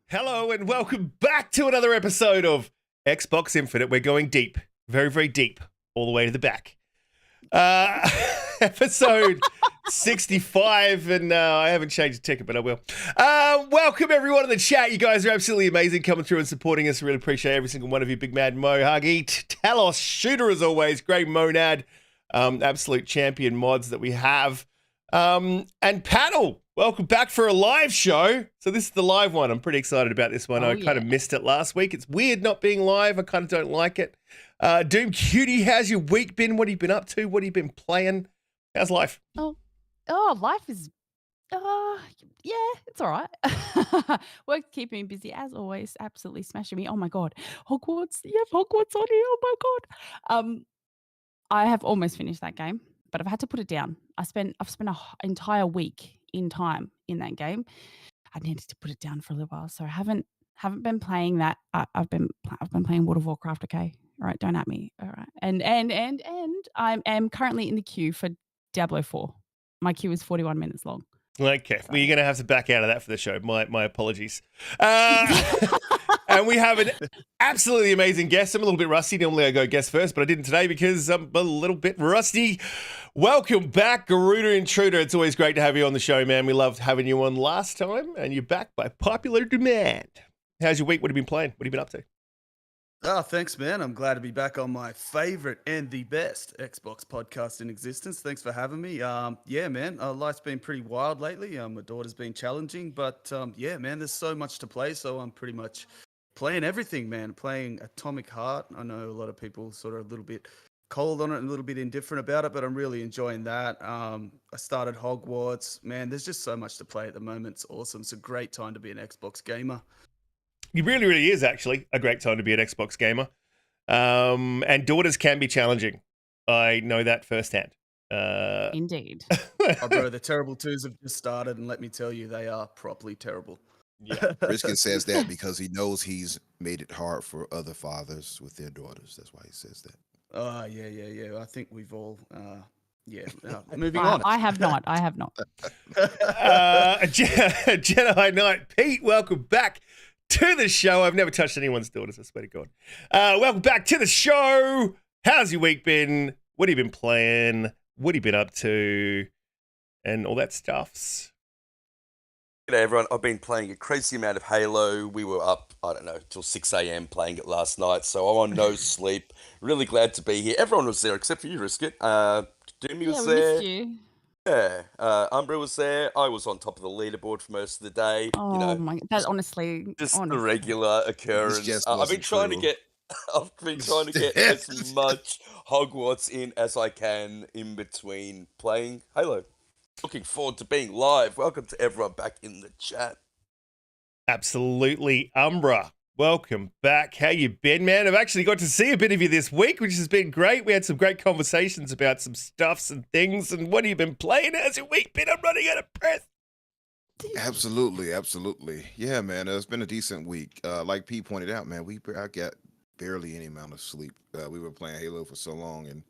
Hello and welcome back to another episode of Xbox Infinite. We're going deep, very, very deep, all the way to the back. Episode 65, and I haven't changed the ticket, but I will. Welcome everyone in the chat. You guys are absolutely amazing coming through and supporting us. Really appreciate every single one of you. Big Mad Mo, Huggy, Talos, Shooter as always, Great Monad, absolute champion mods that we have. And Panel, welcome back for a live show. So this is the live one. I'm pretty excited about this one. I kind of missed it last week. It's weird not being live. I kind of don't like it. DoomCutie, how's your week been? What have you been up to? What have you been playing? How's life? Oh, life is, yeah, it's all right. Work keeping me busy as always. Absolutely smashing me. Oh my God, Hogwarts. You have Hogwarts on here. Oh my God. I have almost finished that game, but I've had to put it down. I've spent an entire week in time in that game. I needed to put it down for a little while, so I haven't been playing that. I've been playing World of Warcraft. Okay, all right, don't at me. All right, and I am currently in the queue for Diablo 4. My queue is 41 minutes long. Okay, well, you're going to have to back out of that for the show. My apologies. And we have an absolutely amazing guest. I'm a little bit rusty. Normally I go guest first, but I didn't today because I'm a little bit rusty. Welcome back, Garuda Intruda. It's always great to have you on the show, man. We loved having you on last time, and you're back by popular demand. How's your week? What have you been playing? What have you been up to? Oh, thanks, man. I'm glad to be back on my favorite and the best Xbox podcast in existence. Thanks for having me. Yeah, man, life's been pretty wild lately. My daughter's been challenging, but yeah, man, there's so much to play. So I'm pretty much playing everything, man. Playing Atomic Heart. I know a lot of people sort of a little bit cold on it and a little bit indifferent about it, but I'm really enjoying that. I started Hogwarts. Man, there's just so much to play at the moment. It's awesome. It's a great time to be an Xbox gamer. It really, really is actually a great time to be an Xbox gamer. And daughters can be challenging. I know that firsthand. Indeed. Oh, bro, the Terrible 2s have just started, and let me tell you, they are properly terrible. Yeah. Riskit says that because he knows he's made it hard for other fathers with their daughters. That's why he says that. Oh, yeah. I think we've all, moving on. I have not. JediKnightPete, welcome back to the show. I've never touched anyone's daughters, I swear to God. Welcome back to the show. How's your week been? What have you been playing? What have you been up to? And all that stuffs. G'day everyone, I've been playing a crazy amount of Halo. We were up, I don't know, till 6 a.m. playing it last night, so I'm on no sleep. Really glad to be here. Everyone was there except for you, Riskit. Doomy was there. Missed you. Yeah, Umbra was there. I was on top of the leaderboard for most of the day. Oh my, that honestly. The regular occurrence. I've been trying to get as much Hogwarts in as I can in between playing Halo. Looking forward to being live. Welcome to everyone back in the chat. Absolutely, Umbra. Welcome back. How you been, man? I've actually got to see a bit of you this week, which has been great. We had some great conversations about some stuffs and things. And what have you been playing? How's your week been? I'm running out of breath. Absolutely. Yeah, man, it's been a decent week. Like Pete pointed out, man, I got barely any amount of sleep. We were playing Halo for so long, and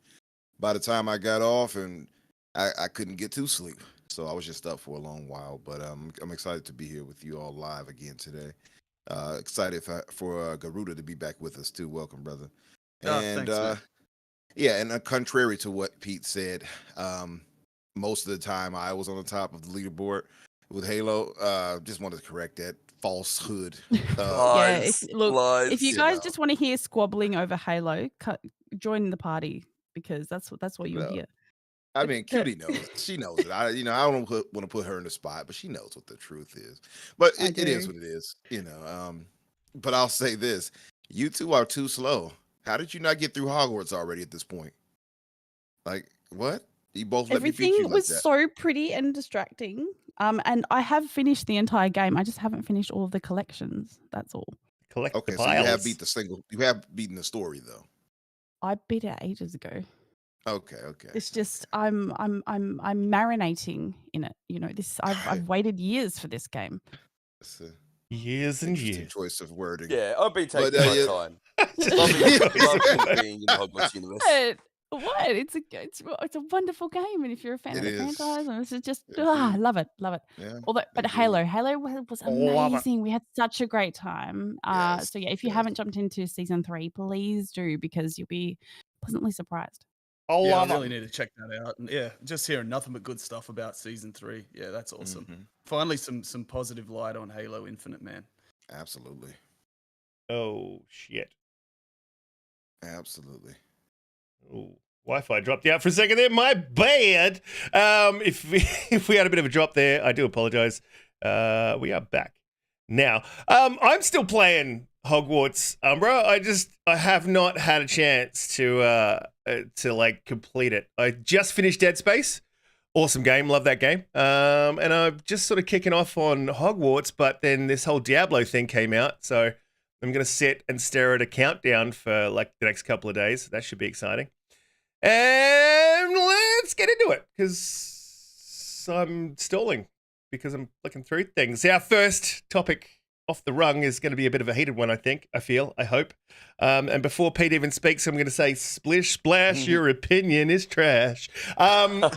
by the time I got off, and I couldn't get to sleep, so I was just up for a long while. But I'm excited to be here with you all live again today. Excited for Garuda to be back with us too. Welcome, brother. And thanks, yeah, and contrary to what Pete said, most of the time I was on the top of the leaderboard with Halo. Just wanted to correct that falsehood. Look, if you guys just want to hear squabbling over Halo, join the party because that's what you'll hear. I mean, Cutie knows. She knows it. I don't want to put her in the spot, but she knows what the truth is. But it is what it is, But I'll say this: you two are too slow. How did you not get through Hogwarts already at this point? Like, what? You both let me beat you Everything was like that. so pretty and distracting. And I have finished the entire game. I just haven't finished all of the collections. That's all. Collect Okay, the so piles. you have beaten the story though. I beat it ages ago. Okay. It's just I'm marinating in it. I've waited years for this game. That's a Years and interesting years. choice of wording. Yeah, I've been taking But, my time. Loving being in the Hogwarts universe. What? It's a wonderful game, and if you're a fan It of the is. franchise, and it's just Indeed. love it, love it. Yeah, Although, but indeed. Halo was Love it. amazing. We had such a great time. Yes. So yeah, if you Yes. haven't jumped into season 3, please do because you'll be pleasantly surprised. Yeah, I Love really it. need to check that out. And yeah, just hearing nothing but good stuff about season 3. Yeah, that's awesome. Mhm. Finally, some positive light on Halo Infinite, man. Absolutely. Oh, shit. Absolutely. Oh, Wi-Fi dropped out for a second there. My bad. If we had a bit of a drop there, I do apologize. We are back now. I'm still playing Hogwarts Umbra. I have not had a chance to like complete it. I just finished Dead Space. Awesome game, love that game. And I'm just sort of kicking off on Hogwarts, but then this whole Diablo thing came out, so I'm gonna sit and stare at a countdown for like the next couple of days. That should be exciting. And let's get into it, because I'm stalling because I'm flicking through things. Our first topic off the rung is going to be a bit of a heated one, I hope. And before Pete even speaks, I'm going to say, splish, splash, your opinion is trash. Oh my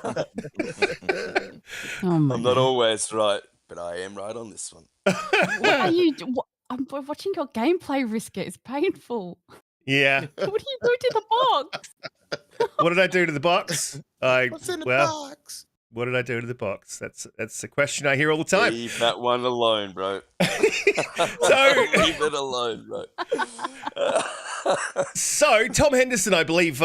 I'm not God. always right, but I am right on this one. What are you? I'm watching your gameplay, Riskit. It's painful. Yeah. What do you do to the box? What did I do to the box? What's in the box? What did I do to the box? That's a question I hear all the time. Leave that one alone, bro. So leave it alone, bro. So Tom Henderson, I believe,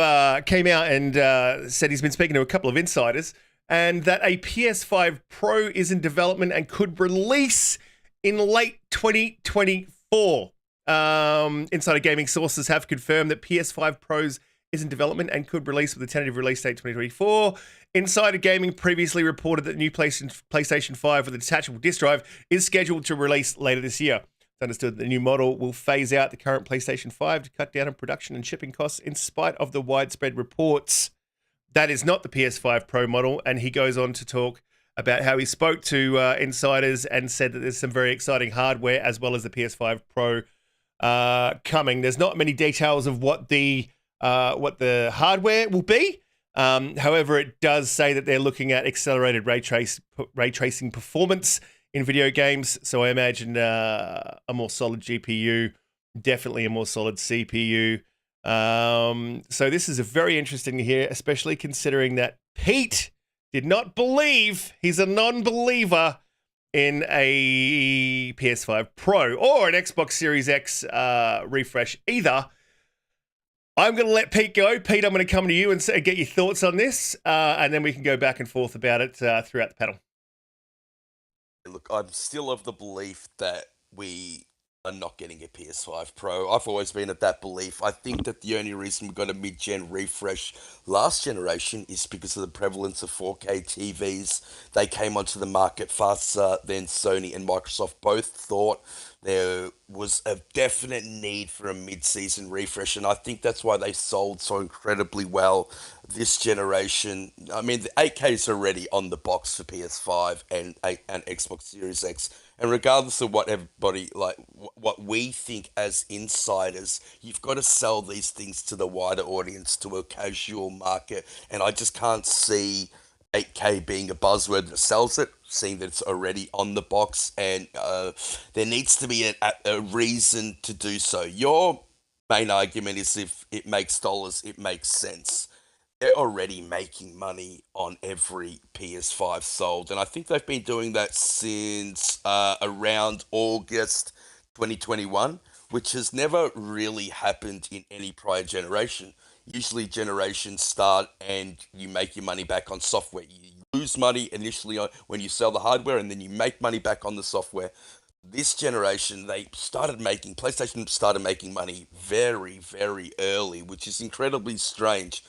came out and said he's been speaking to a couple of insiders, and that a PS5 Pro is in development and could release in late 2024. Insider gaming sources have confirmed that PS5 Pros is in development and could release with a tentative release date 2024. Insider Gaming previously reported that the new PlayStation 5 with a detachable disk drive is scheduled to release later this year. It's understood that the new model will phase out the current PlayStation 5 to cut down on production and shipping costs in spite of the widespread reports. That is not the PS5 Pro model, and he goes on to talk about how he spoke to insiders and said that there's some very exciting hardware as well as the PS5 Pro coming. There's not many details of what the hardware will be. However, it does say that they're looking at accelerated ray tracing performance in video games. So I imagine a more solid GPU, definitely a more solid CPU. So this is a very interesting to hear, especially considering that Pete did not believe, he's a non-believer in a PS5 Pro or an Xbox Series X refresh either. I'm going to let Pete go. Pete, I'm going to come to you and get your thoughts on this, and then we can go back and forth about it throughout the panel. Look, I'm still of the belief that we are not getting a PS5 Pro. I've always been of that belief. I think that the only reason we got a mid-gen refresh last generation is because of the prevalence of 4K TVs. They came onto the market faster than Sony and Microsoft both thought. There was a definite need for a mid-season refresh, and I think that's why they sold so incredibly well this generation. I mean, the 8K is already on the box for PS5 and Xbox Series X, and regardless of what everybody, like, what we think as insiders, you've got to sell these things to the wider audience, to a casual market, and I just can't see 8K being a buzzword that sells it, seeing that it's already on the box, and there needs to be a reason to do so. Your main argument is if it makes dollars, it makes sense. They're already making money on every PS5 sold, and I think they've been doing that since around August 2021, which has never really happened in any prior generation. Usually generations start and you make your money back on software. You lose money initially when you sell the hardware, and then you make money back on the software. This generation, PlayStation started making money very, very early, which is incredibly strange.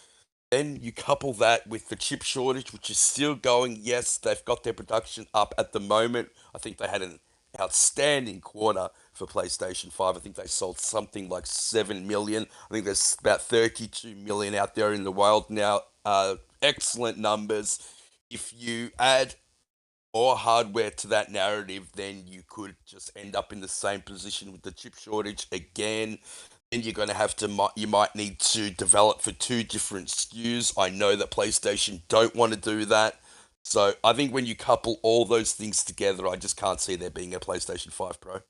Then you couple that with the chip shortage, which is still going. Yes, they've got their production up at the moment. I think they had an outstanding quarter for PlayStation 5. I think they sold something like 7 million. I think there's about 32 million out there in the world now. Excellent numbers. If you add more hardware to that narrative, then you could just end up in the same position with the chip shortage again. and you're going to have to, you might need to develop for 2 different SKUs. I know that PlayStation don't want to do that. So I think when you couple all those things together, I just can't see there being a PlayStation 5 Pro.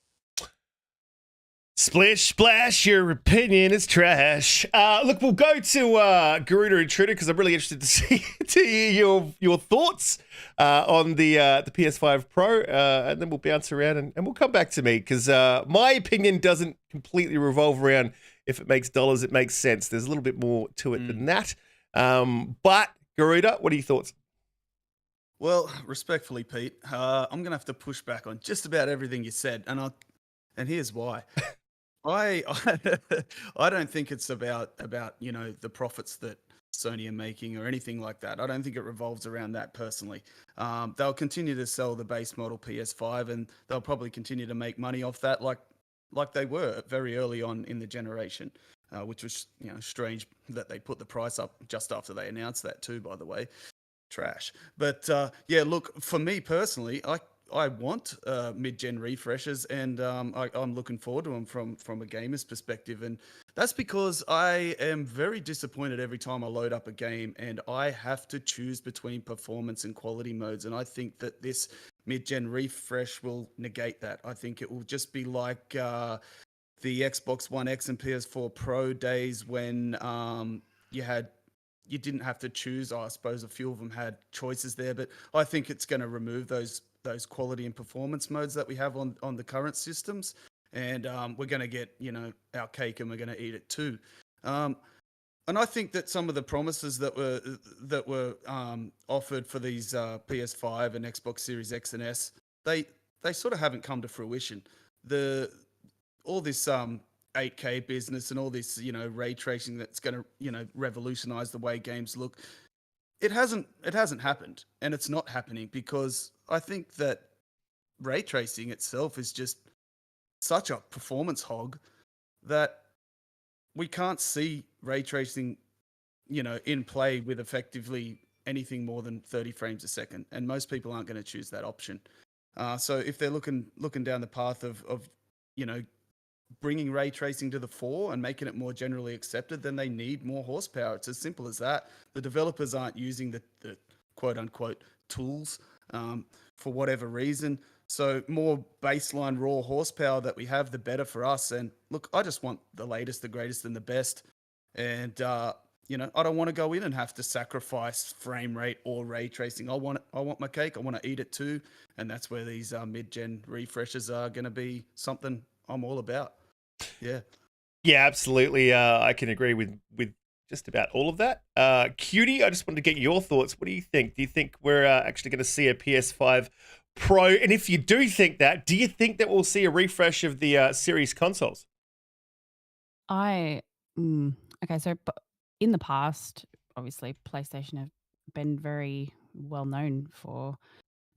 Splish splash, your opinion is trash. Look, we'll go to Garuda Intruda because I'm really interested to hear your thoughts on the PS5 Pro, and then we'll bounce around and we'll come back to me because my opinion doesn't completely revolve around if it makes dollars, it makes sense. There's a little bit more to it than that. But Garuda, what are your thoughts? Well, respectfully, Pete, I'm gonna have to push back on just about everything you said, and here's why. I don't think it's about the profits that Sony are making or anything like that. I don't think it revolves around that personally. They'll continue to sell the base model PS5, and they'll probably continue to make money off that, like they were very early on in the generation, which was strange that they put the price up just after they announced that too. By the way, trash. But yeah, look, for me personally, I want mid-gen refreshes, and I'm looking forward to them from a gamer's perspective, and that's because I am very disappointed every time I load up a game and I have to choose between performance and quality modes, and I think that this mid-gen refresh will negate that. I think it will just be like the Xbox One X and PS4 Pro days when you didn't have to choose. I suppose a few of them had choices there, but I think it's going to remove those quality and performance modes that we have on the current systems, and we're going to get our cake and we're going to eat it too. And I think that some of the promises that were offered for these PS5 and Xbox Series X and S, they sort of haven't come to fruition. All this 8K business and all this ray tracing that's going to revolutionize the way games look, it hasn't happened, and it's not happening because I think that ray tracing itself is just such a performance hog that we can't see ray tracing in play with effectively anything more than 30 frames a second, and most people aren't going to choose that option. So if they're looking down the path of bringing ray tracing to the fore and making it more generally accepted, then they need more horsepower. It's as simple as that. The developers aren't using the quote unquote tools for whatever reason. So more baseline raw horsepower that we have, the better for us. And look, I just want the latest, the greatest, and the best. And I don't want to go in and have to sacrifice frame rate or ray tracing. I want my cake. I want to eat it too. And that's where these mid-gen refreshes are going to be something I'm all about. Yeah. Yeah, absolutely. I can agree with just about all of that. Cutie, I just wanted to get your thoughts. What do you think? Do you think we're actually going to see a PS5 Pro? And if you do think that, do you think that we'll see a refresh of the series consoles? Okay, so in the past, obviously, PlayStation have been very well known for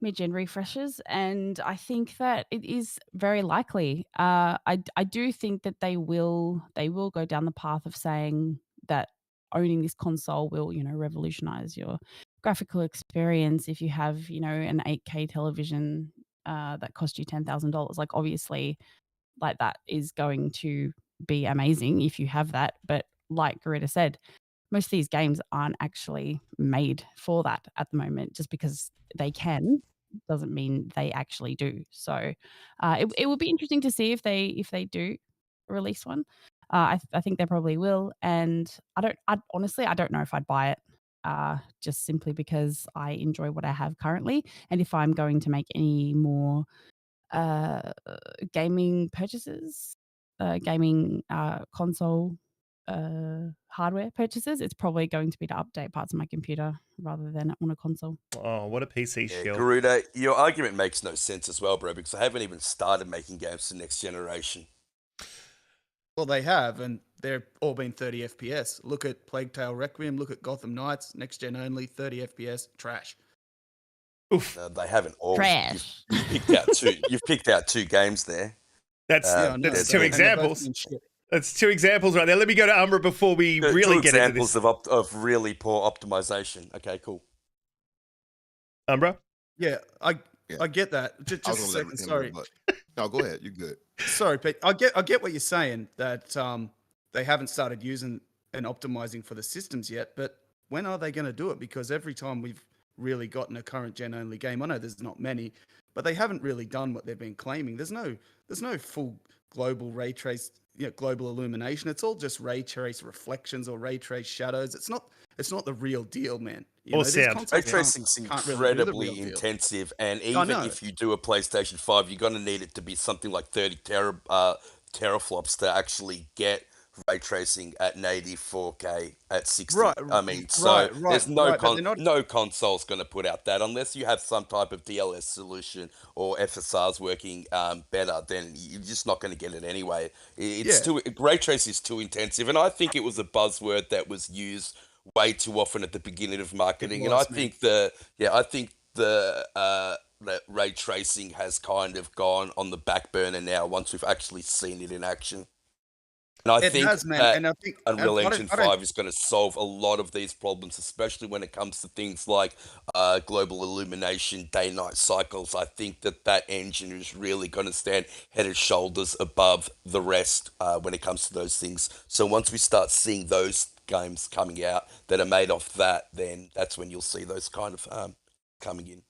mid-gen refreshes, and I think that it is very likely. I do think that they will go down the path of saying that owning this console will revolutionize your graphical experience. If you have an 8K television that cost you $10,000, like obviously, like that is going to be amazing if you have that. But like Garuda said, most of these games aren't actually made for that at the moment. Just because they can doesn't mean they actually do. So it will be interesting to see if they do release one. I think they probably will, and I honestly don't know if I'd buy it. Just simply because I enjoy what I have currently, and if I'm going to make any more gaming purchases, gaming console hardware purchases, it's probably going to be to update parts of my computer rather than on a console. Oh, what a PC shield. Garuda, your argument makes no sense as well, bro, because I haven't even started making games for next generation. Well, they have, and they're all been 30 FPS. Look at Plague Tale Requiem, look at Gotham Knights, next gen only, 30 FPS, trash. Oof. No, they haven't all. Trash. You've picked out 2 games there. That's 2 examples. That's 2 examples right there. Let me go to Umbra before we really get into this. 2 examples of really poor optimization. Okay, cool. Umbra? Yeah, I get that. Just a second, sorry. No, go ahead. You're good. Sorry, Pete. I get what you're saying, that they haven't started using and optimizing for the systems yet. But when are they going to do it? Because every time we've really gotten a current gen only game, I know there's not many, but they haven't really done what they've been claiming. There's no full global ray trace, global illumination. It's all just ray trace reflections or ray trace shadows. It's not the real deal, man. Ray tracing's incredibly intensive, and even if you do a PlayStation 5, you're going to need it to be something like 30 teraflops to actually get ray tracing at native 4K at 60. Right. I mean, there's no console's going to put out that unless you have some type of DLS solution or FSR's working better. Then you're just not going to get it anyway. Ray tracing is too intensive, and I think it was a buzzword that was used way too often at the beginning of marketing. I think the ray tracing has kind of gone on the back burner now once we've actually seen it in action. And I think Unreal Engine 5 is going to solve a lot of these problems, especially when it comes to things like global illumination, day-night cycles. I think that engine is really going to stand head and shoulders above the rest when it comes to those things. So once we start seeing those games coming out that are made off that, then that's when you'll see those kind of coming in.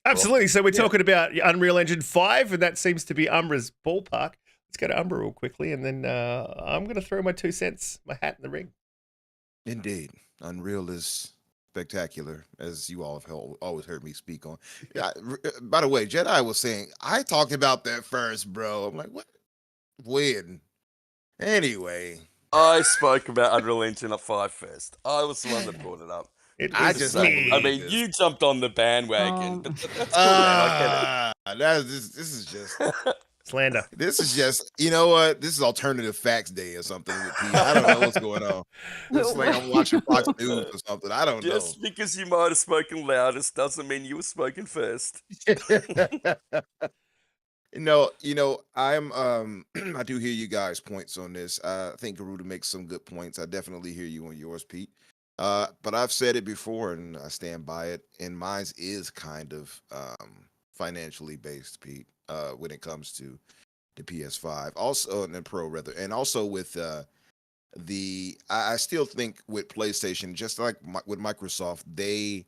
Absolutely. So we're talking about Unreal Engine 5, and that seems to be Umbra's ballpark. Let's go to Umbra real quickly, and then I'm going to throw my 2 cents, my hat in the ring. Indeed. Unreal is spectacular, as you all have always heard me speak on. By the way, Jedi was saying, I talked about that first, bro. I'm like, what? When? Anyway. I spoke about Unreal Engine 5 first. I was the one that brought it up. You jumped on the bandwagon. But that's cool, man. I get it. This is just... slander. This is just, you know what? This is alternative facts day or something with Pete. I don't know what's going on. It's like I'm watching Fox News or something. I don't know. Just because you might have spoken loudest doesn't mean you were spoken first. I'm I do hear you guys' points on this. I think Garuda makes some good points. I definitely hear you on yours, Pete. But I've said it before and I stand by it. And mine is kind of financially based, Pete. When it comes to the PS5, also and the Pro rather, and also with I still think with PlayStation, just like with Microsoft, they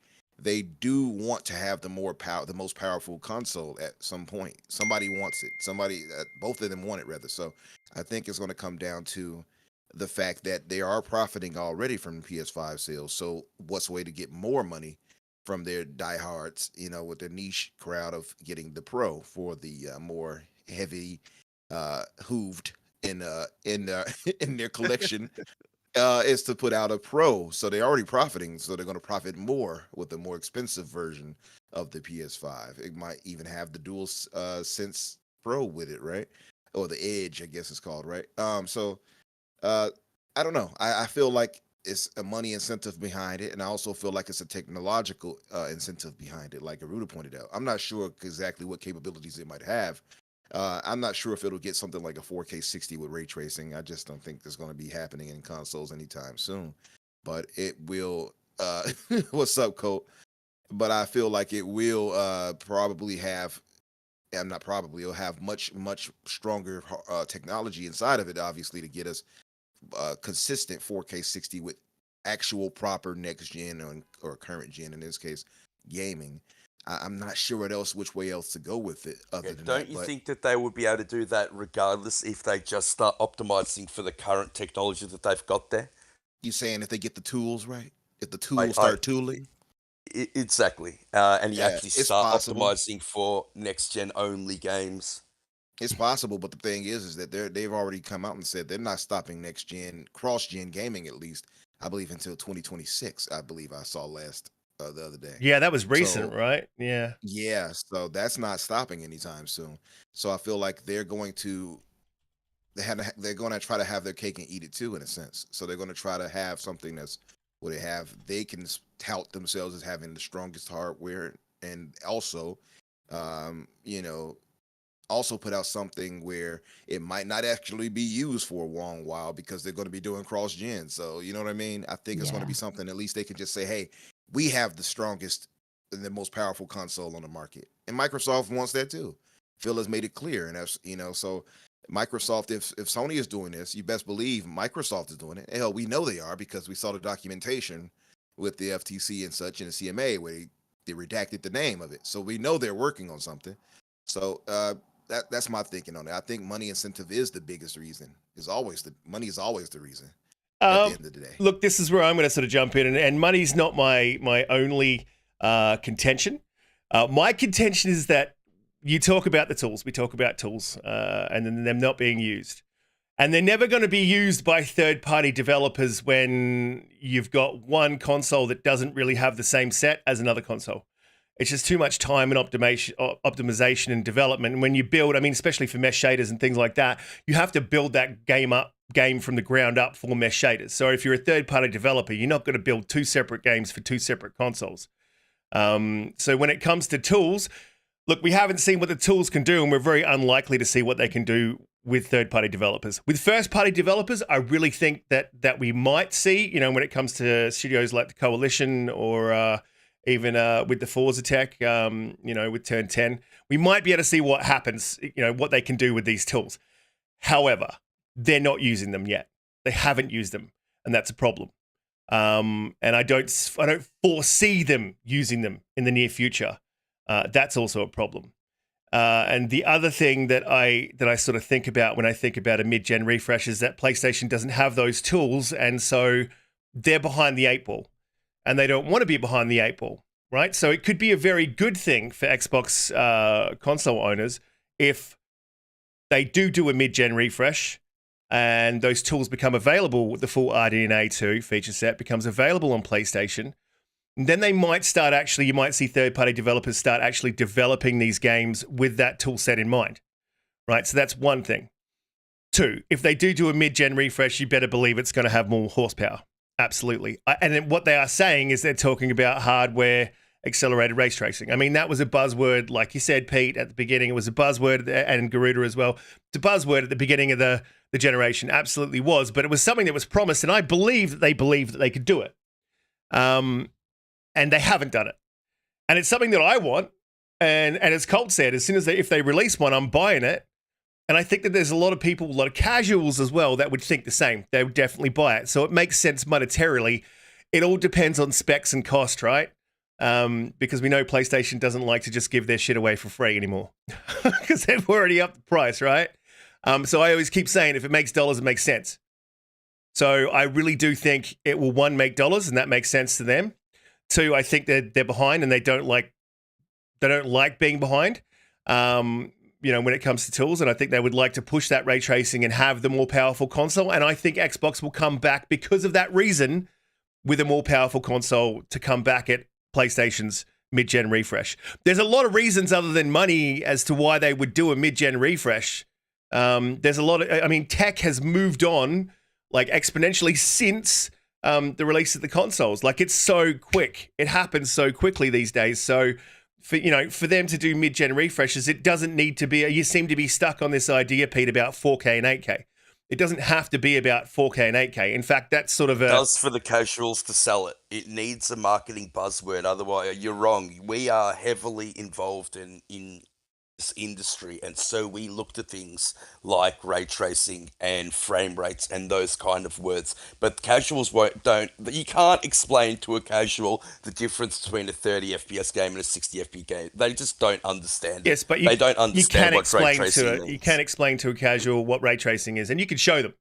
do want to have the most powerful console at some point. Somebody wants it. Both of them want it rather. So I think it's going to come down to the fact that they are profiting already from PS5 sales. So what's the way to get more money from their diehards, with their niche crowd of getting the Pro for the more heavy, hooved in their collection, is to put out a Pro. So they're already profiting, so they're going to profit more with the more expensive version of the PS5. It might even have the Dual Sense Pro with it, right? Or the Edge, I guess it's called, right? So I don't know. I feel like it's a money incentive behind it, and I also feel like it's a technological incentive behind it, like Garuda pointed out. I'm not sure exactly what capabilities it might have. I'm not sure if it'll get something like a 4K 60 with ray tracing. I just don't think that's going to be happening in consoles anytime soon. But it will. What's up, Colt? But I feel like it will probably have. Not probably. It'll have much stronger technology inside of it, obviously, to get us consistent 4K 60 with actual proper next gen or current gen, in this case, gaming. I'm not sure which way else to go with it. Don't you think that they would be able to do that regardless if they just start optimizing for the current technology that they've got there? You saying if they get the tools right? If the tools start tooling? Exactly. And you actually start optimizing for next gen only games. It's possible, but the thing is that they've already come out and said they're not stopping next gen, cross gen gaming, at least I believe until 2026. I believe I saw last the other day. Yeah, that was recent, right? Yeah. Yeah, so that's not stopping anytime soon. So I feel like they're going to try to have their cake and eat it too, in a sense. So they're going to try to have something that's what they can tout themselves as having the strongest hardware, and also, also put out something where it might not actually be used for a long while because they're going to be doing cross-gen. So, you know what I mean? I think it's going to be something, at least they can just say, hey, we have the strongest and the most powerful console on the market. And Microsoft wants that too. Phil has made it clear. And that's, so Microsoft, if Sony is doing this, you best believe Microsoft is doing it. Hell, we know they are because we saw the documentation with the FTC and such and the CMA where they redacted the name of it. So we know they're working on something. So that's my thinking on it. I think money incentive is the biggest reason. Money is always the reason at the end of the day. Look, this is where I'm going to sort of jump in, and money's not my only contention. My contention is that you talk about the tools, we talk about tools, and then them not being used. And they're never going to be used by third-party developers when you've got one console that doesn't really have the same set as another console. It's just too much time and optimization and development. And when you build, I mean, especially for mesh shaders and things like that, you have to build that game from the ground up for mesh shaders. So if you're a third-party developer, you're not going to build two separate games for two separate consoles. So when it comes to tools, look, we haven't seen what the tools can do, and we're very unlikely to see what they can do with third-party developers. With first-party developers, I really think that we might see, when it comes to studios like the Coalition or even with the Forza tech, with Turn 10, we might be able to see what happens, what they can do with these tools. However, they're not using them yet. They haven't used them, and that's a problem. And I don't foresee them using them in the near future. That's also a problem. And the other thing that I sort of think about when I think about a mid-gen refresh is that PlayStation doesn't have those tools, and so they're behind the 8 ball, and they don't want to be behind the 8 ball, right? So it could be a very good thing for Xbox console owners if they do a mid-gen refresh, and those tools become available. The full RDNA 2 feature set becomes available on PlayStation. And then they might you might see third-party developers start actually developing these games with that tool set in mind, right? So that's one thing. Two, if they do a mid-gen refresh, you better believe it's going to have more horsepower. Absolutely. And then what they are saying is they're talking about hardware accelerated race tracing. I mean, that was a buzzword, like you said, Pete, at the beginning. It was a buzzword, and Garuda as well. It's a buzzword at the beginning of the generation. Absolutely was. But it was something that was promised, and I believe that they believed that they could do it. And they haven't done it. And it's something that I want. And as Colt said, if they release one, I'm buying it. And I think that there's a lot of people, a lot of casuals as well, that would think the same. They would definitely buy it. So it makes sense monetarily. It all depends on specs and cost, right? Because we know PlayStation doesn't like to just give their shit away for free anymore. Because they've already upped the price, right? So I always keep saying, if it makes dollars, it makes sense. So I really do think it will, one, make dollars, and that makes sense to them. Two, I think they're behind, and they don't like being behind. When it comes to tools, and I think they would like to push that ray tracing and have the more powerful console. And I think Xbox will come back because of that reason with a more powerful console to come back at PlayStation's mid-gen refresh. There's a lot of reasons other than money as to why they would do a mid-gen refresh. There's a lot of, tech has moved on like exponentially since the release of the consoles. Like, it's so quick. It happens so quickly these days. So for them to do mid-gen refreshes, it doesn't need to be, you seem to be stuck on this idea, Pete, about 4K and 8K. It doesn't have to be about 4K and 8K. In fact, that's sort of It does for the casuals to sell it. It needs a marketing buzzword. Otherwise, you're wrong. We are heavily involved in this industry, and so we looked at things like ray tracing and frame rates and those kind of words, but casuals you can't explain to a casual the difference between a 30 FPS game and a 60 FPS game. They just don't understand it. Yes, but they don't understand what ray tracing means. You can explain to a casual what ray tracing is, and you can show them.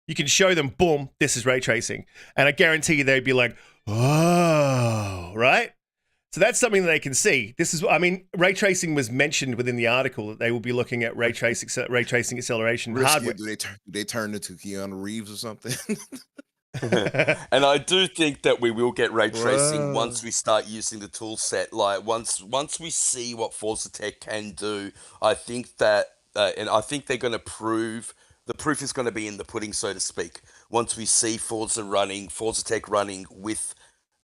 You can show them, boom, this is ray tracing, and I guarantee you they'd be like, oh, right? So that's something that they can see. Ray tracing was mentioned within the article that they will be looking at ray tracing acceleration hardware. Do they turn into Keanu Reeves or something? And I do think that we will get ray tracing once we start using the tool set. Like once we see what Forza Tech can do, I think that, and I think they're going to prove. The proof is going to be in the pudding, so to speak. Once we see Forza Tech running with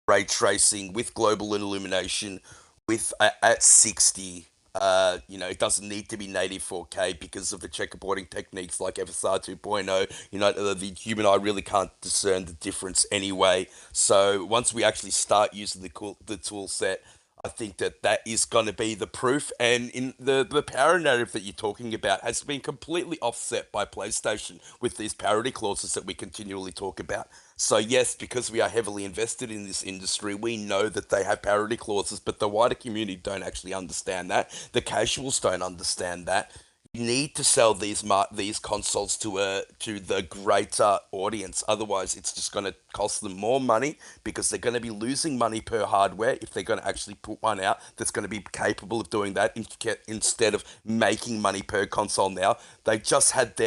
ray tracing, with global illumination, with at 60, it doesn't need to be native 4K because of the checkerboarding techniques like FSR 2.0. The human eye really can't discern the difference anyway. So once we actually start using the tool set, I think that is going to be the proof, and in the power narrative that you're talking about has been completely offset by PlayStation with these parity clauses that we continually talk about. So yes, because we are heavily invested in this industry, we know that they have parity clauses, but the wider community don't actually understand that. The casuals don't understand that. You need to sell these consoles to the greater audience. Otherwise, it's just going to cost them more money because they're going to be losing money per hardware if they're going to actually put one out that's going to be capable of doing that instead of making money per console now. They just had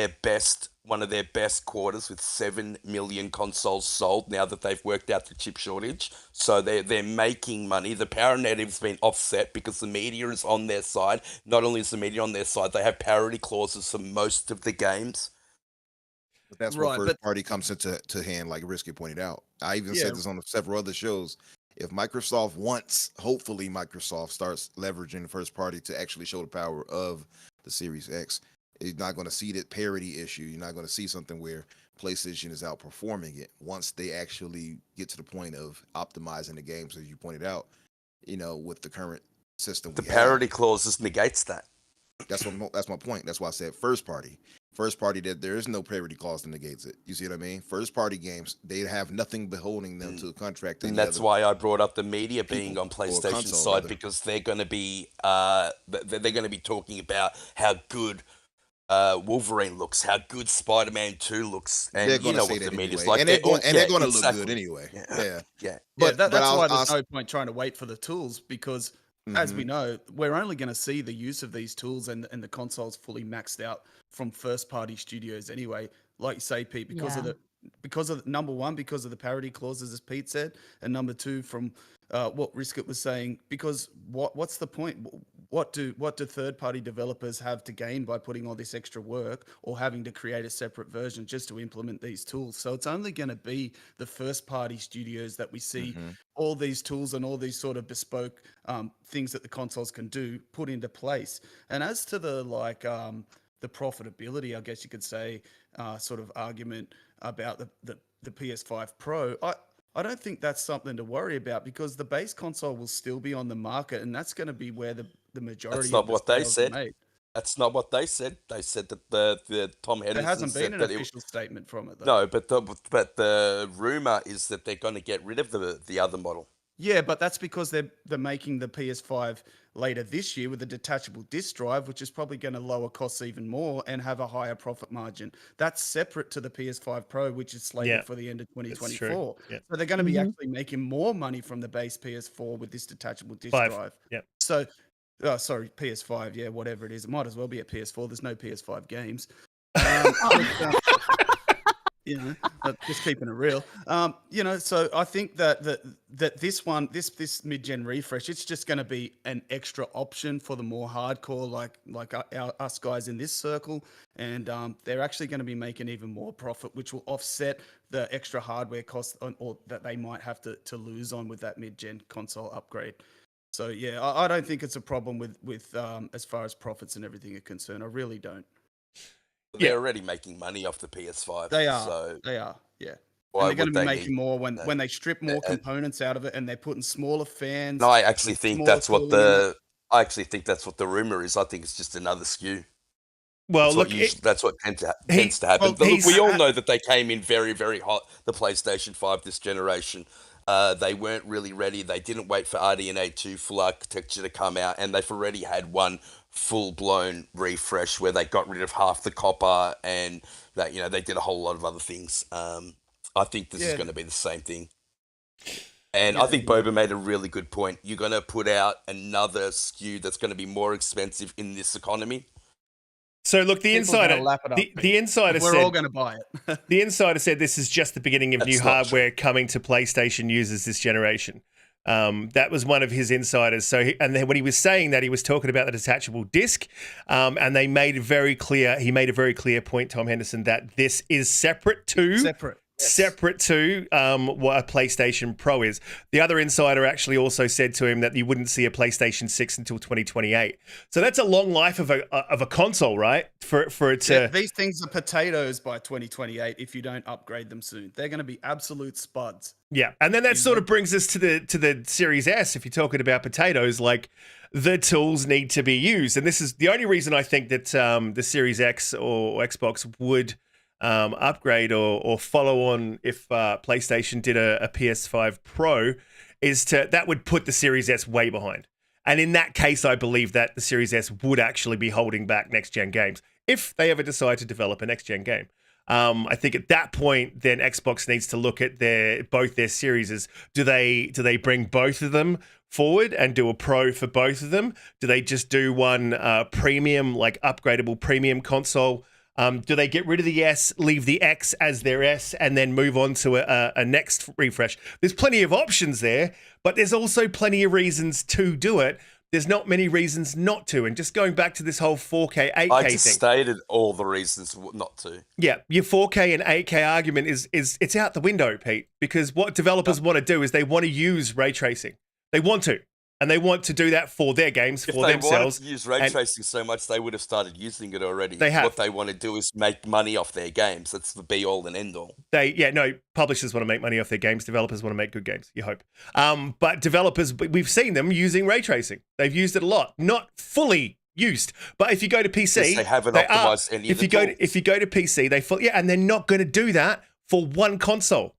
one of their best quarters with 7 million consoles sold now that they've worked out the chip shortage. So they're making money. The power narrative's been offset because the media is on their side. Not only is the media on their side, they have parity clauses for most of the games. But that's where first party comes into hand, like Riskit pointed out. I even said this on several other shows. If Microsoft hopefully Microsoft starts leveraging first party to actually show the power of the Series X, you're not going to see that parity issue. You're not going to see something where PlayStation is outperforming it once they actually get to the point of optimizing the games, as you pointed out, with the current system. The parity clauses negates that. That's my point. That's why I said first party. First party, that there is no parity clause that negates it. You see what I mean? First party games, they have nothing beholding them to a contract. And that's why I brought up the media being on PlayStation's side, because they're going to be talking about how good Wolverine looks, how good Spider-Man 2 looks, and they're gonna what the media's anyway. like. They're going to look good anyway. Yeah. But that's why there's no point trying to wait for the tools, because as we know, we're only going to see the use of these tools and the consoles fully maxed out from first-party studios anyway. Like you say, Pete, because of number one, because of the parity clauses, as Pete said, and number two, from what Riskit was saying, because what's the point? What do third-party developers have to gain by putting all this extra work or having to create a separate version just to implement these tools? So it's only going to be the first-party studios that we see all these tools and all these sort of bespoke things that the consoles can do put into place. And as to the profitability, I guess you could say, sort of argument about the PS5 Pro, I don't think that's something to worry about, because the base console will still be on the market, and that's going to be where the majority. That's not of the what they sales said. are made. That's not what they said. They said that the Tom Henderson. There hasn't been an said official statement from it, though. No, but the rumor is that they're going to get rid of the other model. Yeah, but that's because they're making the PS5 later this year with a detachable disk drive, which is probably going to lower costs even more and have a higher profit margin. That's separate to the PS5 Pro, which is slated for the end of 2024. Yeah. So they're going to be actually making more money from the base PS4 with this detachable disk drive. Yeah. So, PS5, yeah, whatever it is. It might as well be a PS4. There's no PS5 games. Just keeping it real. So I think that this mid-gen refresh, it's just going to be an extra option for the more hardcore, like us guys in this circle, and they're actually going to be making even more profit, which will offset the extra hardware costs or that they might have to lose on with that mid-gen console upgrade. So yeah, I don't think it's a problem with as far as profits and everything are concerned. I really don't. They're already making money off the PS5. They are. So they are. Yeah. And they're going to be making more when they strip more components out of it, and they're putting smaller fans. No, I actually think that's what the rumor is. I think it's just another SKU. Well, that's what tends to happen. We all know that they came in very, very hot. The PlayStation 5 this generation. They weren't really ready. They didn't wait for RDNA 2 full architecture to come out, and they've already had one full-blown refresh where they got rid of half the copper, and that they did a whole lot of other things. I think this is going to be the same thing. And I think Boba made a really good point. You're going to put out another SKU that's going to be more expensive in this economy. So look, the insider we're all going to buy it. The insider said this is just the beginning of new hardware coming to PlayStation users this generation. That was one of his insiders. And then when he was saying that, he was talking about the detachable disc, and they made a very clear. He made a very clear point, Tom Henderson, that this is separate to separate to what a PlayStation Pro is. The other insider actually also said to him that you wouldn't see a PlayStation 6 until 2028. So that's a long life of a console, right? For it to... Yeah, these things are potatoes by 2028 if you don't upgrade them soon. They're going to be absolute spuds. Yeah, and then that sort of brings us to the Series S. If you're talking about potatoes, like the tools need to be used, and this is the only reason I think that the Series X or Xbox would upgrade or follow on if PlayStation did a PS5 Pro, that would put the Series S way behind. And in that case, I believe that the Series S would actually be holding back next-gen games if they ever decide to develop a next-gen game. I think at that point, then Xbox needs to look at both their series. Do they bring both of them forward and do a Pro for both of them? Do they just do one premium, like upgradable premium console? Do they get rid of the S, leave the X as their S, and then move on to a next refresh? There's plenty of options there, but there's also plenty of reasons to do it. There's not many reasons not to. And just going back to this whole 4K, 8K I just thing. stated all the reasons not to. Yeah, your 4K and 8K argument it's out the window, Pete, because what developers want to do is they want to use ray tracing. They want to. And they want to do that for their games, for themselves. If they wanted to use ray tracing so much, they would have started using it already. They have. What they want to do is make money off their games. That's the be-all and end-all. Publishers want to make money off their games. Developers want to make good games, you hope. But developers, we've seen them using ray tracing. They've used it a lot. Not fully used. But if you go to PC... Yes, they haven't optimized any of the tools. If you go to PC, and they're not going to do that for one console.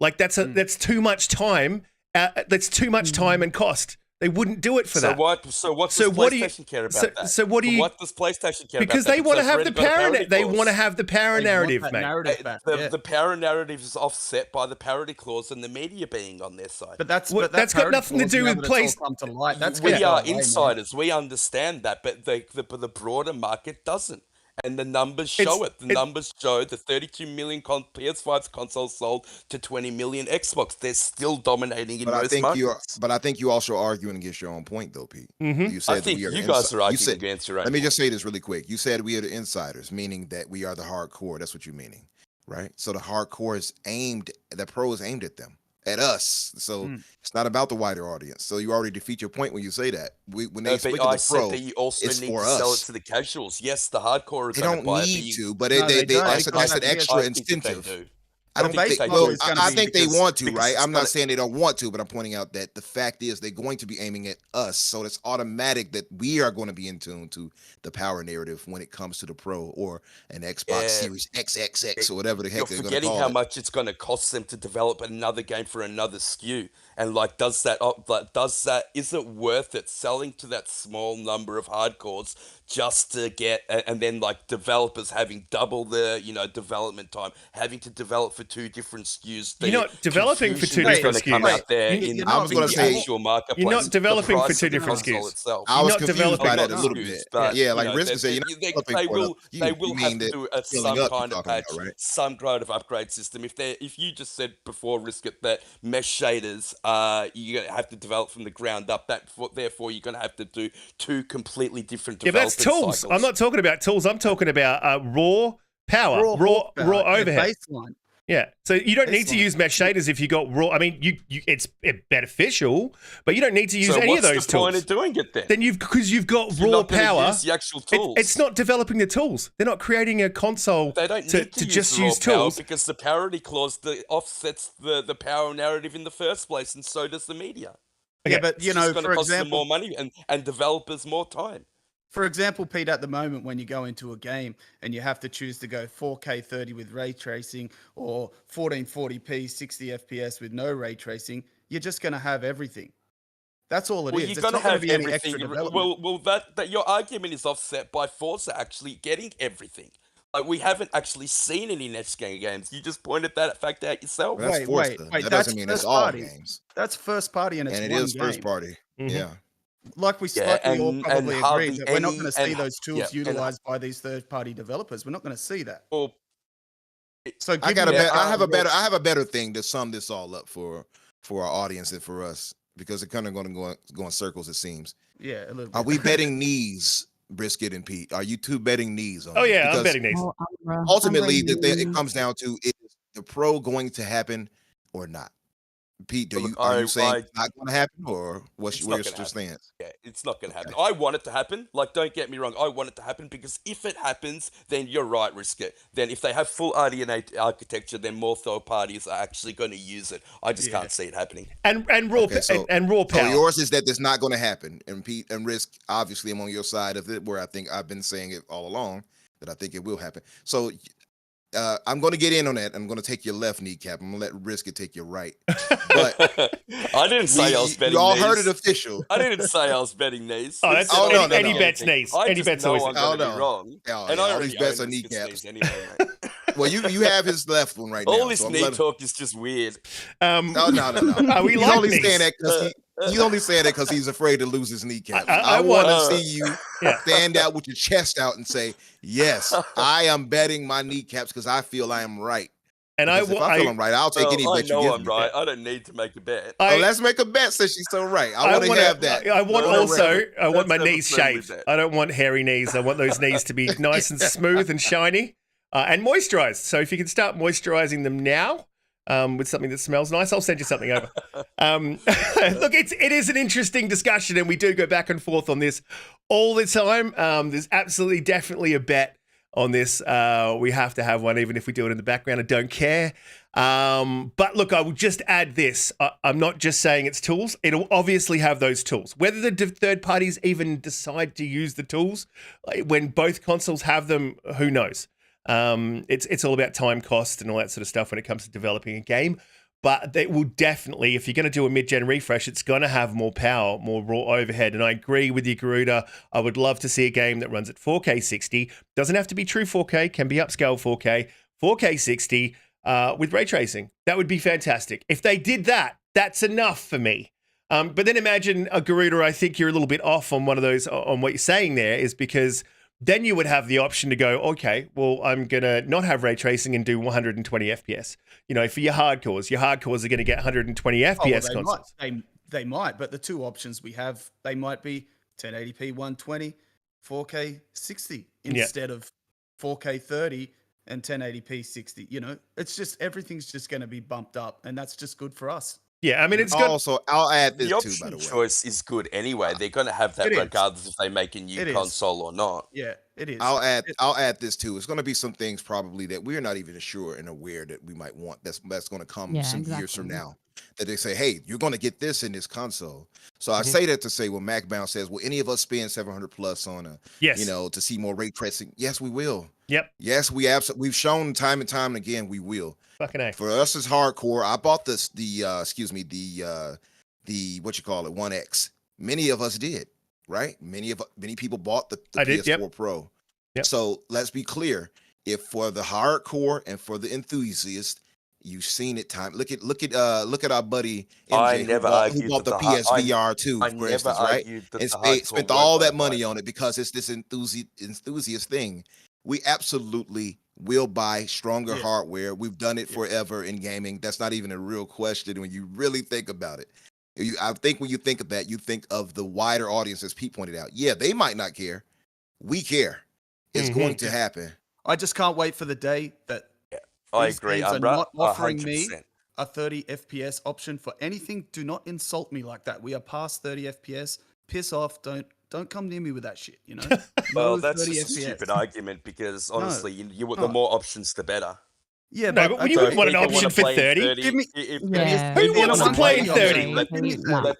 Like, that's too much time. That's too much time and cost. They wouldn't do it for that. So what does PlayStation care about that? So what do you? What does PlayStation care about? Because they want to have the power. They want to have the power narrative, mate. The power narrative is offset by the parity clause and the media being on their side. But that's got nothing to do with PlayStation. We are insiders. We understand that, but the broader market doesn't. And the numbers show it. The numbers show the 32 million PS5 consoles sold to 20 million Xbox. They're still dominating in most markets. But I think you also are arguing against your own point, though, Pete. Mm-hmm. You said I think you guys are arguing against your own Let me just say this really quick. You said we are the insiders, meaning that we are the hardcore. That's what you're meaning, right? So the hardcore is the Pro is aimed at them. At us, so it's not about the wider audience. So you already defeat your point when you say that. When they switch to the Pro, that you also it's need for to us. sell it to the casuals. Yes, the hardcore is. They don't need to, but that's an extra incentive. I think they want to, right? I'm not saying they don't want to, but I'm pointing out that the fact is they're going to be aiming at us. So it's automatic that we are going to be in tune to the power narrative when it comes to the Pro or an Xbox Series XXX or whatever the heck they're going to call it. You're forgetting how much it's going to cost them to develop another game for another SKU. And is it worth it selling to that small number of hardcores just to get, and then like developers having double their, development time, having to develop for two different SKUs. You're not developing for two different SKUs. Come out there I was going to say, you're not developing for two different SKUs. I was confused by that a little bit. Yeah, like Riskit said, they will have to do some kind of patch, some kind of upgrade system. If you just said before, Riskit, that mesh shaders, you're going to have to develop from the ground up. Therefore, you're going to have to do two completely different development tools. cycles. I'm not talking about tools. I'm talking about raw power, raw overhead. Baseline. Yeah, so you don't need to use mesh shaders if you got raw. I mean, it's beneficial, but you don't need to use any of those tools. What's the point of doing it then? Because you've got raw power. Use the actual tools. It's not developing the tools. They're not creating a console they don't need to just use power tools because the parity clause offsets the power narrative in the first place, and so does the media. Okay. Yeah, but it's going to cost them more money and developers more time. For example, Pete, at the moment when you go into a game and you have to choose to go 4K 30 with ray tracing or 1440p 60 FPS with no ray tracing, you're just going to have everything. That's all it is. You're going to have everything. Well, that your argument is offset by Forza actually getting everything. Like, we haven't actually seen any next-gen games. You just pointed that fact out yourself. Well, wait. That doesn't mean it's all games. That's first party and it's one game. And it is first party. Mm-hmm. Yeah. Like we all probably agree that we're not going to see those tools utilized by these third-party developers. We're not going to see that. Well, so I have a better thing to sum this all up for our audience and for us, because it's kind of going to go in circles, it seems. Yeah, a little bit. Are we betting knees, Riskit and Pete? Are you two betting knees on I'm betting knees. Ultimately, it comes down to is the Pro going to happen or not? Pete, Look, are you saying it's not going to happen, or where's your stance? Yeah, it's not going to happen. I want it to happen. Like, don't get me wrong. I want it to happen because if it happens, then you're right, Riskit. Then if they have full RDNA architecture, then more third parties are actually going to use it. I just can't see it happening. And raw power. So yours is that it's not going to happen. And Pete and Risk, obviously, I'm on your side of it, where I think I've been saying it all along that I think it will happen. So. I'm going to get in on that. I'm going to take your left kneecap. I'm going to let Riskit take your right. But I didn't say I was betting. You all knees. Heard it official. I didn't say I was betting knees. Oh, that's any bets knees. Any bets always. I'm going to be wrong. And all these bets are kneecaps. Anyway, mate. Well, you have his left one right now. All this knee talk is just weird. No. We he's like only knees. saying that he's only saying that because he's afraid to lose his kneecap. I want to see you stand out with your chest out and say, "Yes, I am betting my kneecaps because I feel I am right." And if I feel I'm right, I'll take any bet you give me. I know I'm right. I don't need to make a bet. Let's make a bet since she's so right. I want to have that. I want my knees shaved. I don't want hairy knees. I want those knees to be nice and smooth and shiny and moisturized. So if you can start moisturizing them now with something that smells nice, I'll send you something over. Look, it is an interesting discussion, and we do go back and forth on this all the time. There's absolutely definitely a bet on this. We have to have one, even if we do it in the background. I don't care. But look, I will just add this. I'm not just saying it's tools. It'll obviously have those tools. Whether the third parties even decide to use the tools when both consoles have them, who knows? It's all about time cost and all that sort of stuff when it comes to developing a game. But they will definitely, if you're going to do a mid-gen refresh, it's going to have more power, more raw overhead. And I agree with you, Garuda. I would love to see a game that runs at 4K 60. Doesn't have to be true 4K, can be upscale 4K, 4K 60 with ray tracing. That would be fantastic. If they did that, that's enough for me. But then imagine, Garuda, I think you're a little bit off on one of those, on what you're saying there, is because then you would have the option to go, okay, well, I'm going to not have ray tracing and do 120 FPS. You know, for your hardcores are going to get 120 FPS consoles. They might, but the two options we have, they might be 1080p 120, 4K 60 instead of 4K 30 and 1080p 60. You know, it's just, everything's just going to be bumped up, and that's just good for us. Yeah, I mean, it's also, I'll add this too, by the way. The option choice is good anyway. They're going to have that regardless if they make a new console or not. Yeah, it is. I'll add this too. It's going to be some things probably that we're not even sure and aware that we might want. That's going to come years from now. That they say, hey, you're going to get this in this console. So I say that to say, when MacBound says, will any of us spend 700 plus on to see more ray tracing? Yes, we will. Yep. Yes, we've shown time and time again we will. Fucking A. For us as hardcore, I bought the what you call it, 1X. Many of us did, right? Many people bought the PS4 Pro. Yep. So let's be clear. If for the hardcore and for the enthusiast, you've seen it time. Look at our buddy MJ who bought the PSVR 2, for instance, right? And spent all that money on it because it's this enthusiast thing. We absolutely will buy stronger hardware. We've done it forever in gaming. That's not even a real question when you really think about it. I think when you think of that, you think of the wider audience, as Pete pointed out. Yeah, they might not care. We care. It's going to happen. I just can't wait for the day that I agree. Are not offering 100%. me a 30 FPS option for anything. Do not insult me like that. We are past 30 FPS. Piss off. Don't come near me with that shit, you know? Well, that's just a stupid argument because honestly, the more options, the better. Yeah, no, but you wouldn't want an option for 30. Give me, who wants to play in 30?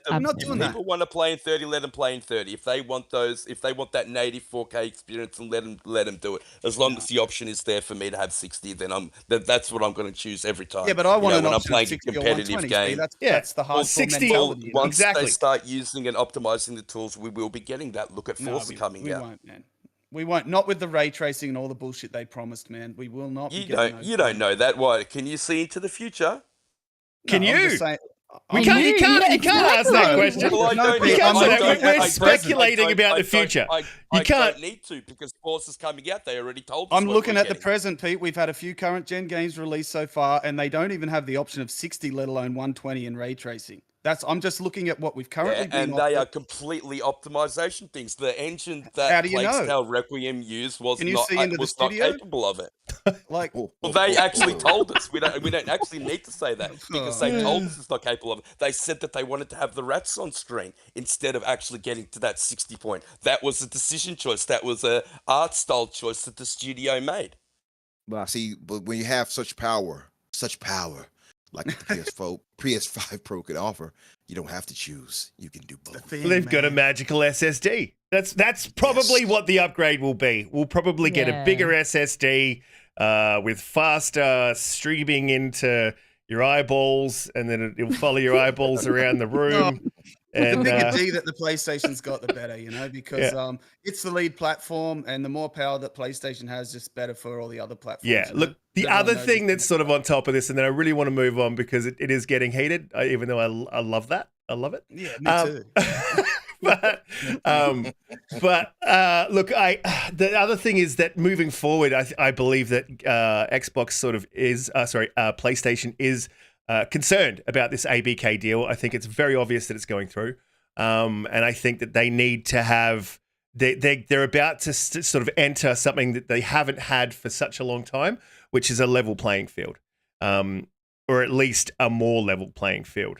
I'm not doing that. People want to play in 30, let them play in 30. If they want that native 4K experience, and let them do it. As long as the option is there for me to have 60, then that's what I'm going to choose every time. Yeah, but I want an when option I'm playing a competitive game. That's the hardcore mentality. Once they start using and optimizing the tools, we will be getting that. Look at Forza coming out. We won't, man. We won't. Not with the ray tracing and all the bullshit they promised, man. We will not. You don't know that. Why? Can you see into the future? Can you? You can't ask that question. We're speculating about the future. You can't need to because Forza's coming out. They already told us. I'm looking at the present, Pete. We've had a few current gen games released so far, and they don't even have the option of 60, let alone 120 in ray tracing. I'm just looking at what we've currently been and they are completely optimization things. The engine that Plague Tale Requiem used was not capable of it. Like, Well, they actually told us. We don't actually need to say that because they told us it's not capable of it. They said that they wanted to have the rats on screen instead of actually getting to that 60 point. That was a decision choice. That was a art style choice that the studio made. Well, I see, but when you have such power like the PS5 Pro could offer, you don't have to choose. You can do both. They've got a magical SSD. That's probably what the upgrade will be. We'll probably get a bigger SSD with faster streaming into your eyeballs, and then it'll follow your eyeballs around the room. And the bigger D that the PlayStation's got, the better, because it's the lead platform, and the more power that PlayStation has, just better for all the other platforms. Yeah, look, the other thing that's sort of on top of this, and then I really want to move on because it is getting heated, even though I love that. I love it. Yeah, me too. But look, the other thing is that moving forward, I believe that Xbox sort of is, PlayStation is concerned about this ABK deal. I think it's very obvious that it's going through, and I think that they need to have. They're about to sort of enter something that they haven't had for such a long time, which is a level playing field, or at least a more level playing field.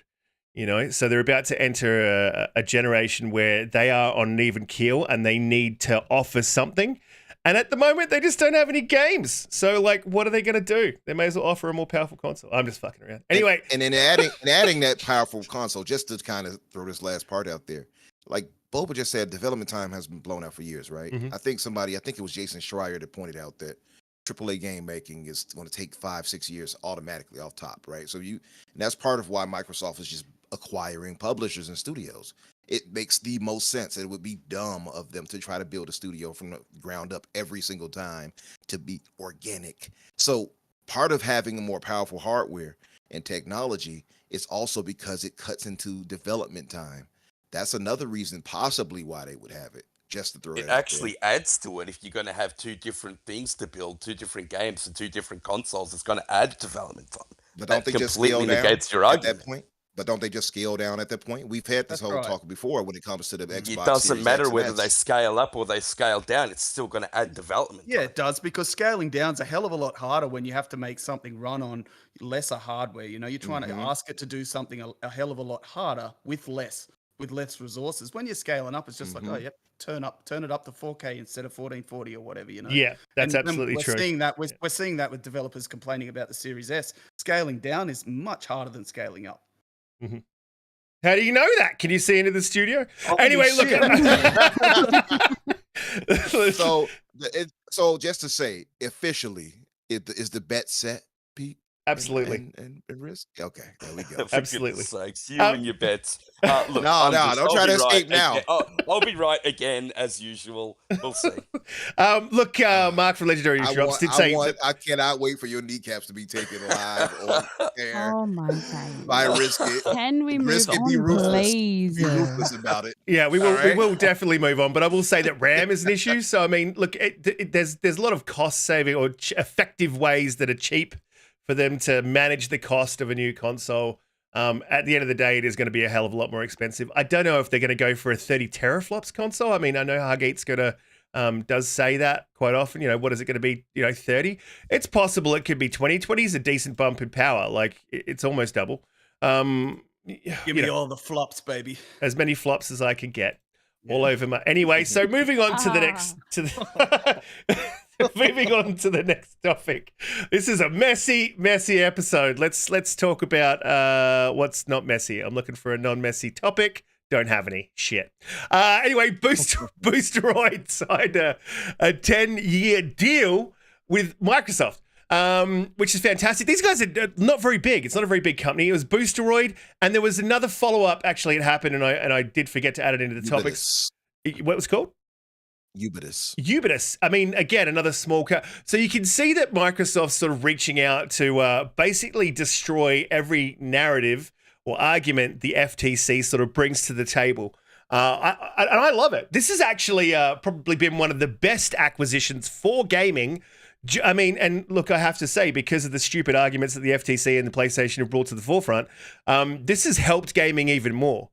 So they're about to enter a generation where they are on an even keel and they need to offer something. And at the moment, they just don't have any games. So, what are they going to do? They may as well offer a more powerful console. I'm just fucking around. Anyway. And then adding that powerful console, just to kind of throw this last part out there, like Boba just said, development time has been blown out for years, right? Mm-hmm. I think it was Jason Schreier that pointed out that AAA game making is going to take 5-6 years automatically off top, right? So and that's part of why Microsoft is just acquiring publishers and studios. It makes the most sense. It would be dumb of them to try to build a studio from the ground up every single time to be organic. So part of having a more powerful hardware and technology is also because it cuts into development time. That's another reason possibly why they would have it. Just to throw it actually adds to it. If you're going to have two different things to build, two different games and two different consoles, it's going to add development time. But don't they just scale down at that point? But don't they just scale down at that point? We've had this whole talk before when it comes to the Xbox. It doesn't Series matter X whether they scale up or they scale down. It's still going to add development time. Yeah, it does, because scaling down's a hell of a lot harder when you have to make something run on lesser hardware. You're trying to ask it to do something a hell of a lot harder with less resources. When you're scaling up, it's just like, turn it up to 4K instead of 1440 or whatever, Yeah, that's absolutely true. We're seeing that with developers complaining about the Series S. Scaling down is much harder than scaling up. Mm-hmm. How do you know that? Can you see into the studio? Oh, anyway, look. So just to say, officially, is the bet set, Pete? Absolutely. And risk? Okay, there we go. Absolutely. Sakes, you and your bets. Look, don't try to escape now. I'll be right again, as usual. We'll see. Look, Mark from Legendary Drops did say... I cannot wait for your kneecaps to be taken live on air. Oh, my God. By Riskit. Can we move Riskit, on, be ruthless. please? Be ruthless about it. Yeah, we will definitely move on. But I will say that RAM is an issue. So, I mean, look, there's a lot of cost-saving or effective ways that are cheap for them to manage the cost of a new console. At the end of the day, it is going to be a hell of a lot more expensive. I don't know if they're going to go for a 30 teraflops console. I mean, I know Hargate's does say that quite often. What is it going to be? 30? It's possible it could be 20. 20 is a decent bump in power. It's almost double. Give me all the flops, baby. As many flops as I can get. All over my... Anyway, so moving on to the next... Moving on to the next topic. This is a messy episode. Let's talk about what's not messy. I'm looking for a non-messy topic. Don't have any. Shit. Anyway, Boosteroid signed a 10-year deal with Microsoft, which is fantastic. These guys are not very big. It's not a very big company. It was Boosteroid, and there was another follow-up. Actually, it happened, and I did forget to add it into the topics. What was it called? Ubitus. I mean, again, another small so you can see that Microsoft's sort of reaching out to basically destroy every narrative or argument the FTC sort of brings to the table. I love it. This has actually probably been one of the best acquisitions for gaming. I mean, and look, I have to say, because of the stupid arguments that the FTC and the PlayStation have brought to the forefront, this has helped gaming even more.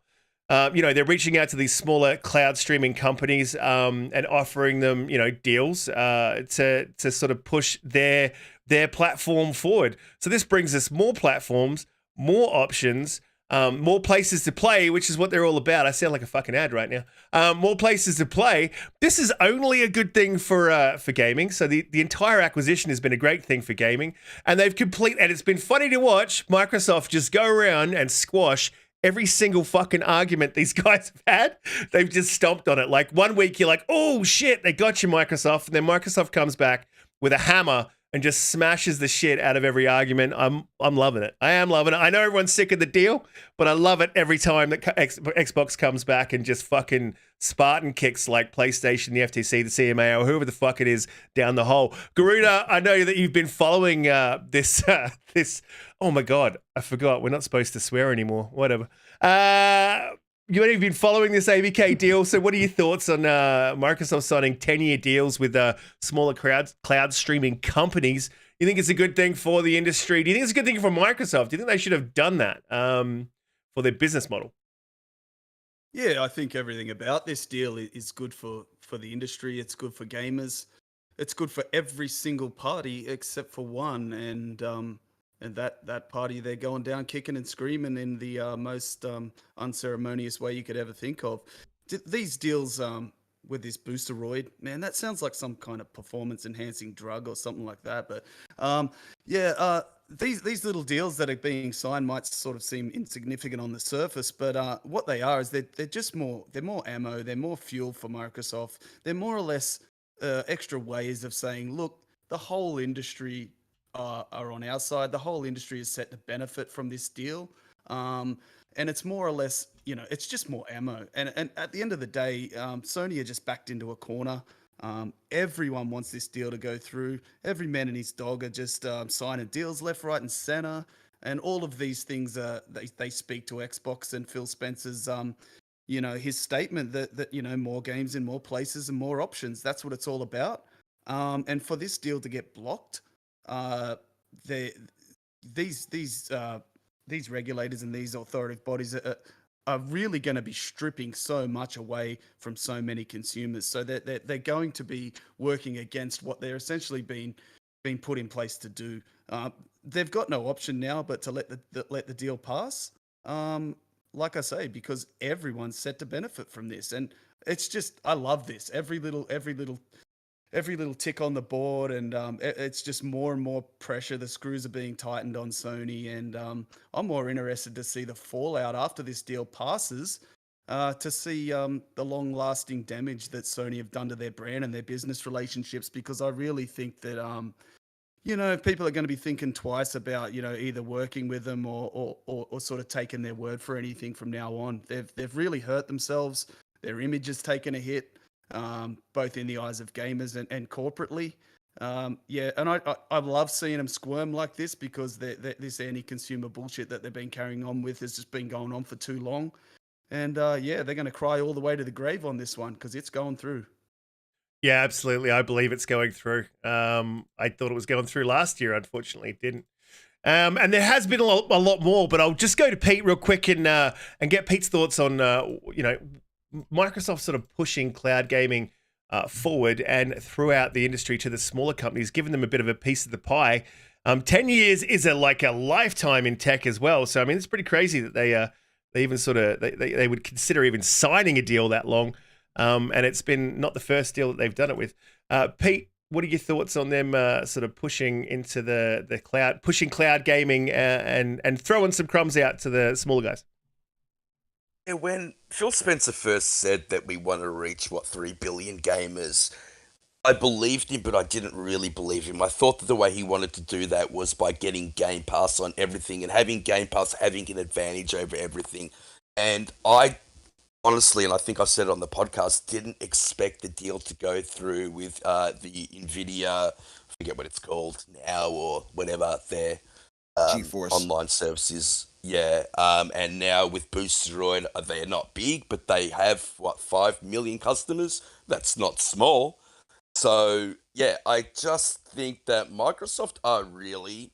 they're reaching out to these smaller cloud streaming companies and offering them, deals to sort of push their platform forward. So this brings us more platforms, more options, more places to play, which is what they're all about. I sound like a fucking ad right now. More places to play. This is only a good thing for gaming. So the entire acquisition has been a great thing for gaming, and and it's been funny to watch Microsoft just go around and squash every single fucking argument these guys have had. They've just stomped on it. Like one week you're like, oh shit, they got you, Microsoft. And then Microsoft comes back with a hammer and just smashes the shit out of every argument. I'm loving it. I am loving it. I know everyone's sick of the deal, but I love it every time that Xbox comes back and just fucking Spartan kicks like PlayStation, the FTC, the CMA, or whoever the fuck it is down the hole. Garuda, I know that you've been following this. Oh my God, I forgot. We're not supposed to swear anymore. Whatever. You've been following this ABK deal. So what are your thoughts on Microsoft signing 10-year deals with smaller cloud streaming companies? You think it's a good thing for the industry? Do you think it's a good thing for Microsoft? Do you think they should have done that for their business model? Yeah, I think everything about this deal is good for the industry. It's good for gamers. It's good for every single party except for one. And that party, they're going down kicking and screaming in the most unceremonious way you could ever think of. These deals with this Boosteroid, man, that sounds like some kind of performance-enhancing drug or something like that. But these little deals that are being signed might sort of seem insignificant on the surface, but what they are is they're more ammo, they're more fuel for Microsoft. They're more or less extra ways of saying, look, the whole industry are on our side. The whole industry is set to benefit from this deal. And it's more or less, it's just more ammo. And at the end of the day, Sony are just backed into a corner. Everyone wants this deal to go through. Every man and his dog are just signing deals left, right, and center. And all of these things, they speak to Xbox and Phil Spencer's, his statement that more games in more places and more options. That's what it's all about. And for this deal to get blocked, these regulators and these authoritative bodies are really going to be stripping so much away from so many consumers. So they're going to be working against what they're essentially being put in place to do. They've got no option now but to let the deal pass. Like I say, because everyone's set to benefit from this, and it's just, I love this. Every little tick on the board, and it's just more and more pressure. The screws are being tightened on Sony, and I'm more interested to see the fallout after this deal passes, to see the long-lasting damage that Sony have done to their brand and their business relationships, because I really think that people are going to be thinking twice about either working with them or sort of taking their word for anything from now on. They've really hurt themselves. Their image has taken a hit. Both in the eyes of gamers and corporately. And I love seeing them squirm like this, because this anti-consumer bullshit that they've been carrying on with has just been going on for too long. And they're going to cry all the way to the grave on this one, because it's going through. Yeah, absolutely. I believe it's going through. I thought it was going through last year. Unfortunately, it didn't. And there has been a lot more, but I'll just go to Pete real quick and get Pete's thoughts on, Microsoft sort of pushing cloud gaming forward and throughout the industry to the smaller companies, giving them a bit of a piece of the pie. 10 years is a lifetime in tech as well. So, I mean, it's pretty crazy that they even sort of, they would consider even signing a deal that long. And it's been not the first deal that they've done it with. Pete, what are your thoughts on them sort of pushing into the cloud, pushing cloud gaming and throwing some crumbs out to the smaller guys? Yeah, when Phil Spencer first said that we want to reach, 3 billion gamers, I believed him, but I didn't really believe him. I thought that the way he wanted to do that was by getting Game Pass on everything, and having Game Pass having an advantage over everything. And I honestly, and I think I've said it on the podcast, didn't expect the deal to go through with the NVIDIA, I forget what it's called now, or whatever their GeForce online services. Yeah, and now with Boosteroid, they're not big, but they have, 5 million customers? That's not small. So, yeah, I just think that Microsoft are really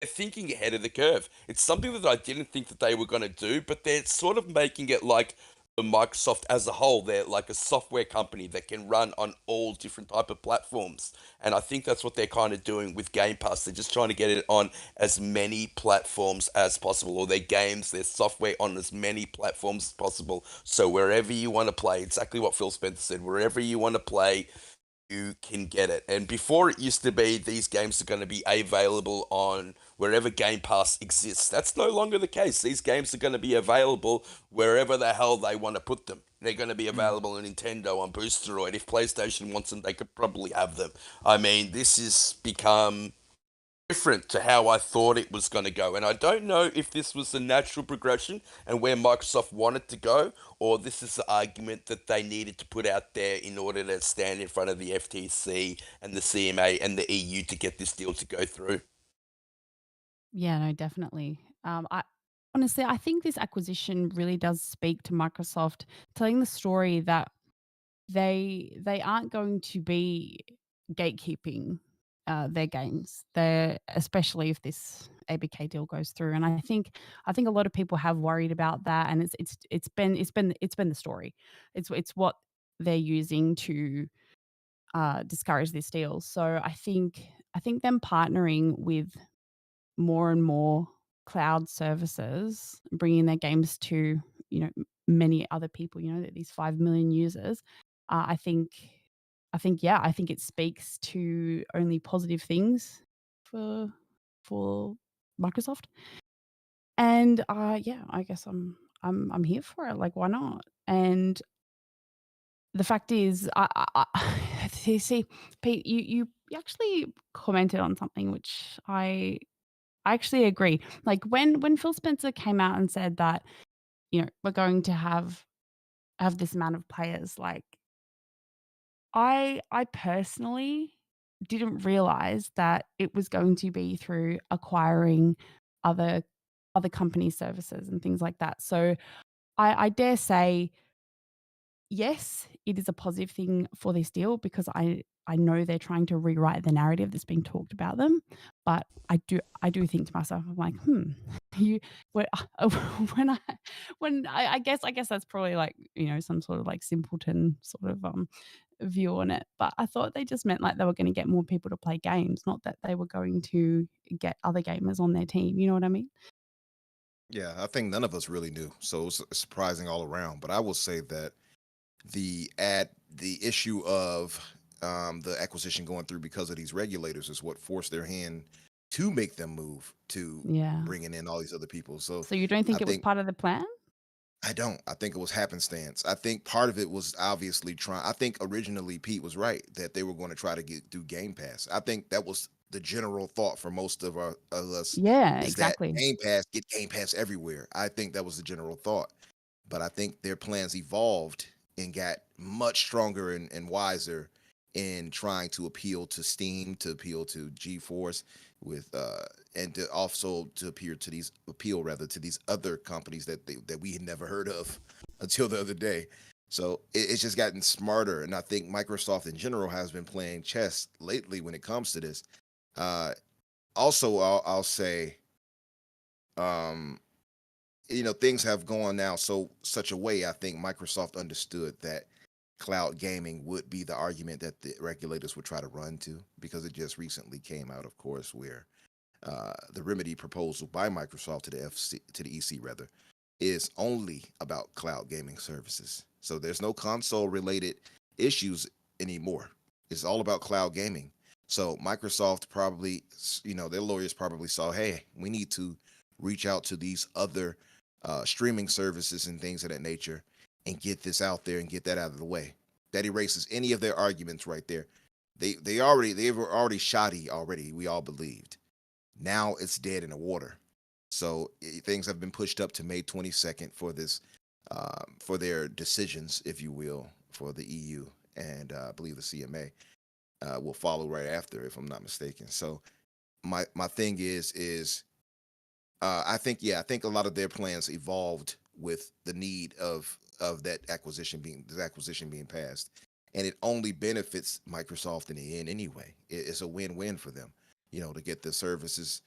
they're thinking ahead of the curve. It's something that I didn't think that they were going to do, but they're sort of making it like the Microsoft as a whole. They're like a software company that can run on all different type of platforms. And I think that's what they're kind of doing with Game Pass. They're just trying to get it on as many platforms as possible, or their games, their software on as many platforms as possible. So wherever you want to play, exactly what Phil Spencer said, wherever you want to play, you can get it. And before it used to be these games are going to be available on wherever Game Pass exists. That's no longer the case. These games are going to be available wherever the hell they want to put them. They're going to be available on Nintendo, on Boosteroid. If PlayStation wants them, they could probably have them. I mean, this has become different to how I thought it was going to go. And I don't know if this was the natural progression and where Microsoft wanted to go, or this is the argument that they needed to put out there in order to stand in front of the FTC and the CMA and the EU to get this deal to go through. Yeah, no, definitely. I honestly, I think this acquisition really does speak to Microsoft telling the story that they aren't going to be gatekeeping their games. They're especially if this ABK deal goes through, and I think a lot of people have worried about that, and it's been the story. It's what they're using to discourage this deal. So I think them partnering with more and more cloud services, bringing their games to, many other people, these 5 million users, I think I think it speaks to only positive things for for Microsoft. And, yeah, I guess I'm here for it, like, why not? And the fact is, see, Pete, you actually commented on something which I actually agree. Like when Phil Spencer came out and said that, we're going to have this amount of players, like I personally didn't realize that it was going to be through acquiring other other company services and things like that. So I dare say yes, it is a positive thing for this deal because I know they're trying to rewrite the narrative that's being talked about them, but I do think to myself, I'm like, you when when I guess that's probably like some sort of like simpleton sort of view on it, but I thought they just meant like they were going to get more people to play games, not that they were going to get other gamers on their team. You know what I mean? Yeah, I think none of us really knew, so it was surprising all around. But I will say that the issue of the acquisition going through because of these regulators is what forced their hand to make them move to Yeah. bringing in all these other people. So So you don't I think it was think part of the plan? I don't. I think it was happenstance. I think part of it was obviously trying. I think originally Pete was right that they were going to try to get through Game Pass. I think that was the general thought for most of us Yeah, is that exactly. Get Game Pass everywhere. I think that was the general thought. But I think their plans evolved and got much stronger and wiser in trying to appeal to Steam, to appeal to GeForce, with and to also to appeal rather to these other companies that we had never heard of until the other day. So it's just gotten smarter, and I think Microsoft in general has been playing chess lately when it comes to this. Uh, Also, I'll say, um, things have gone now such a way. I think Microsoft understood that cloud gaming would be the argument that the regulators would try to run to, because it just recently came out, of course, where the remedy proposal by Microsoft to the EC rather is only about cloud gaming services. So there's no console related issues anymore. It's all about cloud gaming. So Microsoft probably, their lawyers probably saw, hey, we need to reach out to these other streaming services and things of that nature and get this out there and get that out of the way. That erases any of their arguments right there. They were already shoddy already. We all believed. Now it's dead in the water. So things have been pushed up to May 22nd for this, for their decisions, if you will, for the EU, and I believe the CMA will follow right after, if I'm not mistaken. So my thing is I think a lot of their plans evolved with the need of that acquisition being passed, and it only benefits Microsoft in the end anyway. It's a win-win for them, to get the services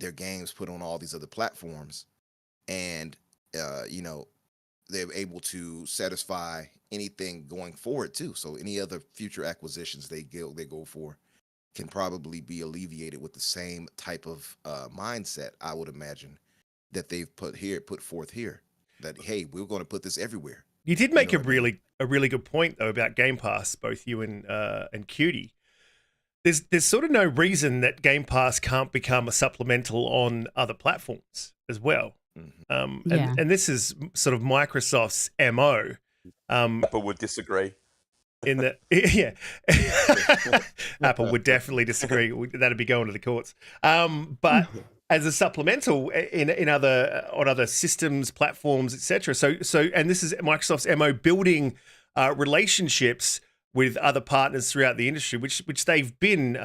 their games put on all these other platforms, and you know, they're able to satisfy anything going forward too. So any other future acquisitions they go for can probably be alleviated with the same type of mindset, I would imagine, that they've put forth here. That, hey, we're going to put this everywhere. You did make know what I mean? a really good point though about Game Pass, both you and Cutie. There's sort of no reason that Game Pass can't become a supplemental on other platforms as well. Mm-hmm. And this is sort of Microsoft's MO. Apple would disagree. In the yeah, Apple would definitely disagree. That'd be going to the courts. But as a supplemental in other systems, platforms, etc. So and this is Microsoft's MO, building relationships with other partners throughout the industry, which they've been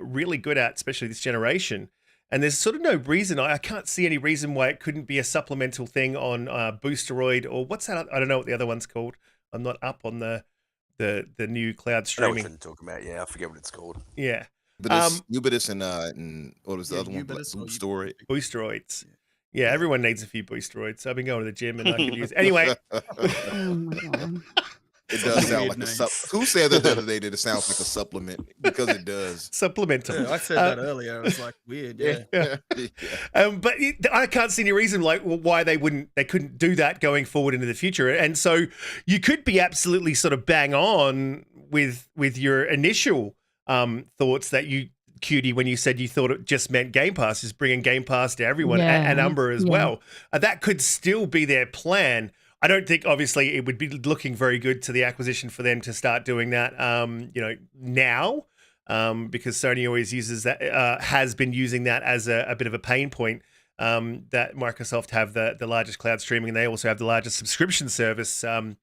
really good at, especially this generation. And there's sort of no reason, I can't see any reason why it couldn't be a supplemental thing on Boosteroid, or what's that? I don't know what the other one's called. I'm not up on the new cloud streaming. I know what you're talking about. Yeah, I forget what it's called. Yeah. But it's Ubitus and what was the other one? Boosteroid. Boosteroids. Yeah, everyone needs a few Boosteroids. I've been going to the gym and I could use anyway. Oh my God. It does sound like a who said that the other day that it sounds like a supplement? Because it does. Supplemental. Yeah, I said that earlier. It was like weird. Yeah. But I can't see any reason why they couldn't do that going forward into the future. And so you could be absolutely sort of bang on with your initial thoughts that you, Cutie, when you said you thought it just meant Game Pass, just bringing Game Pass to everyone, and Umbra as well. That could still be their plan. I don't think, obviously, it would be looking very good to the acquisition for them to start doing that, now, because Sony always uses that, has been using that as a bit of a pain point. That Microsoft have the largest cloud streaming, and they also have the largest subscription service in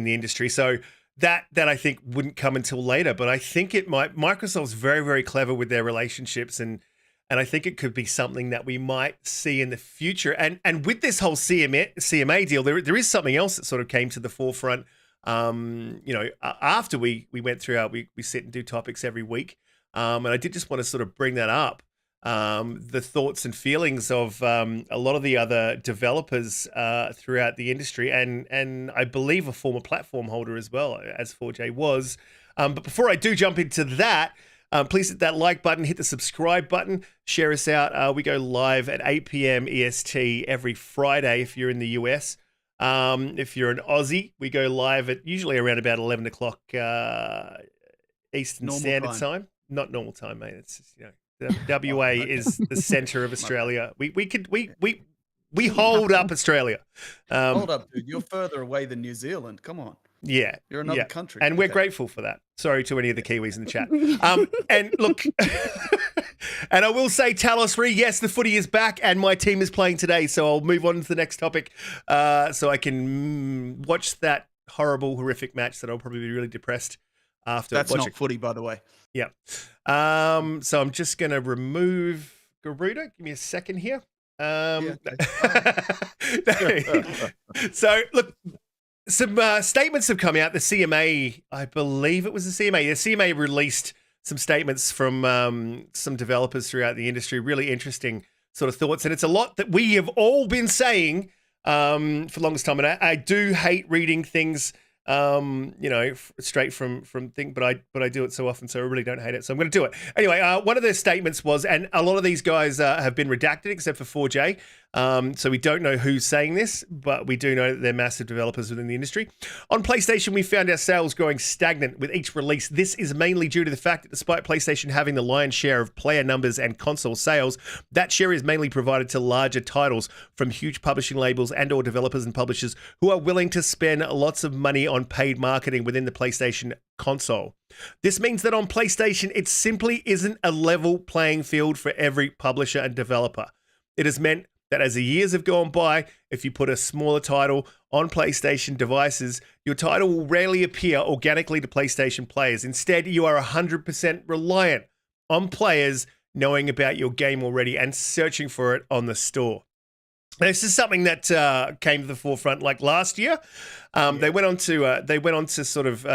the industry. So that I think wouldn't come until later, but I think it might. Microsoft's very, very clever with their relationships, and I think it could be something that we might see in the future. And with this whole CMA deal, there is something else that sort of came to the forefront. After we went through we sit and do topics every week, and I did just want to sort of bring that up. The thoughts and feelings of a lot of the other developers throughout the industry, and I believe a former platform holder as well, as 4J was. But before I do jump into that, please hit that like button, hit the subscribe button, share us out. We go live at 8 p.m. EST every Friday if you're in the US. If you're an Aussie, we go live at usually around about 11 o'clock Eastern Standard Time. Not normal time, mate. It's just, WA is the center of Australia. We hold up Australia. Hold up, dude. You're further away than New Zealand. Come on. Yeah. You're another country. And we're grateful for that. Sorry to any of the Kiwis in the chat. And look, and I will say, Talos Re, yes, the footy is back and my team is playing today. So I'll move on to the next topic so I can watch that horrific match that I'll probably be really depressed after. That's not footy, by the way. Yeah. So I'm just going to remove Garuda. Give me a second here. So look, some statements have come out. The CMA, I believe it was the CMA. The CMA released some statements from some developers throughout the industry. Really interesting sort of thoughts, and it's a lot that we have all been saying for the longest time. And I do hate reading things, straight from thing, but I do it so often, so I really don't hate it. So I'm going to do it anyway. One of their statements was, and a lot of these guys have been redacted except for 4J. So we don't know who's saying this, but we do know that they're massive developers within the industry. On PlayStation, we found our sales growing stagnant with each release. This is mainly due to the fact that despite PlayStation having the lion's share of player numbers and console sales, that share is mainly provided to larger titles from huge publishing labels and or developers and publishers who are willing to spend lots of money on paid marketing within the PlayStation console. This means that on PlayStation, it simply isn't a level playing field for every publisher and developer. It has meant that as the years have gone by, if you put a smaller title on PlayStation devices, your title will rarely appear organically to PlayStation players. Instead, you are 100% reliant on players knowing about your game already and searching for it on the store. This is something that came to the forefront like last year. They went on to sort of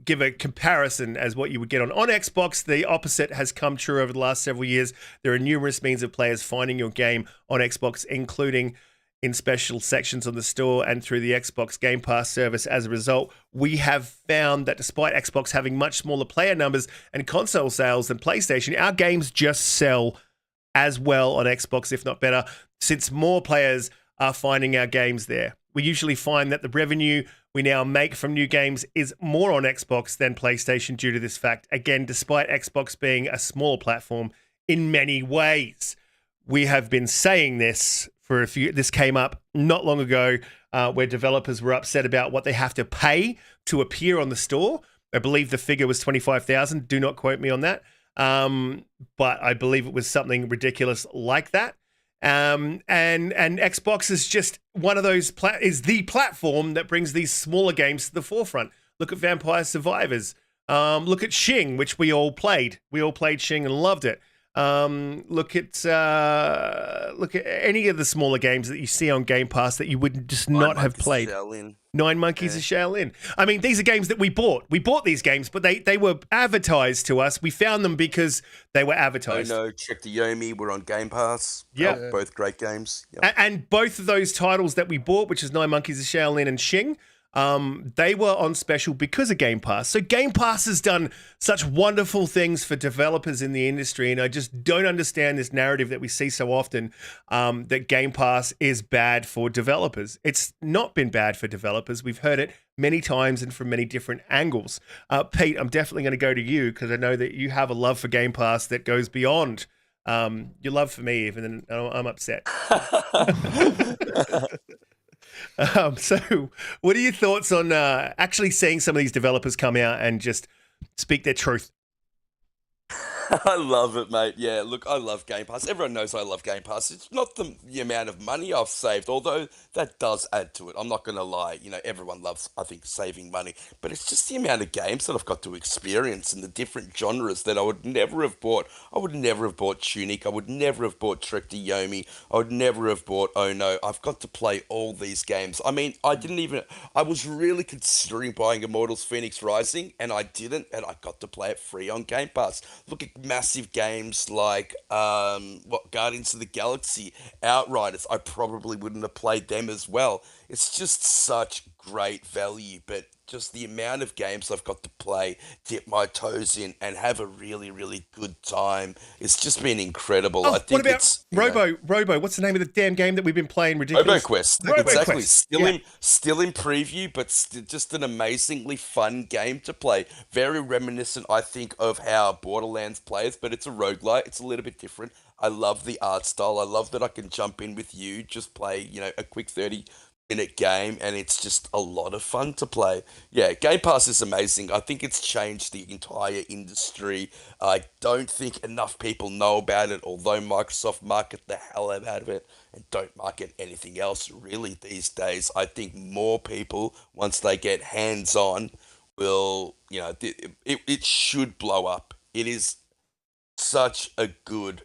give a comparison as what you would get on Xbox. The opposite has come true over the last several years. There are numerous means of players finding your game on Xbox, including in special sections on the store and through the Xbox Game Pass service. As a result, we have found that despite Xbox having much smaller player numbers and console sales than PlayStation, our games just sell as well on Xbox, if not better, since more players are finding our games there. We usually find that the revenue we now make from new games is more on Xbox than PlayStation due to this fact. Again, despite Xbox being a small platform in many ways. We have been saying this for a few. This came up not long ago where developers were upset about what they have to pay to appear on the store. I believe the figure was 25,000. Do not quote me on that. But I believe it was something ridiculous like that. And Xbox is just one of those is the platform that brings these smaller games to the forefront. Look at Vampire Survivors. Look at Shing, which we all played. We all played Shing and loved it. Look at any of the smaller games that you see on Game Pass that you would just not have played. Nine Monkeys of Shaolin. I mean, these are games that we bought. We bought these games, but they were advertised to us. We found them because they were advertised. Oh no, Check the Yomi were on Game Pass. Yeah. Both great games. Yep. And both of those titles that we bought, which is Nine Monkeys of Shaolin and Shing, they were on special because of Game Pass. So Game Pass has done such wonderful things for developers in the industry, and I just don't understand this narrative that we see so often that Game Pass is bad for developers. It's not been bad for developers. We've heard it many times and from many different angles. Pete, I'm definitely going to go to you because I know that you have a love for Game Pass that goes beyond your love for me, even though I'm upset. So what are your thoughts on actually seeing some of these developers come out and just speak their truth? I love it, mate. Yeah, look, I love Game Pass. Everyone knows I love Game Pass. It's not the amount of money I've saved, although that does add to it. I'm not going to lie. You know, everyone loves, I think, saving money. But it's just the amount of games that I've got to experience and the different genres that I would never have bought. I would never have bought Tunic. I would never have bought Trek to Yomi. I would never have bought Oh No. I've got to play all these games. I mean, I was really considering buying Immortals Phoenix Rising, and I didn't, and I got to play it free on Game Pass. Look at massive games like Guardians of the Galaxy, Outriders. I probably wouldn't have played them as well. It's just such great value, but just the amount of games I've got to play, dip my toes in, and have a really, really good time. It's just been incredible. Oh, I think what about Robo? What's the name of the damn game that we've been playing? Ridiculous. RoboQuest. Exactly. Still in preview, but just an amazingly fun game to play. Very reminiscent, I think, of how Borderlands plays, but it's a roguelite. It's a little bit different. I love the art style. I love that I can jump in with you, just play, a quick 30-minute game, and it's just a lot of fun to play. Yeah, Game Pass is amazing. I think it's changed the entire industry. I don't think enough people know about it, although Microsoft market the hell out of it and don't market anything else really these days. I think more people, once they get hands-on, will, it should blow up. It is such a good...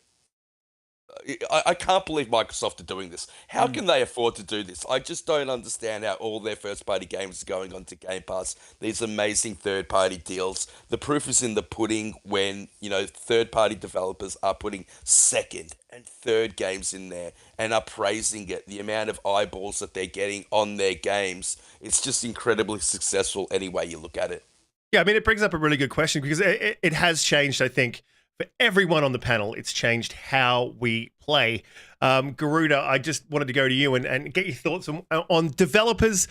I can't believe Microsoft are doing this. How can they afford to do this? I just don't understand how all their first-party games are going onto Game Pass. These amazing third-party deals. The proof is in the pudding when, third-party developers are putting second and third games in there and are praising it. The amount of eyeballs that they're getting on their games. It's just incredibly successful any way you look at it. Yeah, I mean, it brings up a really good question because it has changed, I think, for everyone on the panel. It's changed how we play. Garuda, I just wanted to go to you and get your thoughts on developers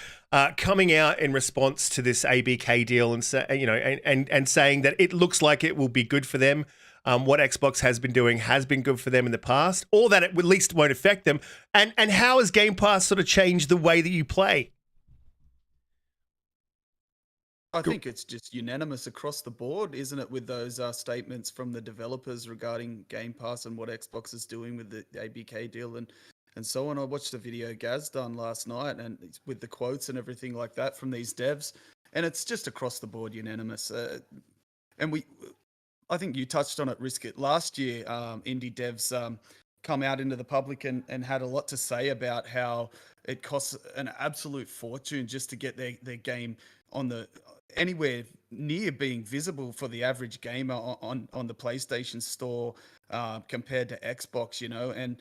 coming out in response to this ABK deal and saying that it looks like it will be good for them. What Xbox has been doing has been good for them in the past, or that it at least won't affect them. And how has Game Pass sort of changed the way that you play? I think it's just unanimous across the board, isn't it, with those statements from the developers regarding Game Pass and what Xbox is doing with the ABK deal and so on. I watched a video Gaz done last night and with the quotes and everything like that from these devs, and it's just across the board unanimous. I think you touched on it, Riskit. Last year, indie devs come out into the public and had a lot to say about how it costs an absolute fortune just to get their game anywhere near being visible for the average gamer on the PlayStation Store compared to Xbox, and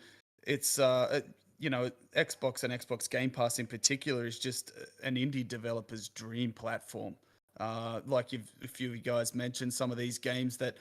it's Xbox and Xbox Game Pass in particular is just an indie developer's dream platform. Like a few of you guys mentioned, some of these games that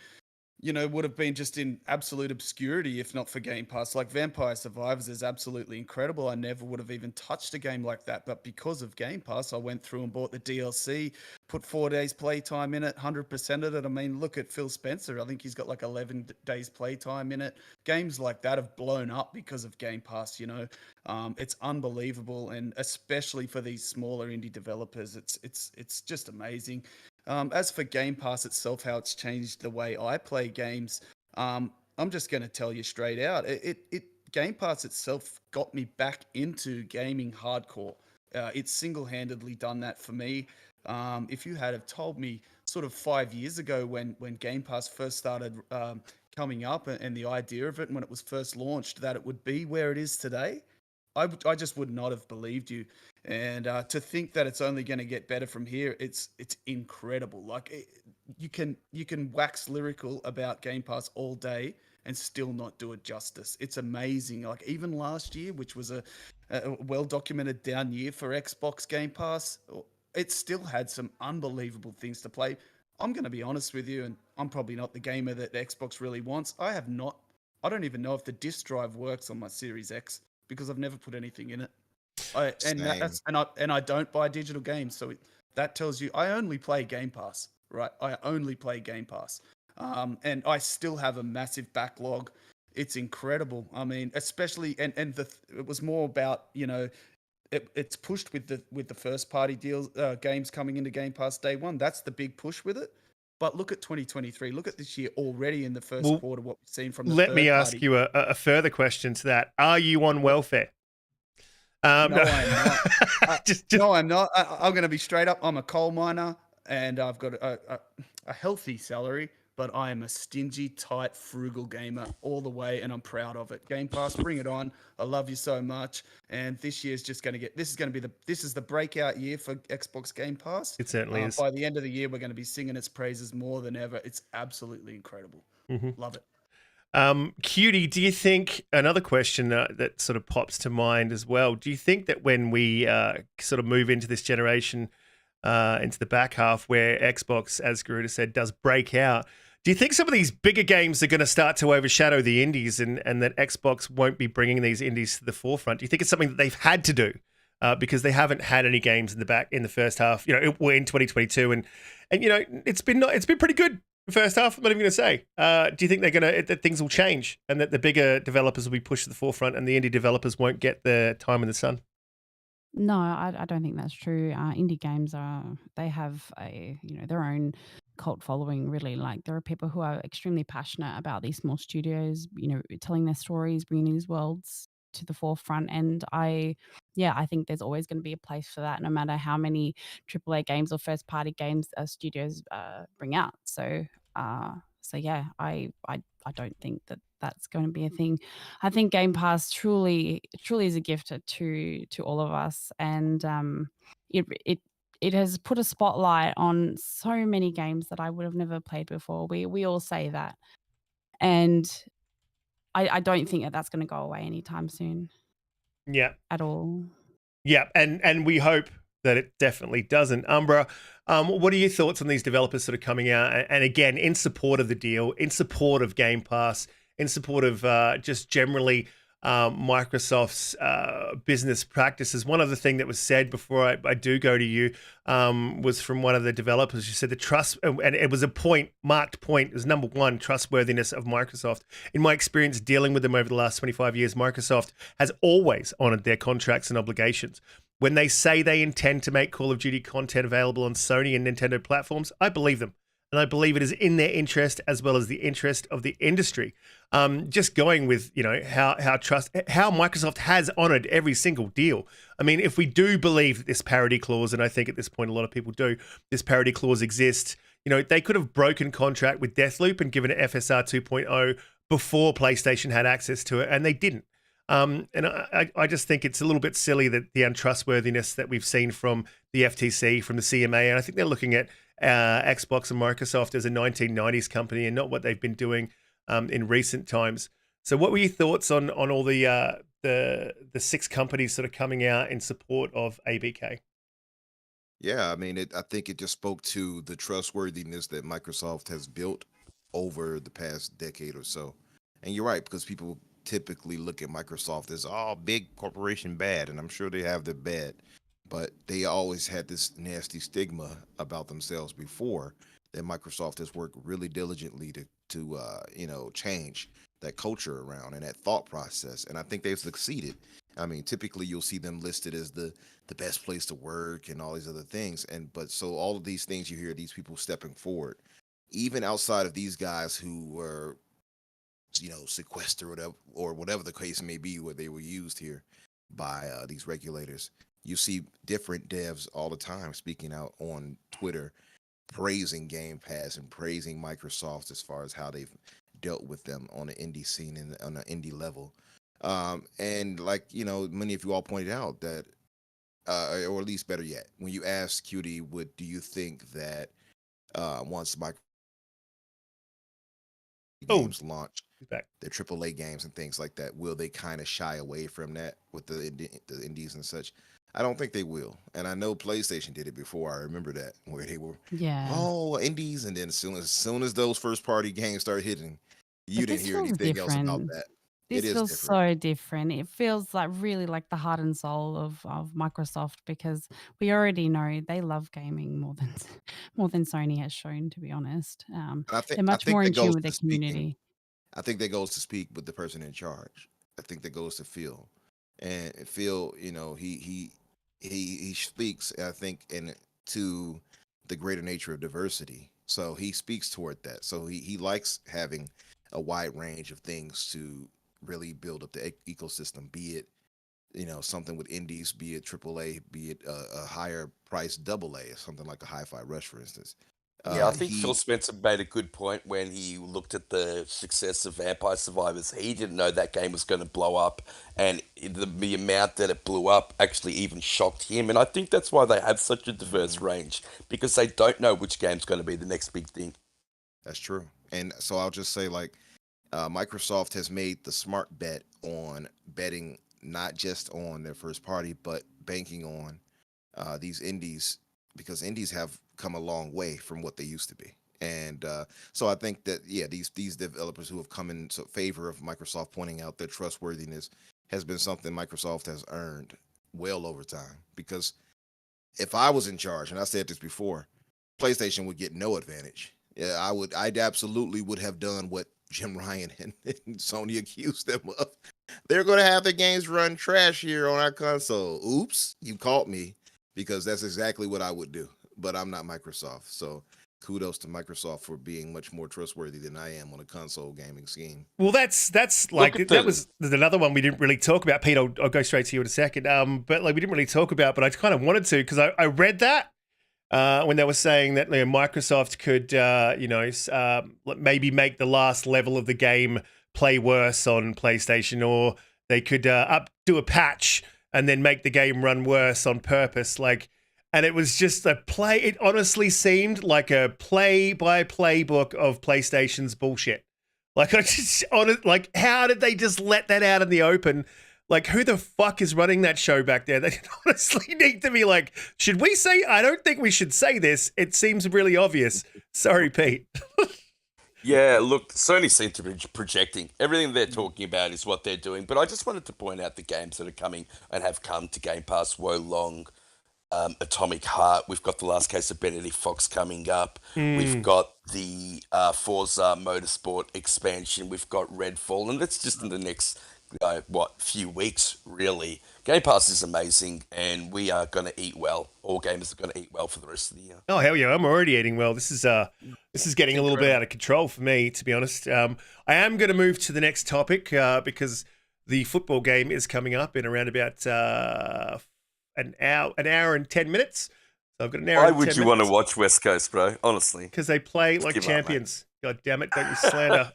would have been just in absolute obscurity if not for Game Pass. Like Vampire Survivors is absolutely incredible. I never would have even touched a game like that, but because of Game Pass, I went through and bought the DLC, put 4 days playtime in it, 100% of it. I mean, look at Phil Spencer. I think he's got like 11 days playtime in it. Games like that have blown up because of Game Pass, It's unbelievable, and especially for these smaller indie developers, it's just amazing. As for Game Pass itself, how it's changed the way I play games, I'm just going to tell you straight out. Game Pass itself got me back into gaming hardcore. It's single-handedly done that for me. If you had have told me sort of 5 years ago when Game Pass first started coming up and the idea of it and when it was first launched that it would be where it is today, I just would not have believed you. And to think that it's only going to get better from here, it's incredible. Like you can wax lyrical about Game Pass all day and still not do it justice. It's amazing. Like even last year, which was a well-documented down year for Xbox Game Pass, it still had some unbelievable things to play. I'm going to be honest with you, and I'm probably not the gamer that the Xbox really wants. I don't even know if the disk drive works on my Series X because I've never put anything in it. I don't buy digital games, so that tells you I only play Game Pass, right? I only play Game Pass, and I still have a massive backlog. It's incredible. I mean, especially it was more about it's pushed with the first party deals, games coming into Game Pass day one. That's the big push with it. But look at 2023. Look at this year already in the first quarter. What we've seen from the let me ask you a further question to that. Are you on welfare? No, I'm not. No, I'm not. I'm going to be straight up. I'm a coal miner, and I've got a healthy salary, but I am a stingy, tight, frugal gamer all the way, and I'm proud of it. Game Pass, bring it on. I love you so much. And this year's just going to get. This is the breakout year for Xbox Game Pass. It certainly is. By the end of the year, we're going to be singing its praises more than ever. It's absolutely incredible. Mm-hmm. Love it. Cutie, do you think, another question that sort of pops to mind as well, do you think that when we sort of move into this generation, into the back half where Xbox, as Garuda said, does break out, do you think some of these bigger games are going to start to overshadow the indies and that Xbox won't be bringing these indies to the forefront? Do you think it's something that they've had to do because they haven't had any games in the first half, we're in 2022 and it's been pretty good. First half, I'm not even going to say. Do you think that things will change and that the bigger developers will be pushed to the forefront and the indie developers won't get their time in the sun? No, I don't think that's true. Indie games they have their own cult following. Really, like there are people who are extremely passionate about these small studios, telling their stories, bringing these worlds to the forefront. And I think there's always going to be a place for that, no matter how many AAA games or first party games studios bring out. So yeah, I don't think that that's going to be a thing. I think Game Pass truly is a gift to all of us, and it has put a spotlight on so many games that I would have never played before. We all say that, and I don't think that that's going to go away anytime soon. Yeah. At all. Yeah, and we hope that it definitely doesn't. Umbra, what are your thoughts on these developers sort of coming out and again in support of the deal, in support of Game Pass, in support of just generally Microsoft's business practices? One other thing that was said before I do go to you was from one of the developers who said the trust, and it was a marked point, is number one, trustworthiness of Microsoft. In my experience dealing with them over the last 25 years, Microsoft has always honored their contracts and obligations. When they say they intend to make Call of Duty content available on Sony and Nintendo platforms, I believe them. And I believe it is in their interest as well as the interest of the industry. Just going with, how Microsoft has honored every single deal. I mean, if we do believe that this parity clause, and I think at this point a lot of people do, this parity clause exists, they could have broken contract with Deathloop and given it FSR 2.0 before PlayStation had access to it, and they didn't. And I just think it's a little bit silly that the untrustworthiness that we've seen from the FTC, from the CMA, and I think they're looking at Xbox and Microsoft as a 1990s company and not what they've been doing in recent times. So what were your thoughts on all the 6 companies sort of coming out in support of ABK? Yeah, I mean, I think it just spoke to the trustworthiness that Microsoft has built over the past decade or so. And you're right, because people typically look at Microsoft as, oh, big corporation bad, and I'm sure they have their bad, but they always had this nasty stigma about themselves before that Microsoft has worked really diligently to change that culture around and that thought process. And I think they've succeeded. I mean, typically you'll see them listed as the best place to work and all these other things. But so all of these things you hear, these people stepping forward, even outside of these guys who were, sequestered or whatever the case may be, where they were used here by these regulators. You see different devs all the time speaking out on Twitter, praising Game Pass and praising Microsoft as far as how they've dealt with them on the indie scene and on an indie level. And like, many of you all pointed out that, or at least better yet, when you asked Cutie, do you think that once games launch their AAA games and things like that, will they kind of shy away from that with the indies and such? I don't think they will. And I know PlayStation did it before. I remember that, where they were, indies, and then as soon as those first party games started hitting, you didn't hear anything else about that. This feels so different. It feels like really like the heart and soul of Microsoft, because we already know they love gaming more than Sony has shown, to be honest. They're much more in tune with their community. I think that goes to speak with the person in charge. I think that goes to Phil. And Phil, he speaks, I think, to the greater nature of diversity. So he speaks toward that. So he likes having a wide range of things to really build up the ecosystem, be it, something with indies, be it AAA, be it a higher price AA, something like a Hi-Fi Rush, for instance. Yeah, I think Phil Spencer made a good point when he looked at the success of Vampire Survivors. He didn't know that game was going to blow up, and the amount that it blew up actually even shocked him. And I think that's why they have such a diverse range, because they don't know which game's going to be the next big thing. That's true. And so I'll just say, Microsoft has made the smart bet on betting not just on their first party, but banking on these indies, because indies have come a long way from what they used to be. And so I think that, these developers who have come in favor of Microsoft pointing out their trustworthiness has been something Microsoft has earned well over time. Because if I was in charge, and I said this before, PlayStation would get no advantage. Yeah, I absolutely would have done what Jim Ryan and Sony accused them of. They're going to have the games run trash here on our console. Oops, you caught me, because that's exactly what I would do. But I'm not Microsoft. So kudos to Microsoft for being much more trustworthy than I am on a console gaming scheme. Well, that's like, there's another one we didn't really talk about. Pete, I'll go straight to you in a second. But we didn't really talk about, but I kind of wanted to, because I read that when they were saying that Microsoft could, maybe make the last level of the game play worse on PlayStation, or they could do a patch and then make the game run worse on purpose. And it was just it honestly seemed like a play-by-play book of PlayStation's bullshit. How did they just let that out in the open? Who the fuck is running that show back there? They honestly need to be should we say? I don't think we should say this. It seems really obvious. Sorry, Pete. Yeah, look, Sony seems to be projecting. Everything they're talking about is what they're doing. But I just wanted to point out the games that are coming and have come to Game Pass: Wo Long, Atomic Heart. We've got The Last Case of Benedict Fox coming up. We've got the Forza Motorsport expansion. We've got Redfall, and that's just in the next few weeks, really. Game Pass is amazing, and we are going to eat well. All gamers are going to eat well for the rest of the year. Oh, hell yeah, I'm already eating well. This is getting a little bit out of control for me, to be honest. I am going to move to the next topic because the football game is coming up in around about an hour and 10 minutes. So I've got an hour. Why would you want to watch West Coast, bro? Honestly, because they play like champions. God damn it! Don't you slander?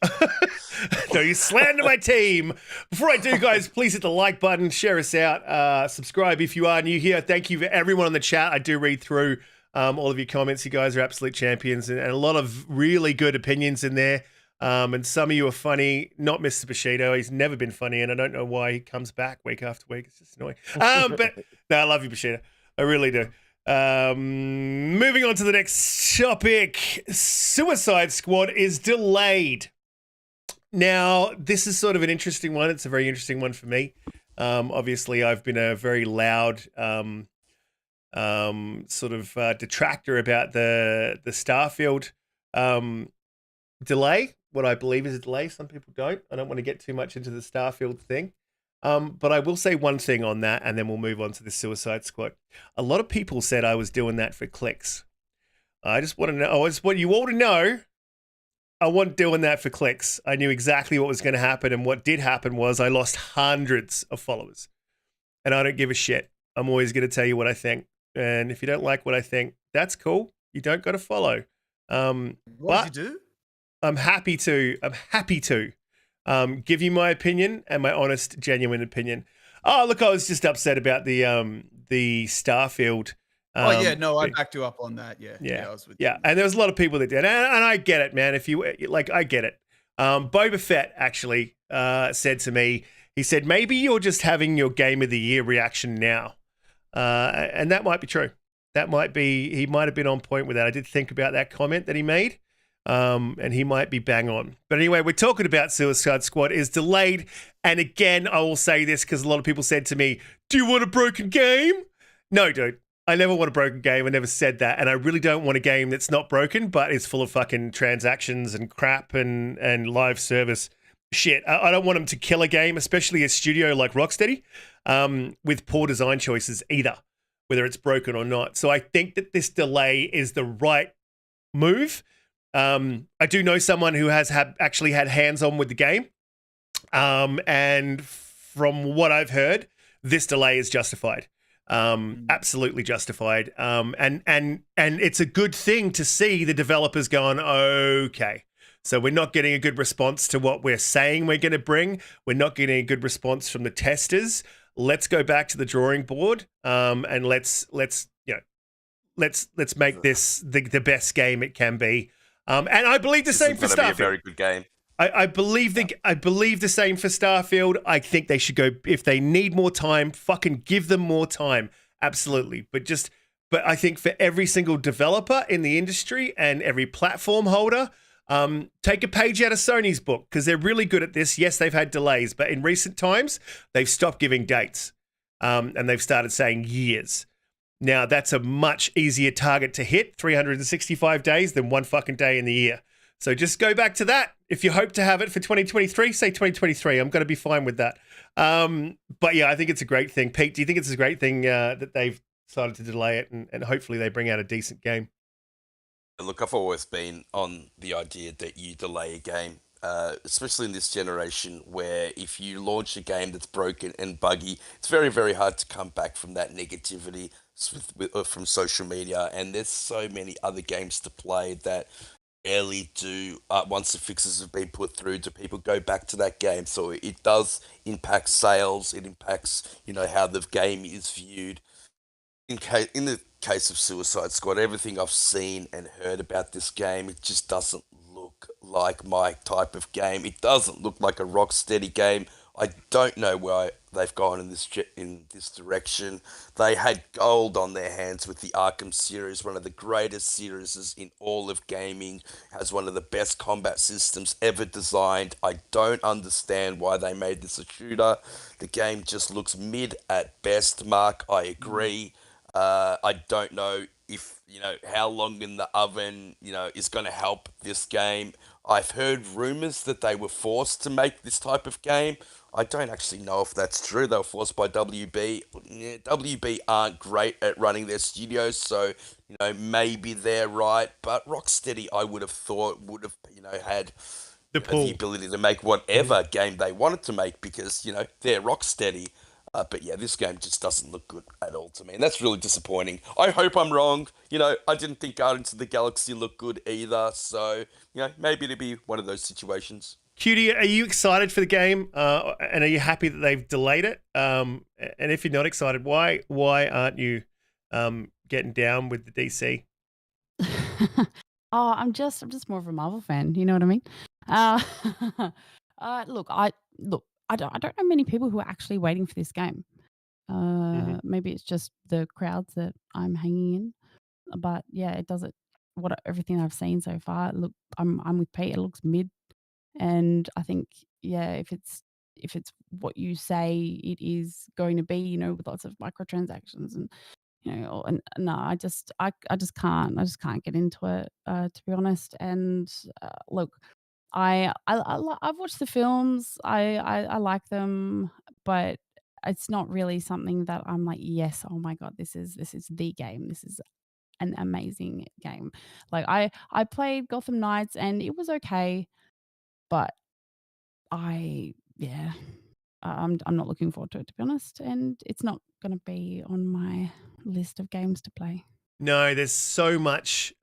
Don't you slander my team? Before I do, guys, please hit the like button, share us out, subscribe if you are new here. Thank you for everyone on the chat. I do read through all of your comments. You guys are absolute champions, and a lot of really good opinions in there. And some of you are funny. Not Mr. Bushido. He's never been funny, and I don't know why he comes back week after week. It's just annoying. But no, I love you, Bushido. I really do. Moving on to the next topic. Suicide Squad is delayed. Now, this is sort of an interesting one. It's a very interesting one for me. Obviously, I've been a very loud detractor about the Starfield delay. What I believe is a delay. Some people don't. I don't want to get too much into the Starfield thing. But I will say one thing on that, and then we'll move on to the Suicide Squad. A lot of people said I was doing that for clicks. I just want to know. I just want you all to know. I wasn't doing that for clicks. I knew exactly what was going to happen, and what did happen was I lost hundreds of followers. And I don't give a shit. I'm always going to tell you what I think. And if you don't like what I think, that's cool. You don't got to follow. What did you do? I'm happy to. Give you my opinion and my honest, genuine opinion. Oh, look, I was just upset about the Starfield. I backed you up on that. Yeah, I was with you. And there was a lot of people that did, and I get it, man. If you like, I get it. Boba Fett actually said to me, he said, maybe you're just having your Game of the Year reaction now, and that might be true. That might be. He might have been on point with that. I did think about that comment that he made. And he might be bang on. But anyway, we're talking about Suicide Squad is delayed. And again, I will say this because a lot of people said to me, do you want a broken game? No, dude. I never want a broken game. I never said that. And I really don't want a game that's not broken, but is full of fucking transactions and crap and live service shit. I don't want them to kill a game, especially a studio like Rocksteady, with poor design choices either, whether it's broken or not. So I think that this delay is the right move. I do know someone who has actually had hands-on with the game. And from what I've heard, this delay is justified. Absolutely justified. And it's a good thing to see the developers going, okay, so we're not getting a good response to what we're saying we're going to bring. We're not getting a good response from the testers. Let's go back to the drawing board. And let's make this the best game it can be. And I believe the same for Starfield. Be a very good game. I believe the same for Starfield. I think they should go, if they need more time, fucking give them more time. Absolutely. But I think for every single developer in the industry and every platform holder, take a page out of Sony's book because they're really good at this. Yes, they've had delays, but in recent times, they've stopped giving dates and they've started saying years. Now, that's a much easier target to hit, 365 days, than one fucking day in the year. So just go back to that. If you hope to have it for 2023, say 2023. I'm going to be fine with that. But yeah, I think it's a great thing. Pete, do you think it's a great thing that they've decided to delay it and hopefully they bring out a decent game? Look, I've always been on the idea that you delay a game, especially in this generation where if you launch a game that's broken and buggy, it's very, very hard to come back from that negativity from social media. And there's so many other games to play that rarely do, once the fixes have been put through, do people go back to that game. So it does impact sales. It impacts, how the game is viewed. In the case of Suicide Squad, everything I've seen and heard about this game, it just doesn't look like my type of game. It doesn't look like a Rocksteady game. I don't know why they've gone in this direction. They had gold on their hands with the Arkham series, one of the greatest series in all of gaming, has one of the best combat systems ever designed. I don't understand why they made this a shooter. The game just looks mid at best, Mark. I agree. I don't know if, how long in the oven, is going to help this game. I've heard rumors that they were forced to make this type of game. I don't actually know if that's true. They were forced by WB. WB aren't great at running their studios, so, maybe they're right. But Rocksteady, I would have thought, had the ability to make whatever game they wanted to make because, they're Rocksteady. But yeah, this game just doesn't look good at all to me, and that's really disappointing. I hope I'm wrong. You know, I didn't think Guardians of the Galaxy looked good either, so, you know, maybe it'll be one of those situations. Cutie, are you excited for the game? And are you happy that they've delayed it? And if you're not excited, why aren't you getting down with the DC? I'm just more of a Marvel fan. You know what I mean? Look, I don't know many people who are actually waiting for this game. Maybe it's just the crowds that I'm hanging in. But yeah, it does it. Everything I've seen so far, look, I'm with Pete. It looks mid, and I think if it's what you say it is going to be, you know, with lots of microtransactions and and no, I just can't get into it, to be honest. And look, I've watched the films. I like them, but it's not really something that I'm like, yes, oh my god, this is the game. This is an amazing game. Like I played Gotham Knights and it was okay, but I'm not looking forward to it, to be honest, and it's not going to be on my list of games to play. No, there's so much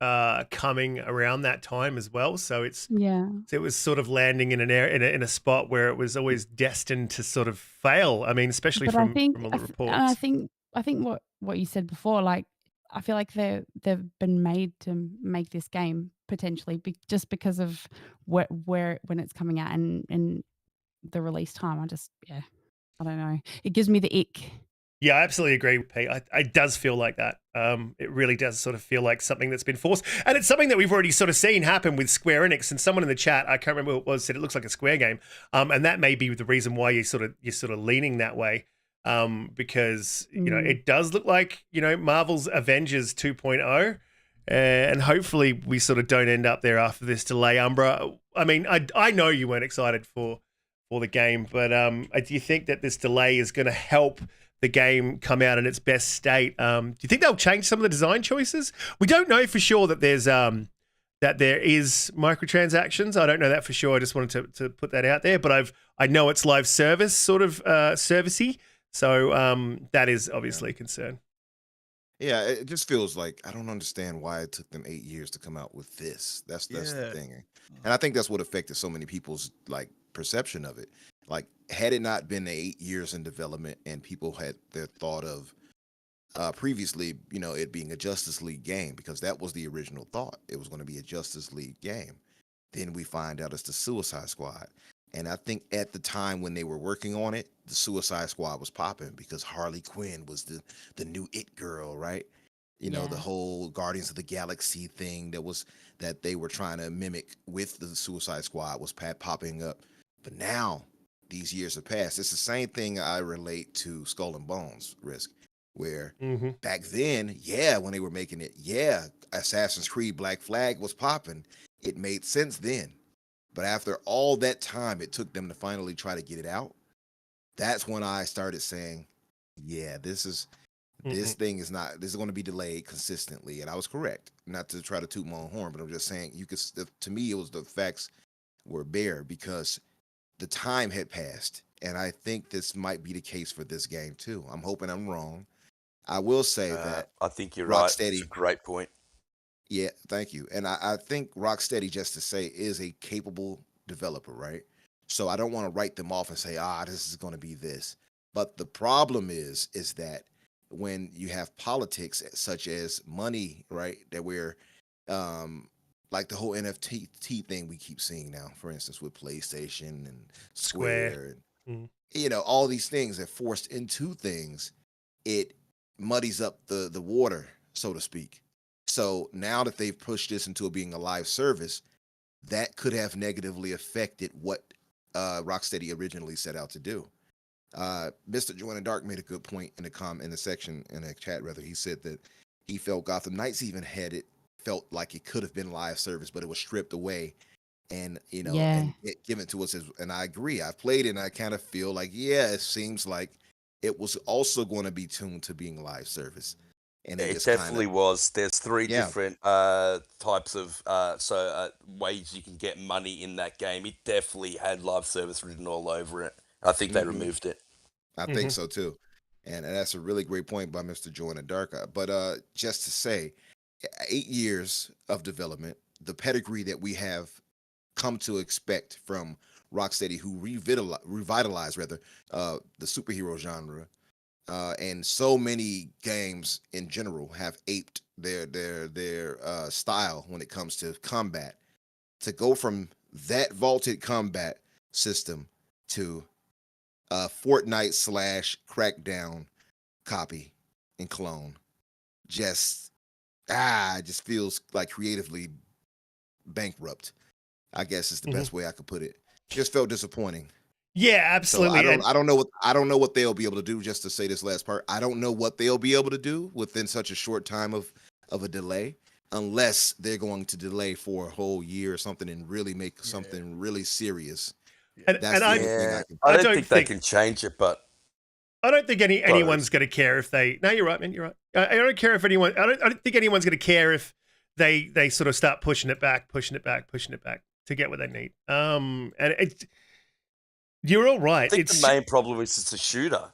coming around that time as well. So it was sort of landing in in a spot where it was always destined to sort of fail. I mean, especially from all the reports. And I think what you said before, like I feel like they've been made to make this game potentially just because of where when it's coming out and the release time. I don't know. It gives me the ick. Yeah, I absolutely agree with Pete. It does feel like that. It really does sort of feel like something that's been forced. And it's something that we've already sort of seen happen with Square Enix. And someone in the chat, I can't remember who it was, said it looks like a Square game. And that may be the reason why you're sort of leaning that way. Because, you know, it does look like, you know, Marvel's Avengers 2.0. And hopefully we sort of don't end up there after this delay. Umbra, I mean, I know you weren't excited for the game, but do you think that this delay is going to help the game come out in its best state? Do you think they'll change some of the design choices? We don't know for sure that there is microtransactions. I don't know that for sure. I just wanted to put that out there, but I know it's live service sort of servicey, so that is obviously a concern. Yeah, it just feels like I don't understand why it took them 8 years to come out with this. That's the thing, and I think that's what affected so many people's like perception of it. Like, had it not been 8 years in development and people had their thought of previously, you know, it being a Justice League game, because that was the original thought. It was going to be a Justice League game. Then we find out it's the Suicide Squad. And I think at the time when they were working on it, the Suicide Squad was popping because Harley Quinn was the new it girl, right? You know, the whole Guardians of the Galaxy thing that they were trying to mimic with the Suicide Squad was popping up. But now these years have passed. It's the same thing I relate to Skull and Bones, Risk, where back then, when they were making it, Assassin's Creed Black Flag was popping. It made sense then. But after all that time it took them to finally try to get it out, that's when I started saying, this thing is going to be delayed consistently. And I was correct. Not to try to toot my own horn, but I'm just saying, to me, it was the facts were bare because the time had passed. And I think this might be the case for this game too. I'm hoping I'm wrong. I will say that I think you're right. Rocksteady, that's a great point. Yeah, thank you. And I think Rocksteady, just to say, is a capable developer, right? So I don't want to write them off and say, this is going to be this. But the problem is that when you have politics such as money, right, that we're like the whole NFT thing we keep seeing now, for instance, with PlayStation and Square. And, you know, all these things are forced into things. It muddies up the water, so to speak. So now that they've pushed this into being a live service, that could have negatively affected what Rocksteady originally set out to do. Mr. Joanna Dark made a good point in the section in the chat. Rather, he said that he felt Gotham Knights even felt like it could have been live service, but it was stripped away and and given to us. And I agree. I've played it, and I kind of feel like it seems like it was also going to be tuned to being live service. And it definitely was. There's three different types of ways you can get money in that game. It definitely had live service written all over it. I think they removed it. I think so too. And that's a really great point by Mr. Joy in the Dark. But just to say, 8 years of development, the pedigree that we have come to expect from Rocksteady, who revitalized rather the superhero genre, and so many games in general have aped their style when it comes to combat. To go from that vaulted combat system to Fortnite / Crackdown copy and clone, just it just feels like creatively bankrupt. I guess is the best way I could put it. Just felt disappointing. Yeah, absolutely. So I don't know what they'll be able to do. Just to say this last part, I don't know what they'll be able to do within such a short time of a delay, unless they're going to delay for a whole year or something and really make something really serious. And That's the only thing I can. I don't think they can change it, but I don't think anyone's going to care if they. No, you're right, man. You're right. I don't care if anyone. I don't think anyone's going to care if they sort of start pushing it back to get what they need. And it's. You're all right. I think the main problem is it's a shooter.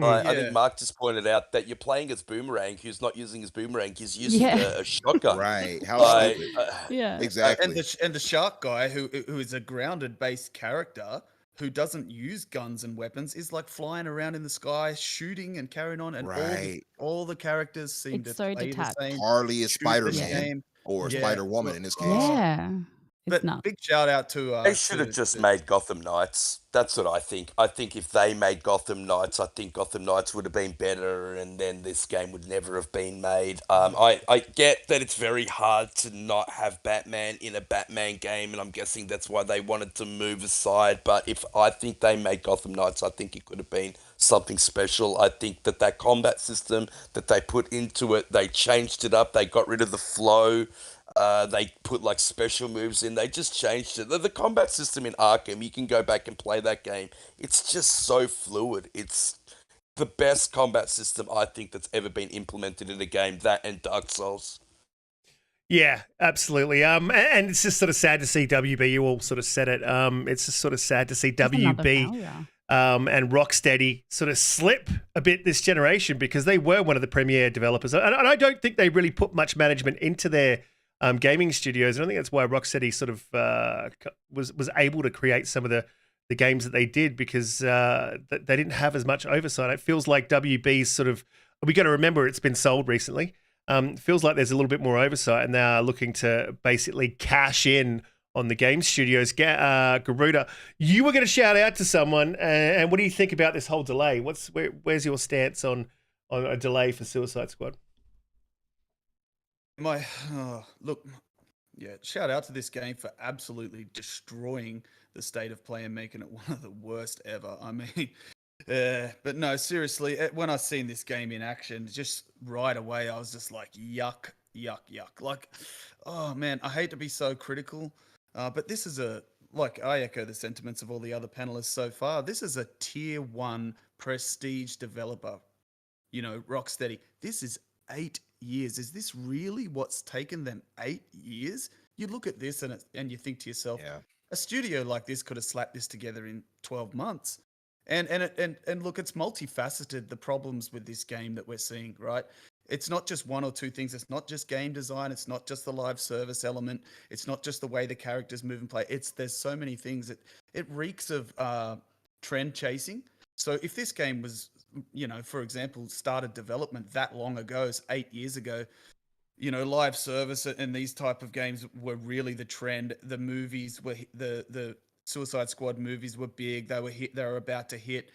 I think Mark just pointed out that you're playing as Boomerang, who's not using his boomerang, he's using a shotgun. Right. How stupid. Exactly. And the shark guy, who is a grounded-based character who doesn't use guns and weapons, is like flying around in the sky, shooting and carrying on. And all the characters seem to play detached. the same. Harley is Spider-Man or Spider-Woman in this case. Yeah. But big shout out to they should have just made Gotham Knights. That's what I think. I think if they made Gotham Knights, I think Gotham Knights would have been better, and then this game would never have been made. I get that it's very hard to not have Batman in a Batman game, and I'm guessing that's why they wanted to move aside. But if I think they made Gotham Knights, I think it could have been something special. I think that combat system that they put into it, they changed it up. They got rid of the flow. They put like special moves in. They just changed it. The combat system in Arkham, you can go back and play that game. It's just so fluid. It's the best combat system I think that's ever been implemented in a game. That and Dark Souls. Yeah, absolutely. And it's just sort of sad to see WB. You all sort of said it. It's just sort of sad to see WB and Rocksteady sort of slip a bit this generation, because they were one of the premier developers, and I don't think they really put much management into their gaming studios. I don't think that's why Rocksteady sort of was able to create some of the games that they did, because they didn't have as much oversight. It feels like WB's sort of, we got to remember it's been sold recently. It feels like there's a little bit more oversight, and they are looking to basically cash in on the game studios. Garuda, you were going to shout out to someone, and what do you think about this whole delay? Where's your stance on a delay for Suicide Squad? Shout out to this game for absolutely destroying the state of play and making it one of the worst ever. I mean, but no, seriously, when I seen this game in action, just right away, I was just like, yuck, yuck, yuck. Like, oh man, I hate to be so critical, but this is I echo the sentiments of all the other panelists so far. This is a tier 1 prestige developer, Rocksteady. This is 8 years. Is this really what's taken them 8 years? You look at this and you think to yourself, a studio like this could have slapped this together in 12 months. And look, it's multifaceted, the problems with this game that we're seeing, right? It's not just one or two things. It's not just game design. It's not just the live service element. It's not just the way the characters move and play. There's so many things. It reeks of trend chasing. So if this game was, for example, started development that long ago, 8 years ago, live service and these type of games were really the trend. The movies were the Suicide Squad movies were big. They were about to hit,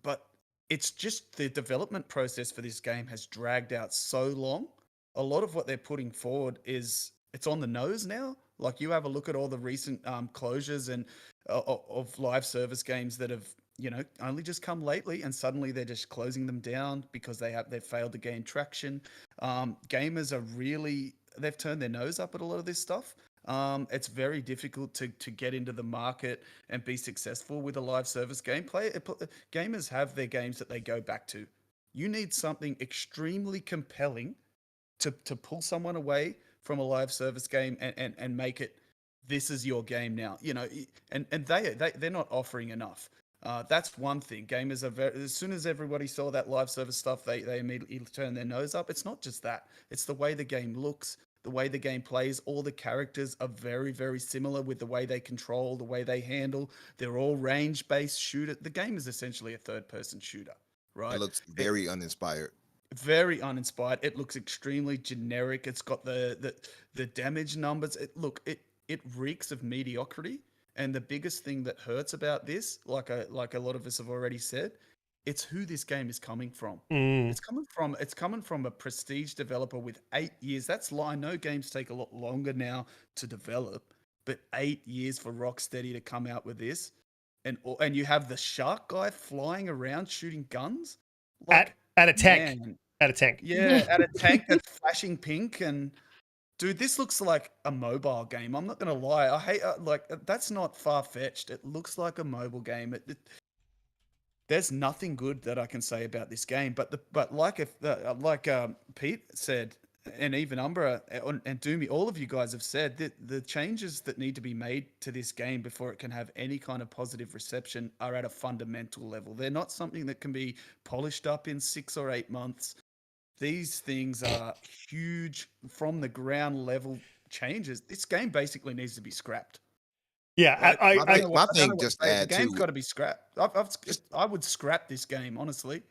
but it's just the development process for this game has dragged out so long. A lot of what they're putting forward it's on the nose now. Like, you have a look at all the recent closures and of live service games that have only just come lately, and suddenly they're just closing them down because they've failed to gain traction. Gamers they've turned their nose up at a lot of this stuff. It's very difficult to get into the market and be successful with a live service gameplay. Gamers have their games that they go back to. You need something extremely compelling to pull someone away from a live service game and make it, this is your game now. And they're not offering enough. That's one thing. Gamers are as soon as everybody saw that live service stuff, they immediately turned their nose up. It's not just that. It's the way the game looks, the way the game plays. All the characters are very, very similar with the way they control, the way they handle. They're all range-based shooter. The game is essentially a third-person shooter, right? It looks very uninspired. Very uninspired. It looks extremely generic. It's got the damage numbers. It reeks of mediocrity. And the biggest thing that hurts about this, like a lot of us have already said, it's who this game is coming from. It's coming from a prestige developer with 8 years. I know games take a lot longer now to develop, but 8 years for Rocksteady to come out with this, and you have the shark guy flying around shooting guns At a tank. man. At a tank. Yeah, at a tank that's flashing pink. And dude, this looks like a mobile game. I'm not gonna lie. I hate that's not far fetched. It looks like a mobile game. There's nothing good that I can say about this game. But like Pete said, and even Umbra and Doomy, all of you guys have said that the changes that need to be made to this game before it can have any kind of positive reception are at a fundamental level. They're not something that can be polished up in 6 or 8 months. These things are huge from the ground level changes. This game basically needs to be scrapped. Yeah, my thing just the add game's to got to be scrapped. I would scrap this game, honestly.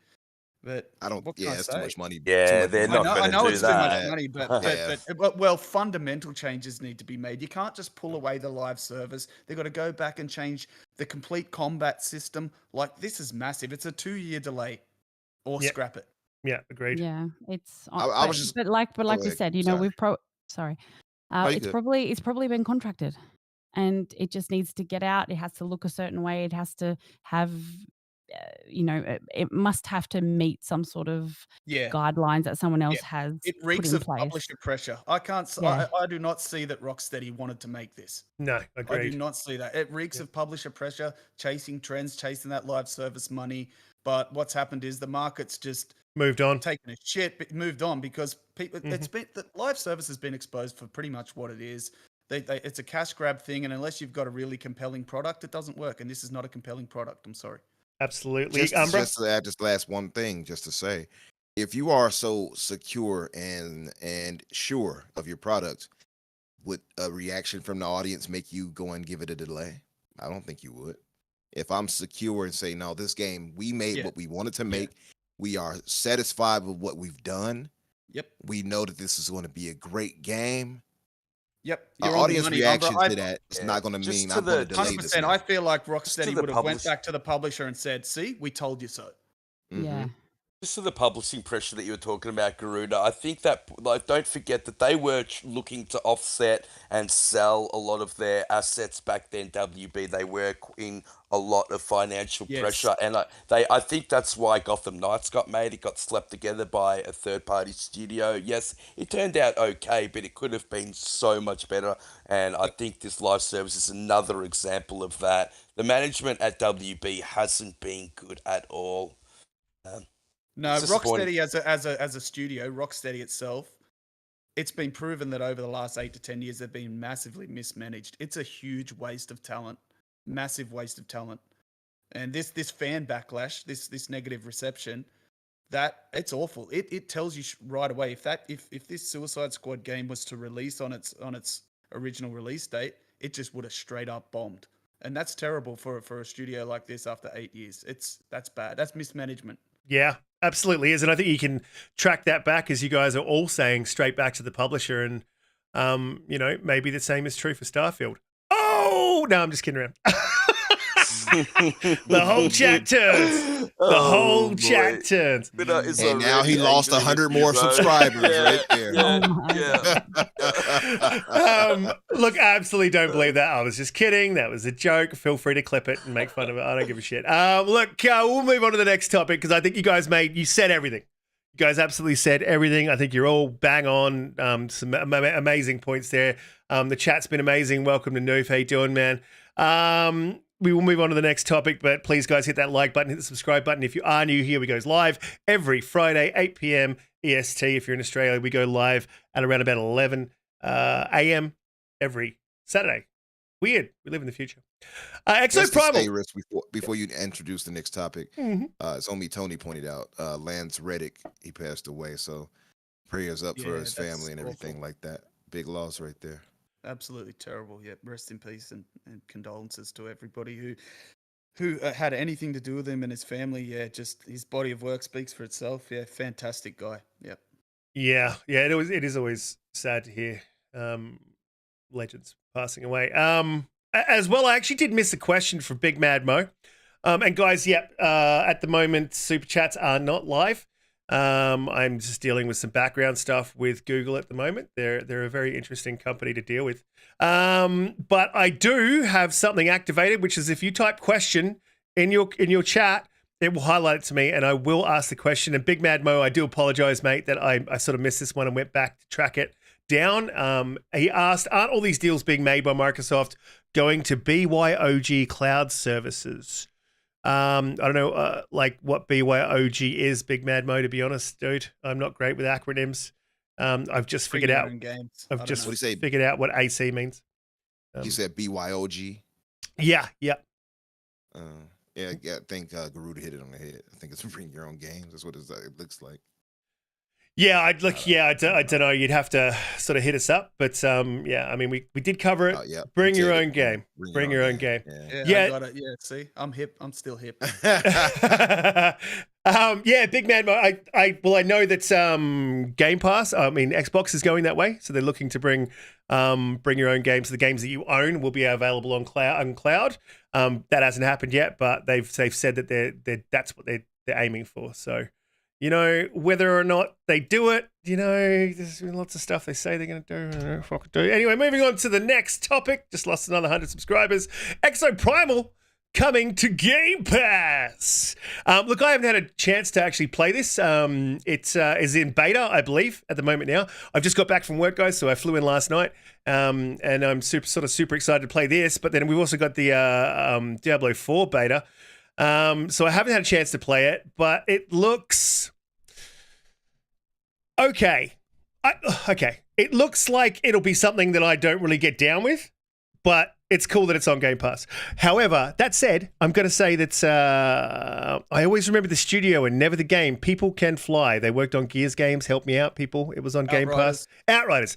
But I don't. what can Yeah, I it's say? too much money. Yeah, they're I not know, going to do it's that. too much money, but fundamental changes need to be made. You can't just pull away the live service. They've got to go back and change the complete combat system. Like, this is massive. It's a 2-year delay, or scrap it. Yeah, agreed. Yeah, it's. I was just. But like we ahead. said, you know, Sorry. it's good. probably been contracted, and it just needs to get out. It has to look a certain way. It has to have, it must have to meet some sort of guidelines that someone else has. It reeks put in of place. publisher pressure. I can't. Yeah. I do not see that Rocksteady wanted to make this. No, I agreed. do not see that. It reeks of publisher pressure, chasing trends, chasing that live service money. But what's happened is the market's just Moved on. taken a shit, but moved on because people. It's been the live service has been exposed for pretty much what it is. It's a cash grab thing, and unless you've got a really compelling product, it doesn't work. And this is not a compelling product. I'm sorry. Absolutely. Just to add this last one thing, just to say, if you are so secure and sure of your product, would a reaction from the audience make you go and give it a delay? I don't think you would. If I'm secure and say, no, this game, we made what we wanted to make. We are satisfied with what we've done. Yep. We know that this is going to be a great game. Yep. Our audience reaction to that is not going to mean I'm going to delay this. 100%. I feel like Rocksteady would have went back to the publisher and said, "See, we told you so." Yeah. Just to the publishing pressure that you were talking about, Garuda, I think that, don't forget that they were looking to offset and sell a lot of their assets back then, WB. They were in a lot of financial pressure, and I think that's why Gotham Knights got made. It got slapped together by a third-party studio. Yes, it turned out okay, but it could have been so much better, and I think this live service is another example of that. The management at WB hasn't been good at all. No, Rocksteady as a studio, Rocksteady itself, it's been proven that over the last 8 to 10 years they've been massively mismanaged. It's a huge waste of talent, massive waste of talent, and this fan backlash, this negative reception, that it's awful. It tells you right away if this Suicide Squad game was to release on its original release date, it just would have straight up bombed, and that's terrible for a studio like this after 8 years. That's bad. That's mismanagement. Yeah, absolutely is. And I think you can track that back, as you guys are all saying, straight back to the publisher. And, maybe the same is true for Starfield. Oh, no, I'm just kidding around. The whole chat turns. The whole chat turns. And now he lost 100 more subscribers right there. Look, I absolutely don't believe that. I was just kidding. That was a joke. Feel free to clip it and make fun of it. I don't give a shit. We'll move on to the next topic because I think you guys said everything. You guys absolutely said everything. I think you're all bang on. Some amazing points there. The chat's been amazing. Welcome to Noof. How you doing, man? We will move on to the next topic, but please, guys, hit that like button, hit the subscribe button. If you are new here, we go live every Friday, 8 p.m. EST. If you're in Australia, we go live at around about 11 a.m. every Saturday. Weird. We live in the future. Just to say, ExoPrimal. Risk, before you introduce the next topic, it's only Tony pointed out. Lance Reddick, he passed away. So prayers up for his family and everything like that. Big loss right there. Absolutely terrible. Yeah, rest in peace and condolences to everybody who had anything to do with him and his family. Yeah, just his body of work speaks for itself. Yeah, fantastic guy. Yep. Yeah. It is always sad to hear legends passing away. As well, I actually did miss a question from Big Mad Mo. And guys, at the moment, super chats are not live. I'm just dealing with some background stuff with Google at the moment. They're a very interesting company to deal with. But I do have something activated, which is if you type question in your chat, it will highlight it to me, and I will ask the question. And Big Mad Mo, I do apologize, mate, that I sort of missed this one and went back to track it down. He asked, aren't all these deals being made by Microsoft going to BYOG cloud services? I don't know, like what BYOG is, Big Mad Mo, to be honest, dude. I'm not great with acronyms. I've just figured out. I've just figured out what AC means. You said BYOG? Yeah. Yeah, I think Garuda hit it on the head. I think it's bring your own games. That's what it looks like. Yeah, I don't know. You'd have to sort of hit us up, but I mean, we did cover it. Bring your own game. Bring your own game. Yeah, I got it. Yeah, see, I'm hip. I'm still hip. Yeah, Big Man. I know that Game Pass. I mean, Xbox is going that way, so they're looking to bring your own games. The games that you own will be available on cloud. That hasn't happened yet, but they've said that that's what they're aiming for. So. You know, whether or not they do it, you know, there's been lots of stuff they say they're going to do. I don't know if I could do. Anyway, moving on to the next topic. Just lost another 100 subscribers. ExoPrimal coming to Game Pass. Look, I haven't had a chance to actually play this. It is in beta, I believe, at the moment now. I've just got back from work, guys, so I flew in last night. And I'm super excited to play this. But then we've also got the Diablo 4 beta. So I haven't had a chance to play it, but it looks okay. Okay. It looks like it'll be something that I don't really get down with, but it's cool that it's on Game Pass. However, that said, I'm going to say that I always remember the studio and never the game. People Can Fly. They worked on Gears games. Help me out, people. It was on Game Pass. Outriders.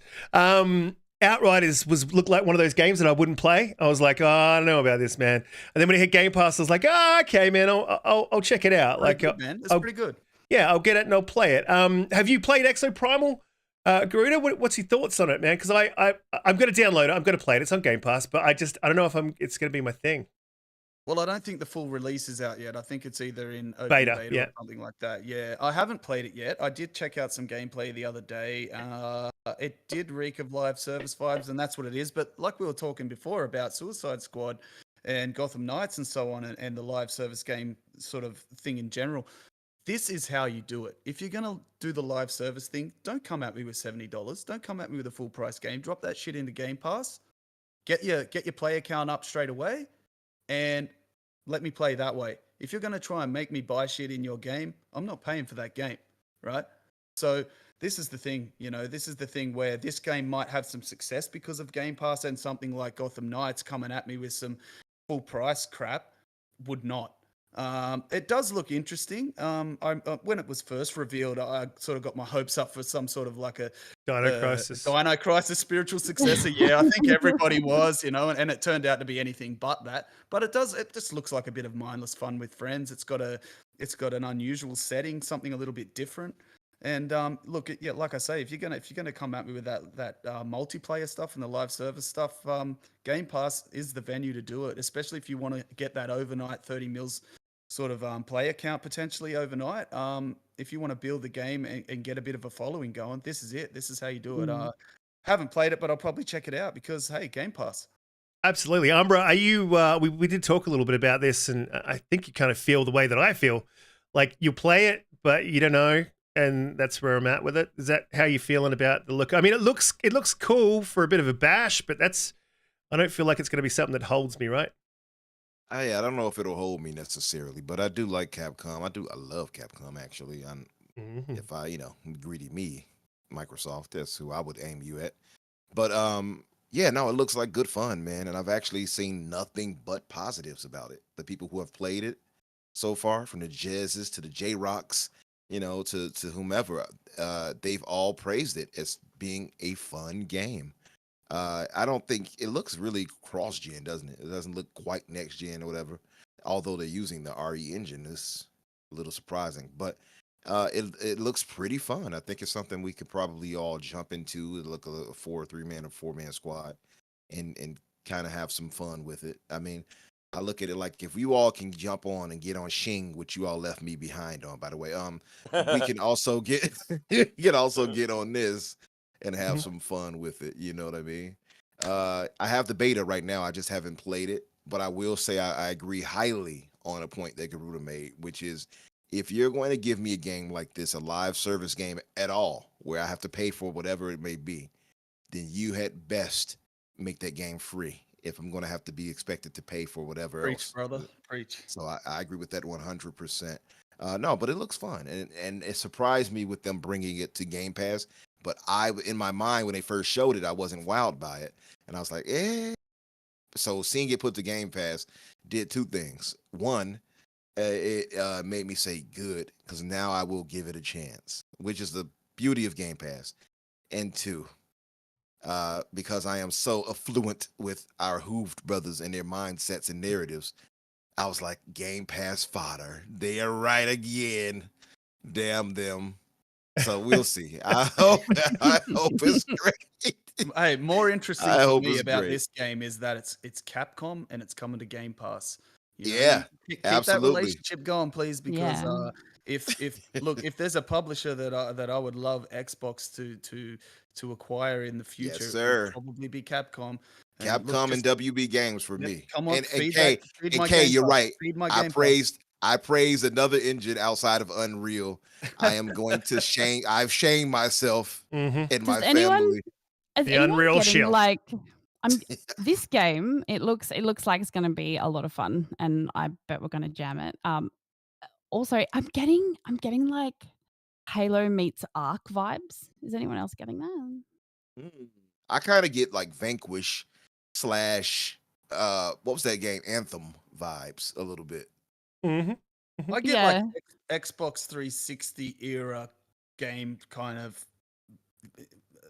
Outriders looked like one of those games that I wouldn't play. I was like, I don't know about this, man. And then when it hit Game Pass, I was like, okay, man, I'll check it out. Pretty good, man. It's pretty good. Yeah, I'll get it and I'll play it. Have you played ExoPrimal, Garuda? What's your thoughts on it, man? Because I'm going to download it. I'm going to play it. It's on Game Pass, but I don't know if it's going to be my thing. Well, I don't think the full release is out yet. I think it's either in open beta or something like that. Yeah, I haven't played it yet. I did check out some gameplay the other day. It did reek of live service vibes, and that's what it is. But like we were talking before about Suicide Squad and Gotham Knights and so on, and the live service game sort of thing in general, this is how you do it. If you're going to do the live service thing, don't come at me with $70. Don't come at me with a full price game. Drop that shit into Game Pass. Get your player count up straight away. And let me play that way. If you're going to try and make me buy shit in your game, I'm not paying for that game, right? So this is the thing, this is the thing where this game might have some success because of Game Pass, and something like Gotham Knights coming at me with some full price crap would not. It does look interesting. When it was first revealed, I sort of got my hopes up for some sort of like a Dino Crisis spiritual successor. Yeah, I think everybody was, and it turned out to be anything but that. But it just looks like a bit of mindless fun with friends. It's got an unusual setting, something a little bit different. And look, yeah, like I say, if you're gonna come at me with that multiplayer stuff and the live service stuff, Game Pass is the venue to do it, especially if you want to get that overnight 30 mils sort of player count potentially overnight. If you want to build the game and get a bit of a following going, this is it. This is how you do it. Haven't played it, but I'll probably check it out because, hey, Game Pass. Absolutely. Umbra, are you, we did talk a little bit about this, and I think you kind of feel the way that I feel. Like, you play it, but you don't know, and that's where I'm at with it. Is that how you're feeling about the look? I mean, it looks cool for a bit of a bash, but I don't feel like it's going to be something that holds me, right? I don't know if it'll hold me necessarily, but I do like Capcom. I love Capcom, actually. If greedy me, Microsoft, that's who I would aim you at. But yeah, no, it looks like good fun, man. And I've actually seen nothing but positives about it. The people who have played it so far, from the Jezzes to the J Rocks, to whomever, they've all praised it as being a fun game. I don't think it looks really cross gen, doesn't it? It doesn't look quite next gen or whatever. Although they're using the RE engine, is a little surprising, but it looks pretty fun. I think it's something we could probably all jump into. It look a 3-man or 4-man squad, and kind of have some fun with it. I mean, I look at it like if you all can jump on and get on Shing, which you all left me behind on, by the way. We can also get you can also get on this and have some fun with it. You know what I mean? I have the beta right now. I just haven't played it, but I will say I agree highly on a point that Garuda made, which is if you're going to give me a game like this, a live service game at all, where I have to pay for whatever it may be, then you had best make that game free. If I'm going to have to be expected to pay for whatever Preach, else. brother. Preach. So I agree with that 100%. No, but it looks fun. And it surprised me with them bringing it to Game Pass. But in my mind, when they first showed it, I wasn't wowed by it. And I was like, eh. So seeing it put to Game Pass did two things. One, it made me say good, because now I will give it a chance, which is the beauty of Game Pass. And two, because I am so affluent with our Hooved brothers and their mindsets and narratives, I was like, Game Pass fodder. They are right again. Damn them. So we'll see. I hope it's great. Hey, more interesting to me about this game is that it's Capcom and it's coming to Game Pass. Yeah, keep absolutely. that relationship going, please, because if there's a publisher that I would love Xbox to acquire in the future, yes, it sir, would probably be Capcom. Capcom and WB Games for me. Come on, and K, you're right. I praised another engine outside of Unreal. I am going to shame. I've shamed myself and my family. The Unreal Shield. This game, it looks like it's going to be a lot of fun, and I bet we're going to jam it. Also, I'm getting like Halo meets Ark vibes. Is anyone else getting that? I kind of get like Vanquish / what was that game? Anthem vibes a little bit. I get like Xbox 360 era game kind of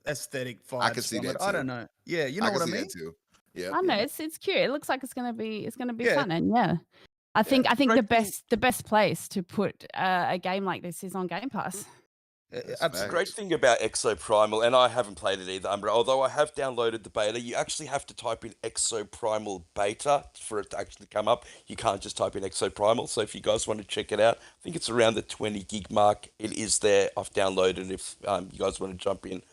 aesthetic vibes. I can see that too. I don't know. Yeah, you know what I mean? Too. Yeah. I know it's cute. It looks like it's gonna be fun, and I think the best place to put a game like this is on Game Pass. The great thing about ExoPrimal, and I haven't played it either, Umbra, although I have downloaded the beta, you actually have to type in ExoPrimal beta for it to actually come up. You can't just type in ExoPrimal, so if you guys want to check it out, I think it's around the 20 gig mark. It is there. I've downloaded it if you guys want to jump in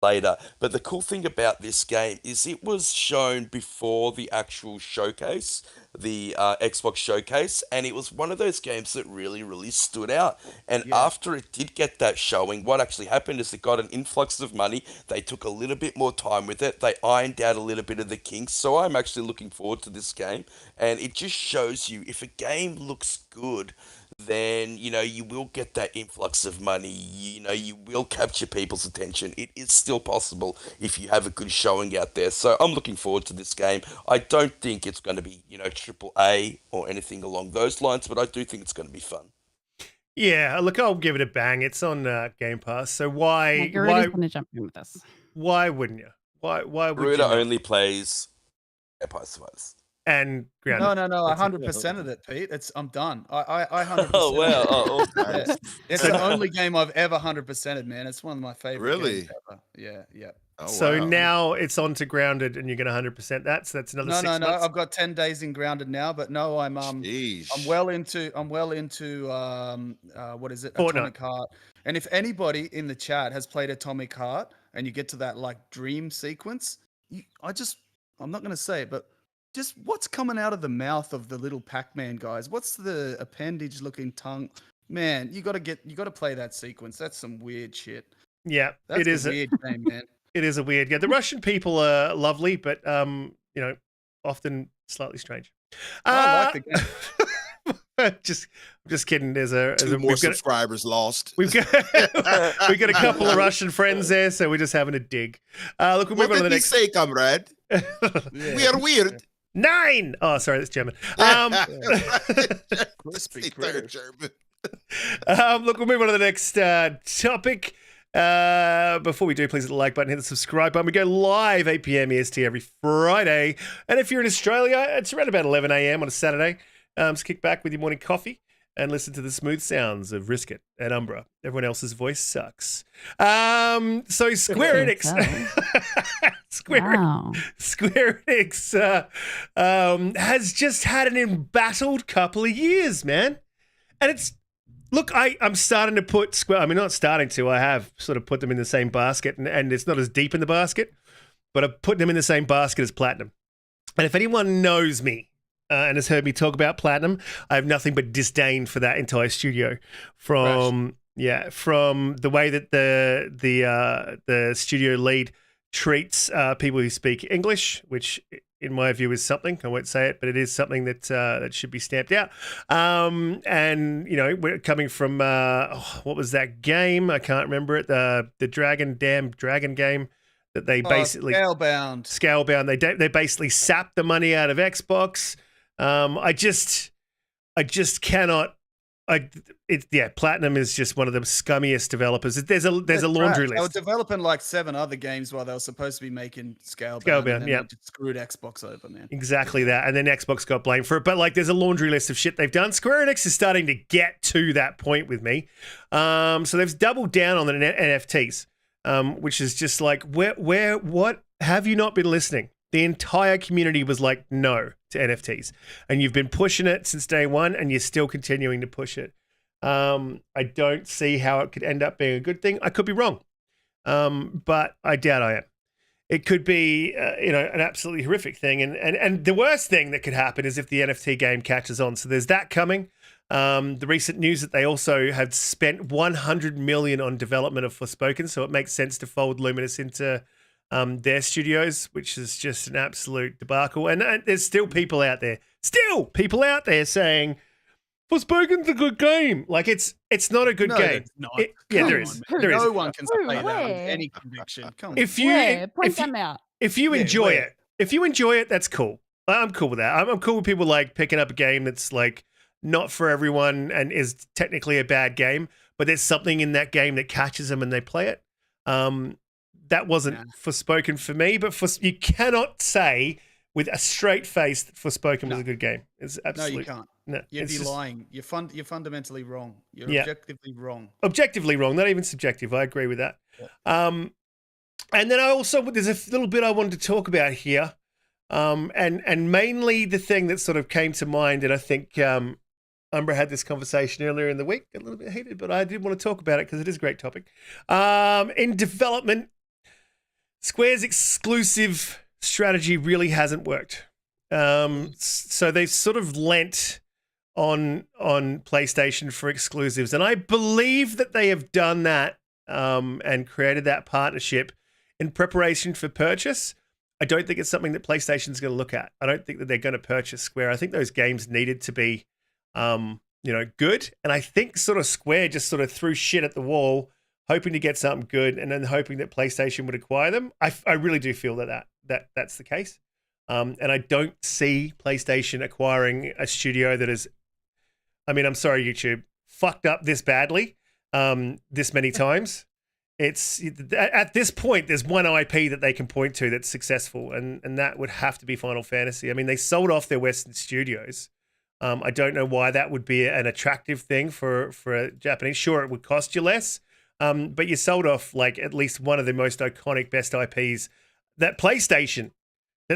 later. But the cool thing about this game is it was shown before the actual showcase, the Xbox showcase, and it was one of those games that really, really stood out. And after it did get that showing, what actually happened is it got an influx of money. They took a little bit more time with it. They ironed out a little bit of the kinks. So I'm actually looking forward to this game. And it just shows you, if a game looks good, then you will get that influx of money. You will capture people's attention. It is still possible if you have a good showing out there. So I'm looking forward to this game. I don't think it's going to be AAA or anything along those lines, but I do think it's going to be fun. Yeah, look, I'll give it a bang. It's on Game Pass, so why going to jump in with us? Why wouldn't you? Why would Garuda you? only plays PS5. And grounded. No, 100% of it, Pete. I'm done. I 100%. Oh wow! Yeah. It's the only game I've ever 100%ed, man. It's one of my favorite. Really? Games ever. Yeah. Oh, So wow. now it's on to grounded, and you're going to 100% that. So that's another 6 months. No. I've got 10 days in grounded now, but no, I'm well into what is it? Fortnite. Atomic Heart. And if anybody in the chat has played Atomic Heart and you get to that like dream sequence, I'm not going to say it, but just what's coming out of the mouth of the little Pac-Man guys? What's the appendage-looking tongue? Man, you got to play that sequence. That's some weird shit. Yeah, That's it is a weird game, man. It is a weird. Yeah, the Russian people are lovely, but often slightly strange. I like the game. just kidding. There's more subscribers lost. We've got a couple of Russian friends there, so we're just having a dig. Look, we'll move on to the next. What did he say, comrade? We are weird. 9. Oh, sorry, that's German. Crispy critter. German. Look, we'll move on to the next topic. Before we do, please hit the like button, hit the subscribe button. We go live 8 p.m. EST every Friday. And if you're in Australia, it's around about 11 a.m. on a Saturday. So kick back with your morning coffee and listen to the smooth sounds of Riskit and Umbra. Everyone else's voice sucks. So Square Enix, Square Enix has just had an embattled couple of years, man. And it's, look, I'm starting to put Square, I mean, not starting to, I have sort of put them in the same basket, and it's not as deep in the basket, but I've put them in the same basket as Platinum. And if anyone knows me, and has heard me talk about Platinum, I have nothing but disdain for that entire studio. From the way that the studio lead treats people who speak English, which in my view is something. I won't say it, but it is something that that should be stamped out. And we're coming from what was that game? I can't remember it. The dragon game. That they basically Scalebound. They basically sapped the money out of Xbox. I just cannot. Platinum is just one of the scummiest developers. There's a laundry list. They were developing like 7 other games while they were supposed to be making Scalebound. Yeah, screwed Xbox over, man. Exactly that, and then Xbox got blamed for it. But like, there's a laundry list of shit they've done. Square Enix is starting to get to that point with me. So they've doubled down on the NFTs, which is just like, what have you not been listening? The entire community was like, no to NFTs. And you've been pushing it since day one, and you're still continuing to push it. I don't see how it could end up being a good thing. I could be wrong, but I doubt I am. It could be, an absolutely horrific thing. And the worst thing that could happen is if the NFT game catches on. So there's that coming. The recent news that they also have spent $100 million on development of Forspoken, so it makes sense to fold Luminous into their studios, which is just an absolute debacle. And there's still people out there saying Forspoken's a good game. Like, it's not a good game. It's not. There is. No one can say that with any conviction. Come on. If you enjoy it, that's cool. I'm cool with that. I'm cool with people like picking up a game that's like not for everyone and is technically a bad game, but there's something in that game that catches them and they play it. That wasn't Forspoken for me, but you cannot say with a straight face that Forspoken was a good game. It's absolutely, no, you can't. No, you'd be lying. You're fundamentally wrong. You're objectively wrong. Objectively wrong, not even subjective. I agree with that. Yeah. And then there's a little bit I wanted to talk about here, and mainly the thing that sort of came to mind, and I think Umbra had this conversation earlier in the week, a little bit heated, but I did want to talk about it because it is a great topic. In development, Square's exclusive strategy really hasn't worked. So they've sort of lent on PlayStation for exclusives, and I believe that they have done that and created that partnership in preparation for purchase. I don't think it's something that PlayStation's going to look at. I don't think that they're going to purchase Square. I think those games needed to be, good, and I think sort of Square just sort of threw shit at the wall, hoping to get something good, and then hoping that PlayStation would acquire them. I really do feel that's the case. And I don't see PlayStation acquiring a studio that is, I'm sorry, YouTube, fucked up this badly, this many times. It's at this point, there's one IP that they can point to that's successful, and that would have to be Final Fantasy. I mean, they sold off their Western studios. I don't know why that would be an attractive thing for a Japanese. Sure, it would cost you less. But you sold off like at least one of the most iconic best IPs that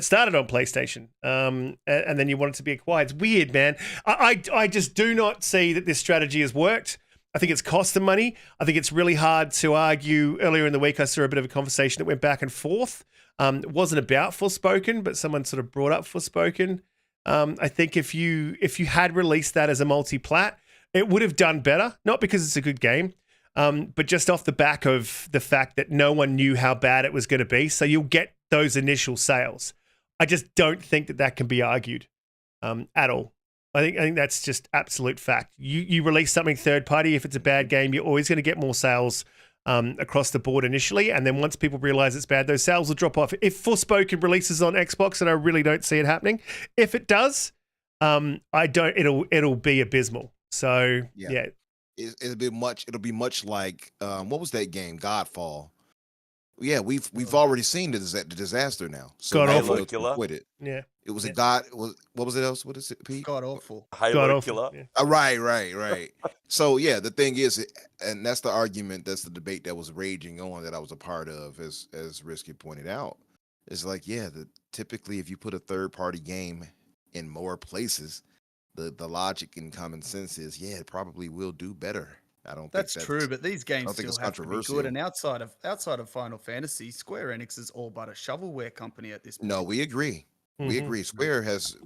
started on PlayStation. And then you want it to be acquired. It's weird, man. I just do not see that this strategy has worked. I think it's cost them money. I think it's really hard to argue. Earlier in the week, I saw a bit of a conversation that went back and forth. It wasn't about Forspoken, but someone sort of brought up Forspoken. I think if you had released that as a multi-plat, it would have done better. Not because it's a good game, but just off the back of the fact that no one knew how bad it was going to be. So you'll get those initial sales. I just don't think that can be argued at all. I think that's just absolute fact. You release something third party, if it's a bad game, you're always going to get more sales across the board initially, and then once people realize it's bad, those sales will drop off. If Forspoken releases on Xbox, and I really don't see it happening, if it does, it'll be abysmal. So yeah. It'll be much like what was that game, Godfall? Yeah, we've already seen the disaster now. So Halo Killer. Quit it. Yeah, it was a God. What was it else? What is it, Pete? God awful. Halo Killer. Yeah. Right. So yeah, the thing is, and that's the argument, that's the debate that was raging on that I was a part of, as Riskit pointed out. It's like, yeah, typically if you put a third party game in more places, the logic and common sense is, yeah, it probably will do better. I don't That's think true, but these games think still it's have to be controversial. good. And outside of Final Fantasy, Square Enix is all but a shovelware company at this point. No, we agree. We agree. Square has,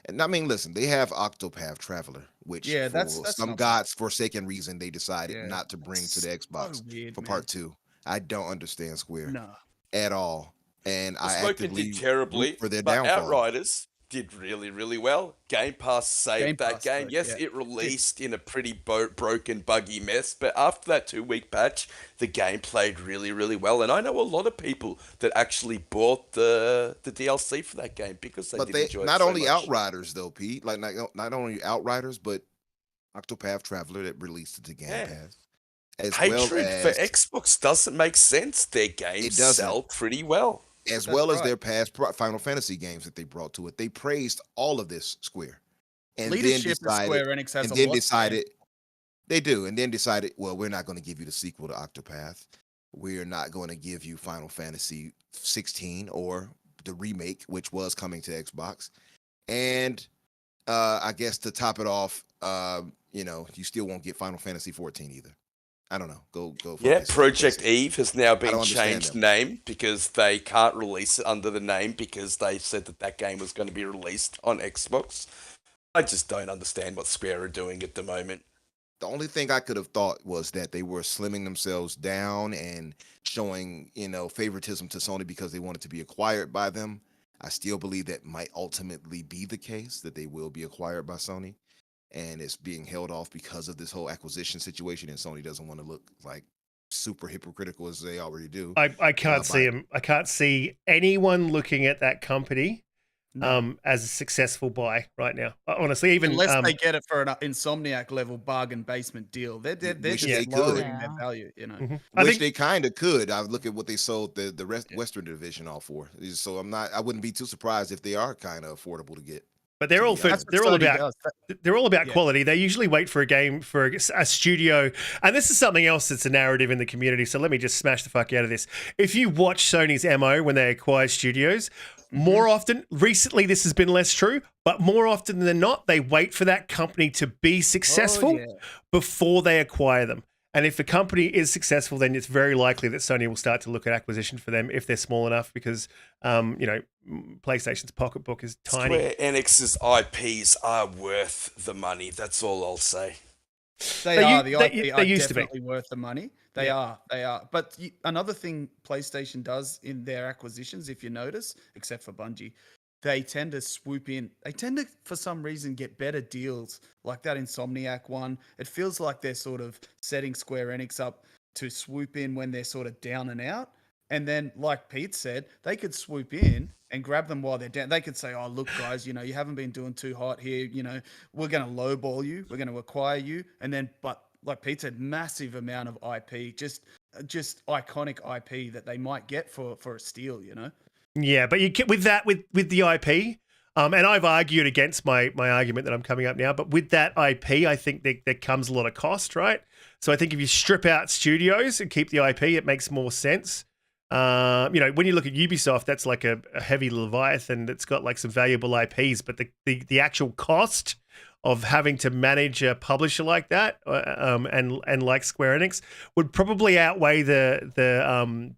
and I mean, listen, they have Octopath Traveler, which for that's some not God's forsaken reason they decided Yeah, not to bring to the that's Xbox so weird, for man. part 2. I don't understand Square No. at all, and I Forspoken actively did terribly, root for their but downfall. Outriders did really, really well. Game Pass saved Game that Pass, game. though, Yes, yeah. it released in a pretty broken, buggy mess, but after that 2-week patch, the game played really, really well. And I know a lot of people that actually bought the DLC for that game because they did enjoy it not so only much. Outriders though, Pete, like not only Outriders, but Octopath Traveler that released to Game Pass. As Hatred well as, for Xbox doesn't make sense. Their games sell pretty well. as well as their past Final Fantasy games that they brought to it. They praised all of this, Square. And Leadership then decided, at Square Enix has and a then lot to decided, they do, and then decided, well, we're not going to give you the sequel to Octopath. We're not going to give you Final Fantasy 16 or the remake, which was coming to Xbox. And I guess to top it off, you still won't get Final Fantasy 14 either. I don't know. Go. Yeah, Project Eve has now been understand changed them. name because they can't release it under the name because they said that game was going to be released on Xbox. I just don't understand what Square are doing at the moment. The only thing I could have thought was that they were slimming themselves down and showing, favoritism to Sony because they wanted to be acquired by them. I still believe that might ultimately be the case, that they will be acquired by Sony. And it's being held off because of this whole acquisition situation, and Sony doesn't want to look like super hypocritical as they already do. I can't see him. I can't see anyone looking at that company as a successful buy right now. Honestly, even unless they get it for an Insomniac level bargain basement deal, they're just lowering their value. Which they kind of could. I look at what they sold the Western division all for. So I wouldn't be too surprised if they are kind of affordable to get. But they're all about quality. They usually wait for a game for a studio, and this is something else that's a narrative in the community. So let me just smash the fuck out of this. If you watch Sony's MO when they acquire studios, more often, recently this has been less true, but more often than not, they wait for that company to be successful before they acquire them. And if the company is successful, then it's very likely that Sony will start to look at acquisition for them if they're small enough, because PlayStation's pocketbook is tiny. Square Enix's IPs are worth the money. That's all I'll say. They are. The IP are definitely worth the money. They are. But another thing PlayStation does in their acquisitions, if you notice, except for Bungie, they tend to swoop in. They tend to, for some reason, get better deals, like that Insomniac one. It feels like they're sort of setting Square Enix up to swoop in when they're sort of down and out. And then, like Pete said, they could swoop in and grab them while they're down. They could say, oh, look, guys, you haven't been doing too hot here. We're going to lowball you. We're going to acquire you. And then, but like Pete said, massive amount of IP, just iconic IP that they might get for a steal, Yeah, but you with the IP, and I've argued against my argument that I'm coming up now, but with that IP, I think there comes a lot of cost, right? So I think if you strip out studios and keep the IP, it makes more sense. When you look at Ubisoft, that's like a heavy Leviathan that's got like some valuable IPs, but the actual cost of having to manage a publisher like that, and like Square Enix, would probably outweigh the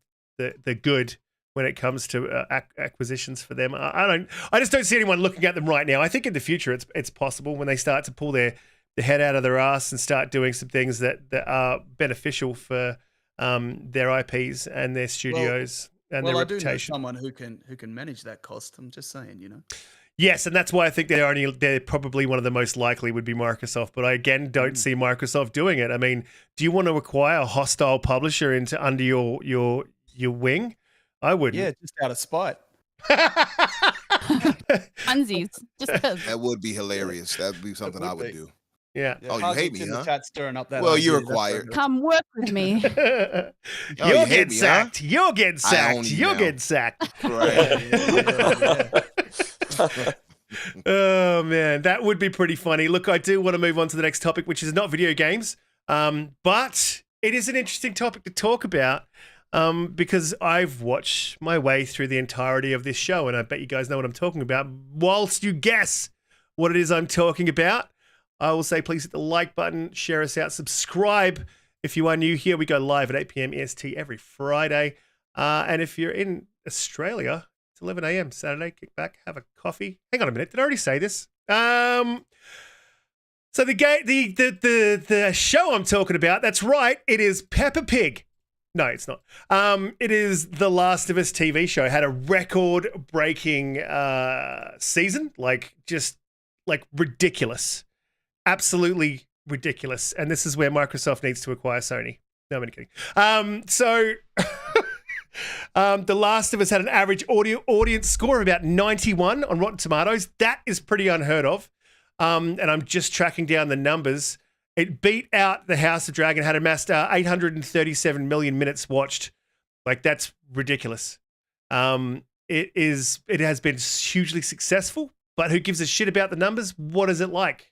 good when it comes to acquisitions for them. I just don't see anyone looking at them right now. I think in the future it's possible when they start to pull their head out of their ass and start doing some things that are beneficial for their IPs and their studios and their reputation. I do know someone who can manage that cost. I'm just saying, Yes, and that's why I think they're probably one of the most likely would be Microsoft. But I again don't see Microsoft doing it. I mean, do you want to acquire a hostile publisher under your wing? I wouldn't. Yeah, just out of spite. Funsies, just because. That would be hilarious. That would be something I would do. Yeah. Yeah, Oh, you hate me, in huh? the chat stirring up that. Well, idea. you're That's acquired. very Come work with me. You'll hate get me, sacked. huh? You'll get I sacked. own you You'll now. get sacked. good. Yeah. Oh man, that would be pretty funny. Look, I do want to move on to the next topic, which is not video games, but it is an interesting topic to talk about because I've watched my way through the entirety of this show, and I bet you guys know what I'm talking about. Whilst you guess what it is I'm talking about, I will say please hit the like button, share us out, subscribe if you are new here. We go live at 8 p.m. EST every Friday, and if you're in Australia, 11 a.m. Saturday. Kick back, have a coffee. Hang on a minute. Did I already say this? So the show I'm talking about, that's right. It is Peppa Pig. No, it's not. It is The Last of Us TV show. Had a record-breaking season, just ridiculous. Absolutely ridiculous. And this is where Microsoft needs to acquire Sony. No, I'm only kidding. The Last of Us had an average audience score of about 91 on Rotten Tomatoes. That is pretty unheard of. And I'm just tracking down the numbers. It beat out The House of Dragon, had amassed 837 million minutes watched. That's ridiculous. It has been hugely successful, but who gives a shit about the numbers? What is it like?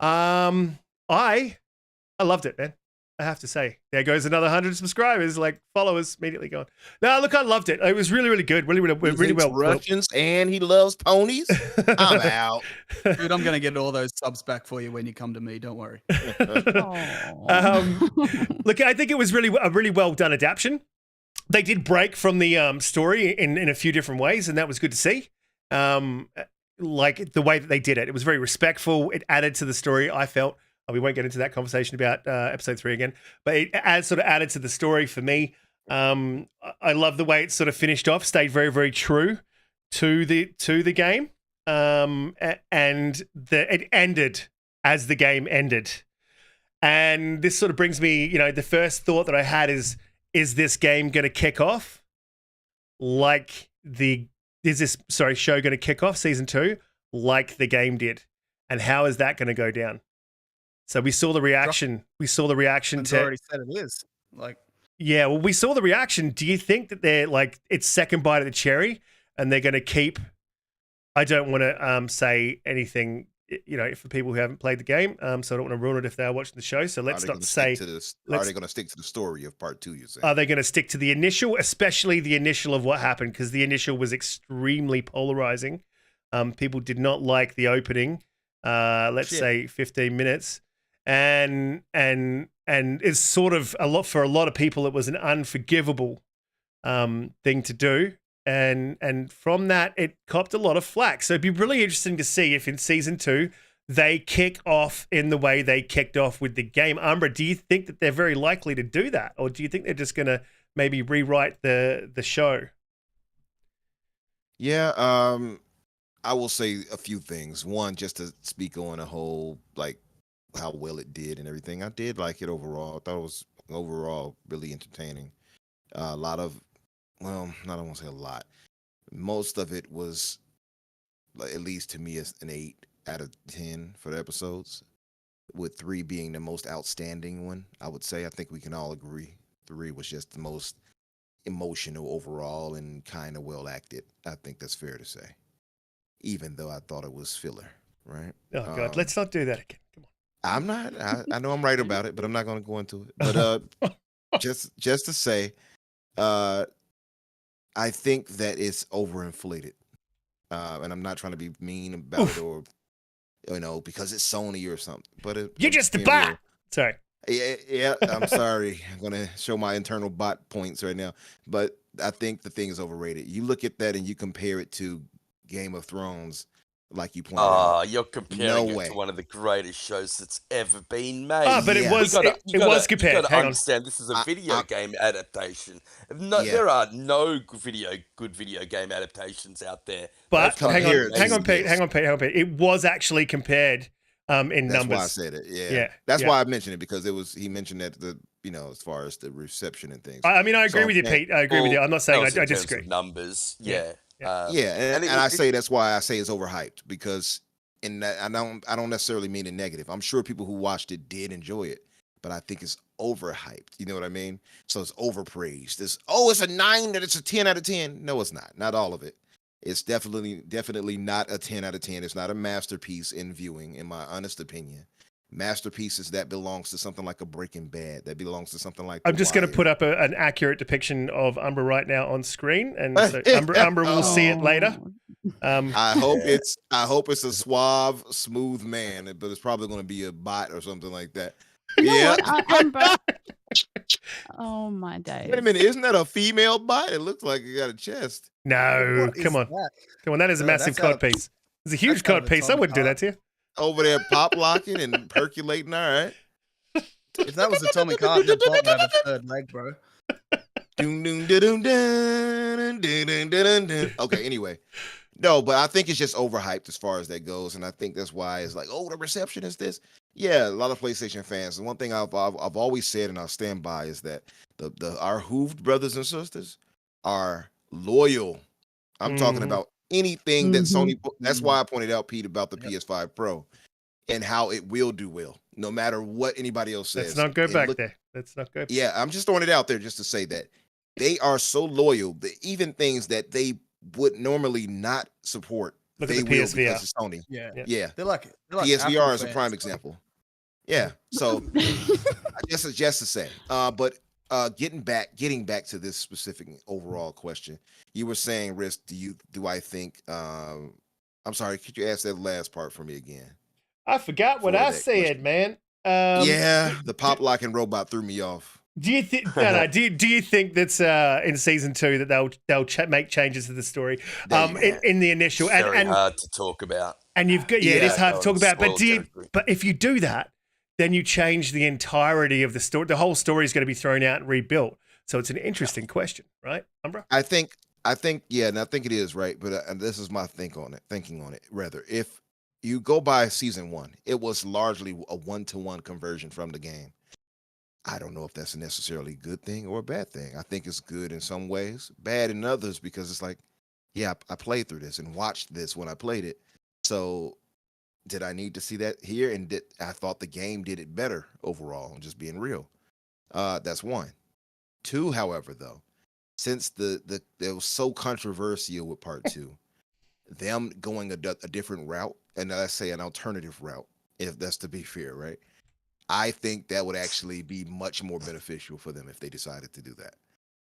I loved it, man. I have to say, there goes another 100 subscribers, followers immediately gone. No, look, I loved it. It was really, really good. Really well. Russians and he loves ponies. I'm out. Dude, I'm gonna get all those subs back for you when you come to me. Don't worry. Look, I think it was a really well done adaptation. They did break from the story in a few different ways, and that was good to see. The way that they did it, it was very respectful. It added to the story, I felt. We won't get into that conversation about episode 3 again, but it added to the story for me. I love the way it sort of finished off, stayed very, very true to the game, and it ended as the game ended. And this sort of brings me, the first thought that I had is this game going to kick off show going to kick off season 2 like the game did, and how is that going to go down? So we saw the reaction. We saw the reaction to. Already said it is. Yeah, well, we saw the reaction. Do you think that they're it's second bite of the cherry, and they're going to keep? I don't want to say anything, for people who haven't played the game. So I don't want to ruin it if they are watching the show. So let's not say. Are they going to stick to the story of part 2? You say? Are they going to stick to the initial, especially the initial of what happened? Because the initial was extremely polarizing. People did not like the opening. Let's say 15 minutes. And it's sort of for a lot of people, it was an unforgivable thing to do. And from that, it copped a lot of flack. So it'd be really interesting to see if in season 2, they kick off in the way they kicked off with the game. Umbra, do you think that they're very likely to do that? Or do you think they're just going to maybe rewrite the show? Yeah, I will say a few things. One, just to speak on a whole, how well it did and everything. I did like it overall. I thought it was overall really entertaining. A lot of, I don't want to say a lot. Most of it was, at least to me, an 8 out of 10 for the episodes, with 3 being the most outstanding one, I would say. I think we can all agree 3 was just the most emotional overall and kind of well acted. I think that's fair to say, even though I thought it was filler, right? Oh, God, let's not do that again. Come on. I'm not. I know I'm right about it, but I'm not going to go into it. But just to say, I think that it's overinflated, and I'm not trying to be mean about it or because it's Sony or something. But you're just a bot. Sorry. Yeah. I'm sorry. I'm going to show my internal bot points right now, but I think the thing is overrated. You look at that and you compare it to Game of Thrones. like you pointed out. You're No comparing it way. to one of the greatest shows that's ever been made. Ah, but it was compared. You gotta Hang on. understand this is a video game adaptation. No, Yeah. there are no good video game adaptations out there. But hang on, Pete. It was actually compared in That's numbers. why I said it. Yeah. That's why I mentioned it, because he mentioned that as far as the reception and things. I mean, I agree with you, Pete. I agree with you. I'm not saying I disagree. Numbers, yeah. And I say that's why I say it's overhyped, because in that I don't necessarily mean it negative. I'm sure people who watched it did enjoy it, but I think it's overhyped. You know what I mean? So it's overpraised. It's a 9, that it's a 10 out of 10. No, it's not. Not all of it. It's definitely not a 10 out of 10. It's not a masterpiece in viewing, in my honest opinion. Masterpieces that belongs to something like a Breaking Bad, that belongs to something like I'm just going to put up an accurate depiction of Umbra right now on screen, and so Umbra will see it later. I hope it's a suave, smooth man, but it's probably going to be a bot or something like that. Yeah. Umbra. Oh my days. Wait a minute, isn't that a female bot? It looks like it got a chest. No, come on. That is a massive cod piece. It's a huge cod piece. I wouldn't do that to you. Over there pop locking and percolating, all right. If that was Atomic Heart, the bot would have a third leg, bro. Okay, anyway. No, but I think it's just overhyped as far as that goes, and I think that's why it's like, the reception is this. Yeah, a lot of PlayStation fans. The one thing I've always said, and I'll stand by, is that our hooved brothers and sisters are loyal. I'm talking about anything that Sony. That's why I pointed out, Pete, about the PS5 Pro and how it will do well, no matter what anybody else says. Let's not go back there. Let's not go. Yeah, I'm just throwing it out there just to say that they are so loyal that even things that they would normally not support, Look they at the will PSVR. because of Sony. Yeah. They're like PSVR Apple is a fans. prime example. Yeah, so I guess it's just to say. But getting back to this specific overall question, you were saying, Risk, do I think? I'm sorry, could you ask that last part for me again? I forgot what I said, man. The pop locking robot threw me off. Do you think? Do you think that's in season 2 that they'll make changes to the story? In the initial, very hard to talk about. And you've got it is hard to talk about. But if you do that, then you change the entirety of the story. The whole story is going to be thrown out and rebuilt. So it's an interesting question, right, Umbra? I think, yeah, and I think it is, right. But and this is my thinking on it. Rather, if you go by season 1, it was largely a 1-to-1 conversion from the game. I don't know if that's necessarily a good thing or a bad thing. I think it's good in some ways, bad in others, because it's like, yeah, I played through this and watched this when I played it. So did I need to see that here? And I thought the game did it better overall, just being real. That's 1. 2, however, though, since it was so controversial with part 2, them going a different route, and let's say an alternative route, if that's to be fair, right? I think that would actually be much more beneficial for them if they decided to do that.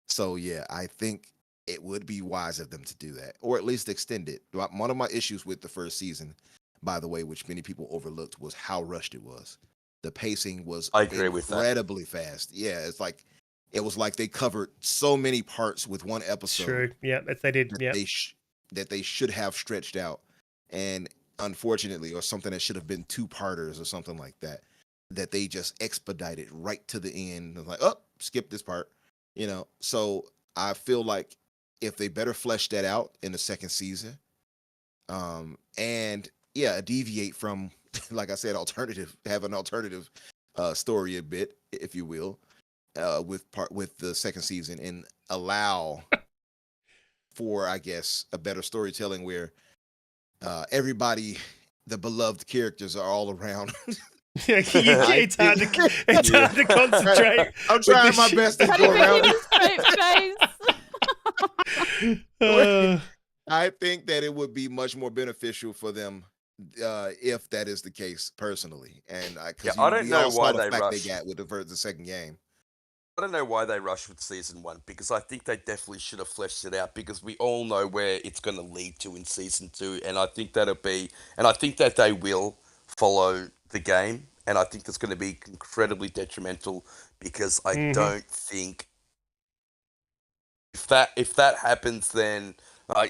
So yeah, I think it would be wise of them to do that, or at least extend it. One of my issues with the first season, by the way, which many people overlooked, was how rushed it was. The pacing was incredibly fast. Yeah, it was like they covered so many parts with one episode. True. Yeah, they did. Yeah, that they should have stretched out, and unfortunately, or something that should have been 2-parters or something like that. That they just expedited right to the end. Like, skip this part, So I feel like if they better flesh that out in the second season, and deviate from, like I said, have an alternative story a bit, if you will, with the second season, and allow for, I guess, a better storytelling where everybody, the beloved characters, are all around. It's hard to concentrate. I'm trying my best to go around. I think that it would be much more beneficial for them if that is the case, personally. And I don't know why they rushed. They got with the second game. I don't know why they rushed with season 1, because I think they definitely should have fleshed it out, because we all know where it's going to lead to in season 2, and I think that they will follow the game, and I think that's going to be incredibly detrimental, because I don't think if that happens, then I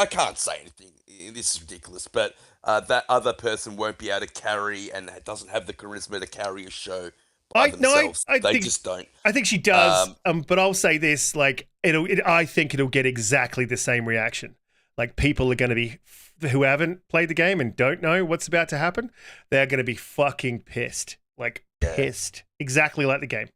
can't say anything. This is ridiculous, but that other person won't be able to carry and doesn't have the charisma to carry a show by themselves. They just don't. I think she does. But I'll say this: like, I think it'll get exactly the same reaction. Like, people are going to be who haven't played the game and don't know what's about to happen. They're going to be fucking pissed. Like, pissed. Exactly like the game.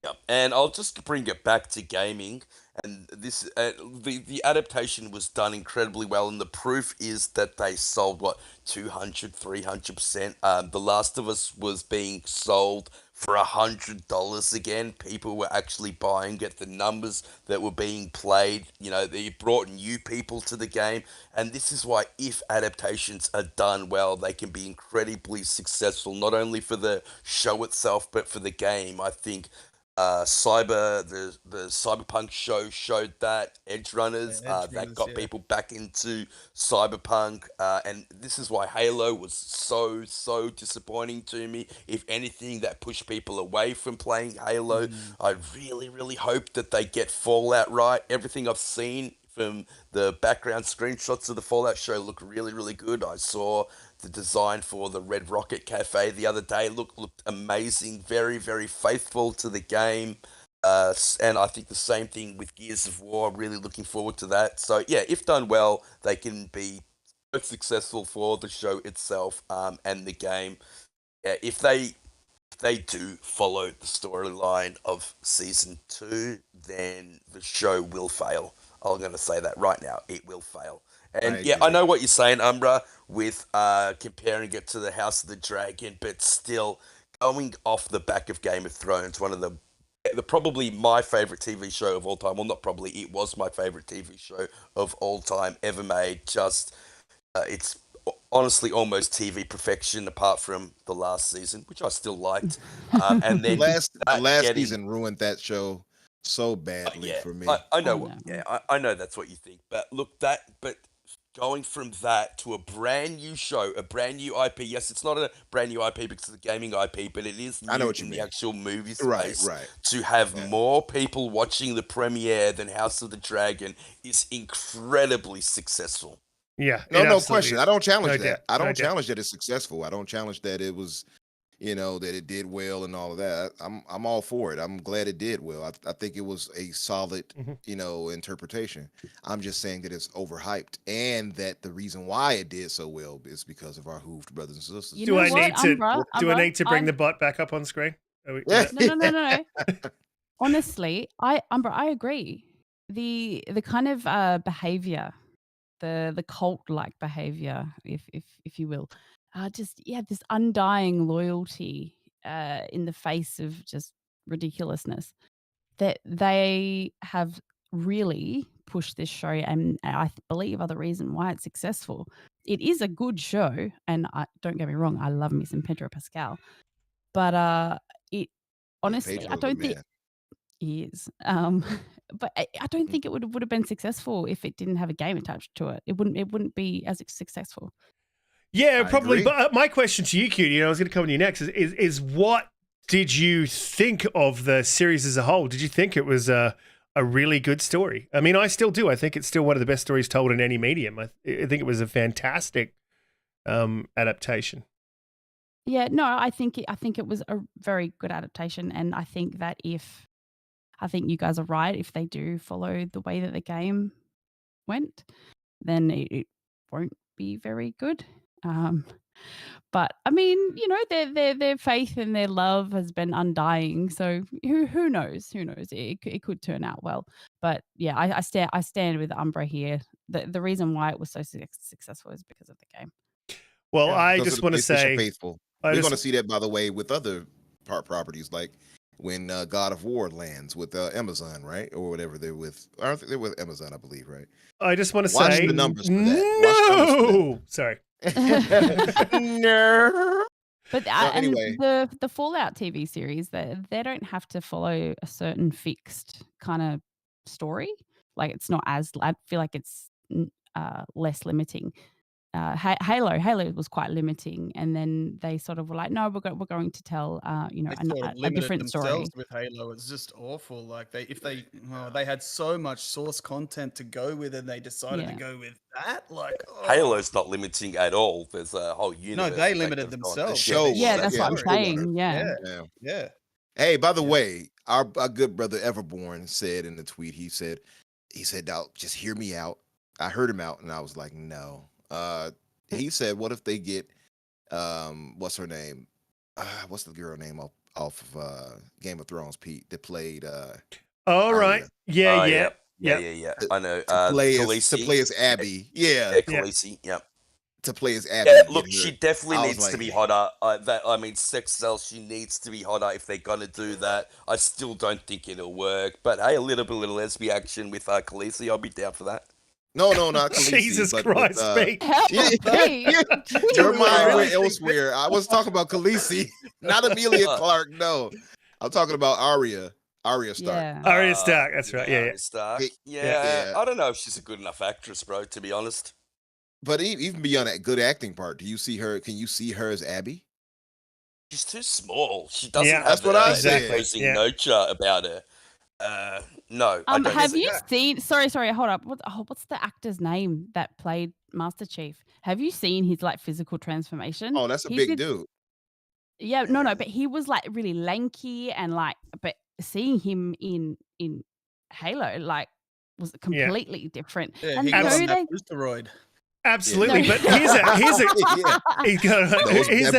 Yep. And I'll just bring it back to gaming. And this, the adaptation was done incredibly well, and the proof is that they sold 200-300%. The Last of Us was being sold for $100 again. People were actually buying it. The numbers that were being played, they brought new people to the game, and this is why, if adaptations are done well, they can be incredibly successful, not only for the show itself but for the game. I think. The Cyberpunk show showed that Edge Runners, that got people back into Cyberpunk, and this is why Halo was so disappointing to me. If anything, that pushed people away from playing Halo. I really hope that they get Fallout right. Everything I've seen from the background screenshots of the Fallout show look really good. I saw the design for the Red Rocket Cafe the other day. Looked amazing, very faithful to the game, and I think the same thing with Gears of War. Really looking forward to that. So yeah, if done well, they can be both successful for the show itself and the game. Yeah, if they do follow the storyline of season 2, then the show will fail. I'm going to say that right now. It will fail. And I know what you're saying, Umbra, with comparing it to the House of the Dragon, but still, going off the back of Game of Thrones, one of the probably my favorite TV show of all time. Well, not probably, it was my favorite TV show of all time ever made. Just, it's honestly almost TV perfection, apart from the last season, which I still liked. And then the last season ruined that show so badly for me. I know. I know that's what you think. But look, but going from that to a brand new show, a brand new IP. Yes, it's not a brand new IP because it's a gaming IP, but it is new in the actual movie space. Right. To have more people watching the premiere than House of the Dragon is incredibly successul. Yeah. No question. I don't challenge that. I don't challenge that it's successful. I don't challenge that it was, that it did well and all of that. I'm all for it. I'm glad it did well. I think it was a solid, interpretation. I'm just saying that it's overhyped, and that the reason why it did so well is because of our hooved brothers and sisters. Do I need to bring the bot back up on screen? No. Honestly, Umbra, I agree. The kind of behavior, the cult-like behavior, if you will. This undying loyalty in the face of just ridiculousness that they have really pushed this show, and I believe are the reason why it's successful. It is a good show, and don't get me wrong, I love me some Pedro Pascal, but it honestly, I don't think he is. But I don't think it would have been successful if it didn't have a game attached to it. It wouldn't be as successful. Yeah, probably. But my question to you, Cutie, I was going to come to you next, is what did you think of the series as a whole? Did you think it was a really good story? I mean, I still do. I think it's still one of the best stories told in any medium. I think it was a fantastic adaptation. Yeah, no, I think it was a very good adaptation, and I think you guys are right. If they do follow the way that the game went, then it won't be very good. But I mean, their faith and their love has been undying. So who knows? Who knows? It could turn out well. But yeah, I stand with Umbra here. The reason why it was so successful is because of the game. Well, I just want to say, faithful. We're going to see that, by the way, with other properties, like when God of War lands with Amazon, right, or whatever they're with. I think they're with Amazon, I believe, right? I just want to watch say the numbers for that. No, sorry. No. But anyway, and the Fallout TV series, they don't have to follow a certain fixed kind of story. Like, it's not as, I feel like it's less limiting. Halo was quite limiting, and then they sort of were like, no, we're going to tell They sort of a limited different story. themselves with Halo. It's just awful. Like they had so much source content to go with, and they decided to go with that. Like Halo's not limiting at all. There's a whole universe. No, they limited themselves. Show. Yeah, that's what I'm saying. Yeah. Hey, by the way, our good brother Everborn said in the tweet, he said, "Now just hear me out." I heard him out, and I was like, "No." He said, "What if they get, what's her name? What's the girl name off of Game of Thrones? Pete that played. All right, yeah. I know. To play as Abby. Yeah, Khaleesi. Yep. To play as Abby. Yeah, look, she definitely needs to like, be hotter. Sex sells. She needs to be hotter if they're gonna do that. I still don't think it'll work. But hey, a little bit of lesbian action with Khaleesi, I'll be down for that. No, not Khaleesi. Jesus Christ, Pete. Your mind went elsewhere. I was talking about Khaleesi, not Emilia Clarke. No, I'm talking about Arya Stark. Yeah. Arya Stark, that's right. Yeah. Stark. Yeah, I don't know if she's a good enough actress, bro, to be honest. But even beyond that good acting part, do you see her? Can you see her as Abby? She's too small. She doesn't have that's what I said. imposing nature about her. No. I don't have you seen? Sorry, hold up. What's the actor's name that played Master Chief? Have you seen his like physical transformation? Oh, that's a big dude. Yeah, no, but he was like really lanky and like, but seeing him in Halo like was completely different. Yeah, and he got on that Boosteroid. Absolutely, but here's a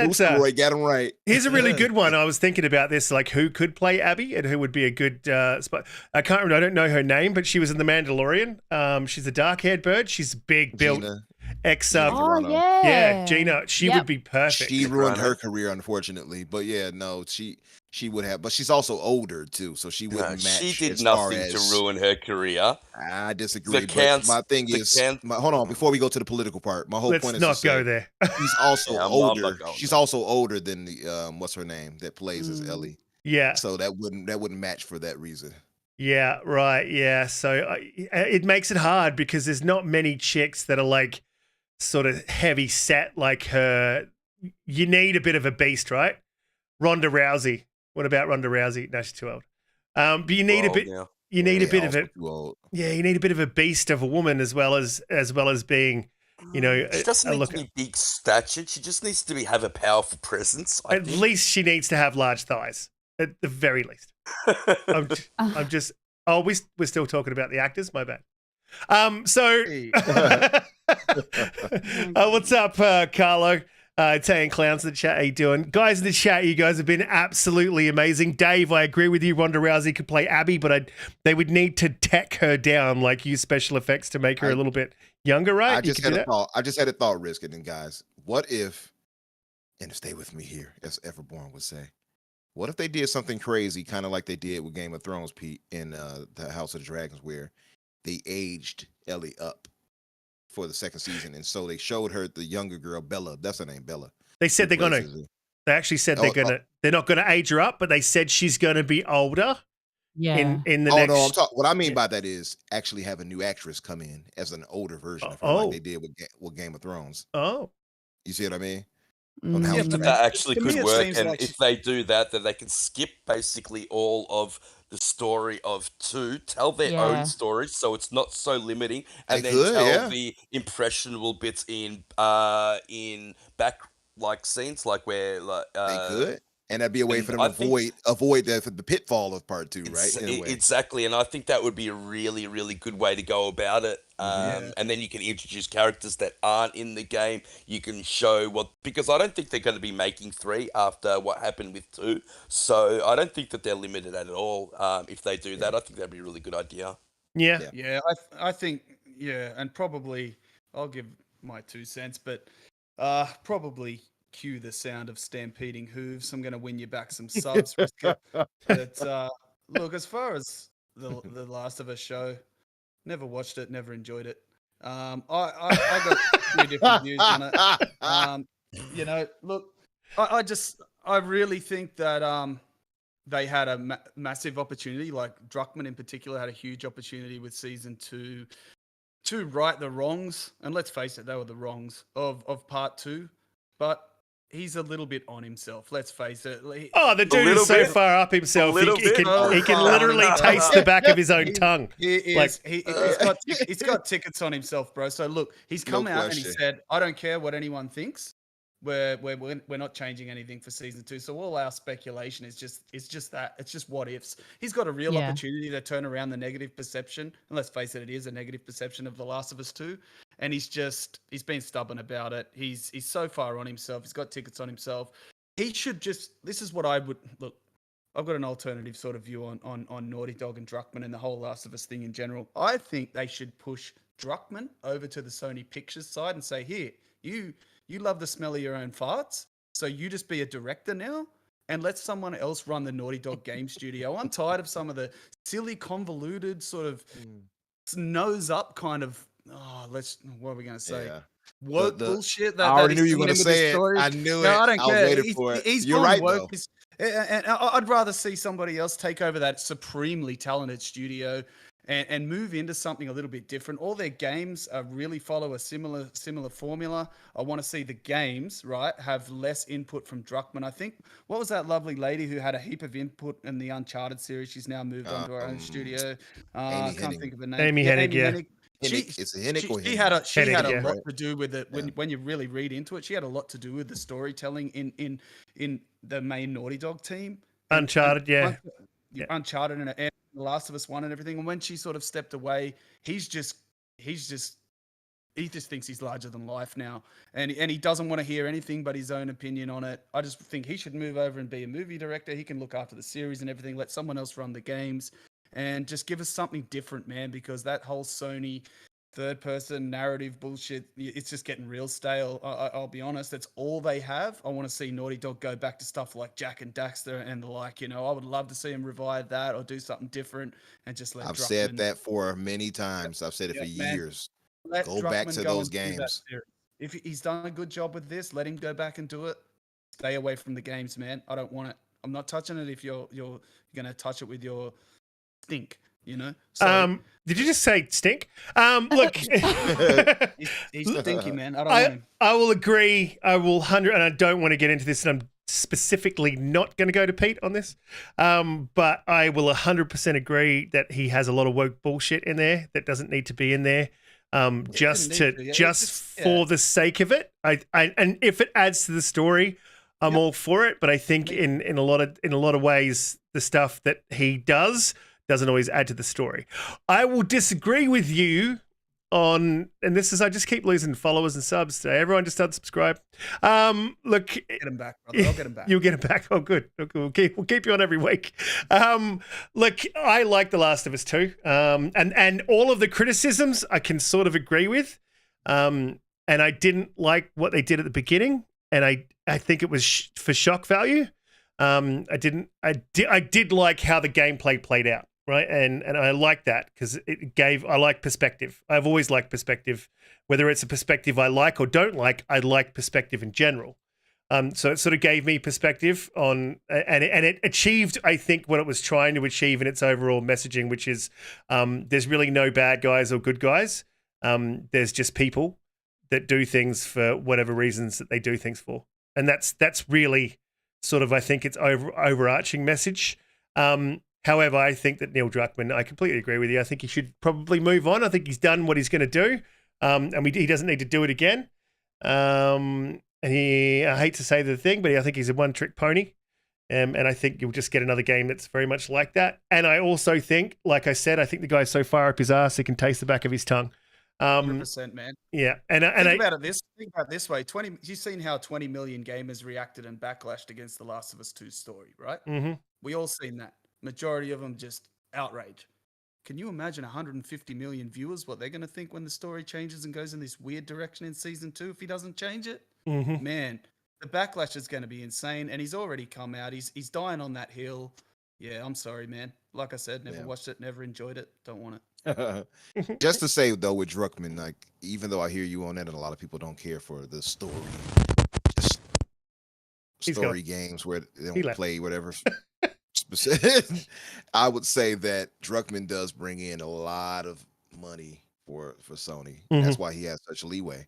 Boosteroid got him right. Here's a really good one. I was thinking about this, like who could play Abby and who would be a good spot. I don't know her name, but she was in The Mandalorian. She's a dark-haired bird. She's big built. Gina. She would be perfect. She ruined her career, unfortunately. But she would have. But she's also older too, so she wouldn't match. She did nothing to ruin her career. I disagree. But my thing is, hold on. Before we go to the political part, my whole point is not go there. She's also older. She's also older than the what's her name that plays as Ellie. Yeah. So that wouldn't match for that reason. Yeah. Right. Yeah. So it makes it hard because there's not many chicks that are like sort of heavy set like her. You need a bit of a beast, right? Ronda Rousey. What about Ronda Rousey? No, she's too old. But you need a bit. Yeah. You need a bit of a. Yeah, you need a bit of a beast of a woman as well as being, she doesn't need to be big statured. She just needs to have a powerful presence. At least she needs to have large thighs. At the very least. I'm just. Oh, we're still talking about the actors. My bad. What's up, Carlo? Italian Clowns in the chat. How you doing? Guys in the chat, you guys have been absolutely amazing. Dave, I agree with you. Ronda Rousey could play Abby, but they would need to tech her down, like use special effects to make her a little bit younger, right? I just had a thought, Riskit, and guys, what if, and stay with me here, as Everborn would say, what if they did something crazy, kind of like they did with Game of Thrones, Pete, in the House of the Dragons, where they aged Ellie up for the second season, and so they showed her the younger girl, Bella. That's her name, Bella. They said they're gonna. They actually said they're not gonna age her up, but they said she's gonna be older. Yeah. In the next. No, what I mean by that is actually have a new actress come in as an older version of her, like they did with Game of Thrones. Oh. You see what I mean? But that actually could work, and if they do that, then they can skip basically all of the story of 2, tell their own story, so it's not so limiting, and tell the impressionable bits in back scenes, like where they could. And that'd be a way for them to avoid the pitfall of part 2, right? Exactly, and I think that would be a really, really good way to go about it. And then you can introduce characters that aren't in the game. You can show because I don't think they're going to be making 3 after what happened with 2. So I don't think that they're limited at all. If they do that, I think that'd be a really good idea. Yeah, I think, and probably I'll give my 2 cents, but probably cue the sound of stampeding hooves. I'm going to win you back some subs. But look, as far as the Last of Us show, never watched it, never enjoyed it. I got 2 different views on it. Look, I really think that they had a massive opportunity. Like Druckmann in particular had a huge opportunity with season 2 to right the wrongs, and let's face it, they were the wrongs of part 2, but he's a little bit on himself. Let's face it. Oh, the dude is so far up himself. He can literally taste the back of his own tongue. He's got tickets on himself, bro. So look, he's come out and he said, "I don't care what anyone thinks. We're not changing anything for season 2. So all our speculation is just that. It's just what ifs. He's got a real opportunity to turn around the negative perception. And let's face it, it is a negative perception of The Last of Us 2. And he's been stubborn about it. He's so far on himself. He's got tickets on himself. He should this is what I would look. I've got an alternative sort of view on Naughty Dog and Druckmann and the whole Last of Us thing in general. I think they should push Druckmann over to the Sony Pictures side and say, here, you love the smell of your own farts, so you just be a director now and let someone else run the Naughty Dog game studio. I'm tired of some of the silly, convoluted, sort of nose up kind of, what are we going to say? Yeah. Woke bullshit. I already knew you were going to say it. I knew it. I don't care. Waiting for it. You're right, woke. Though. And I'd rather see somebody else take over that supremely talented studio and move into something a little bit different. All their games really follow a similar formula. I want to see the games, right, have less input from Druckmann. I think, what was that lovely lady who had a heap of input in the Uncharted series? She's now moved on to her own studio. I can't think of her name. Amy Hennig, yeah. It's a Hennig or she had a lot to do with it. When you really read into it, she had a lot to do with the storytelling in the main Naughty Dog team. Uncharted, Uncharted and The Last of Us 1 and everything. And when she sort of stepped away, he just thinks he's larger than life now, and he doesn't want to hear anything but his own opinion on it. I just think he should move over and be a movie director. He can look after the series and everything. Let someone else run the games, and just give us something different, man. Because that whole Sony third-person narrative bullshit, it's just getting real stale. I'll be honest, that's all they have. I want to see Naughty Dog go back to stuff like Jack and Daxter and the like. You know, I would love to see him revive that or do something different and just let. I've said that for many times. I've said it for years. Go back to those games. If he's done a good job with this, let him go back and do it. Stay away from the games, man. I don't want it. I'm not touching it if you're going to touch it with your stink. You know. So, did you just say stink? Look, he's stinky, man. I don't know. I will agree. I will 100, and I don't want to get into this, and I'm specifically not going to go to Pete on this. But I will 100% agree that he has a lot of woke bullshit in there that doesn't need to be in there. Just for the sake of it. And if it adds to the story, I'm all for it. But I think in a lot of ways, the stuff that he doesn't always add to the story. I will disagree with you on, and this is, I just keep losing followers and subs today. Everyone just unsubscribe. Look, get him back, brother. I'll get him back. You'll get him back. Oh, good. We'll keep you on every week. Look, I like The Last of Us 2. And all of the criticisms I can sort of agree with. And I didn't like what they did at the beginning, and I think it was for shock value. I did like how the gameplay played out. Right. And I like that because I like perspective. I've always liked perspective, whether it's a perspective I like or don't like. I like perspective in general. So it sort of gave me perspective on, and it achieved, I think, what it was trying to achieve in its overall messaging, which is there's really no bad guys or good guys. There's just people that do things for whatever reasons that they do things for. And that's really sort of, I think, its overarching message. However, I think that Neil Druckmann, I completely agree with you. I think he should probably move on. I think he's done what he's going to do, and he doesn't need to do it again. And I hate to say the thing, but I think he's a one-trick pony, and I think you'll just get another game that's very much like that. And I also think, like I said, I think the guy's so far up his ass he can taste the back of his tongue. 100%, man. Yeah, think about it this way: you've seen how 20 million gamers reacted and backlashed against The Last of Us 2 story, right? Mm-hmm. We all seen that. Majority of them just outrage. Can you imagine 150 million viewers, what they're going to think when the story changes and goes in this weird direction in season 2 if he doesn't change it? Mm-hmm. Man, the backlash is going to be insane, and he's already come out. He's dying on that hill. Yeah, I'm sorry, man. Like I said, never watched it, never enjoyed it. Don't want it. Just to say, though, with Druckmann, like, even though I hear you on that, and a lot of people don't care for the story, just story games where they don't play whatever. I would say that Druckmann does bring in a lot of money for Sony. That's why he has such leeway.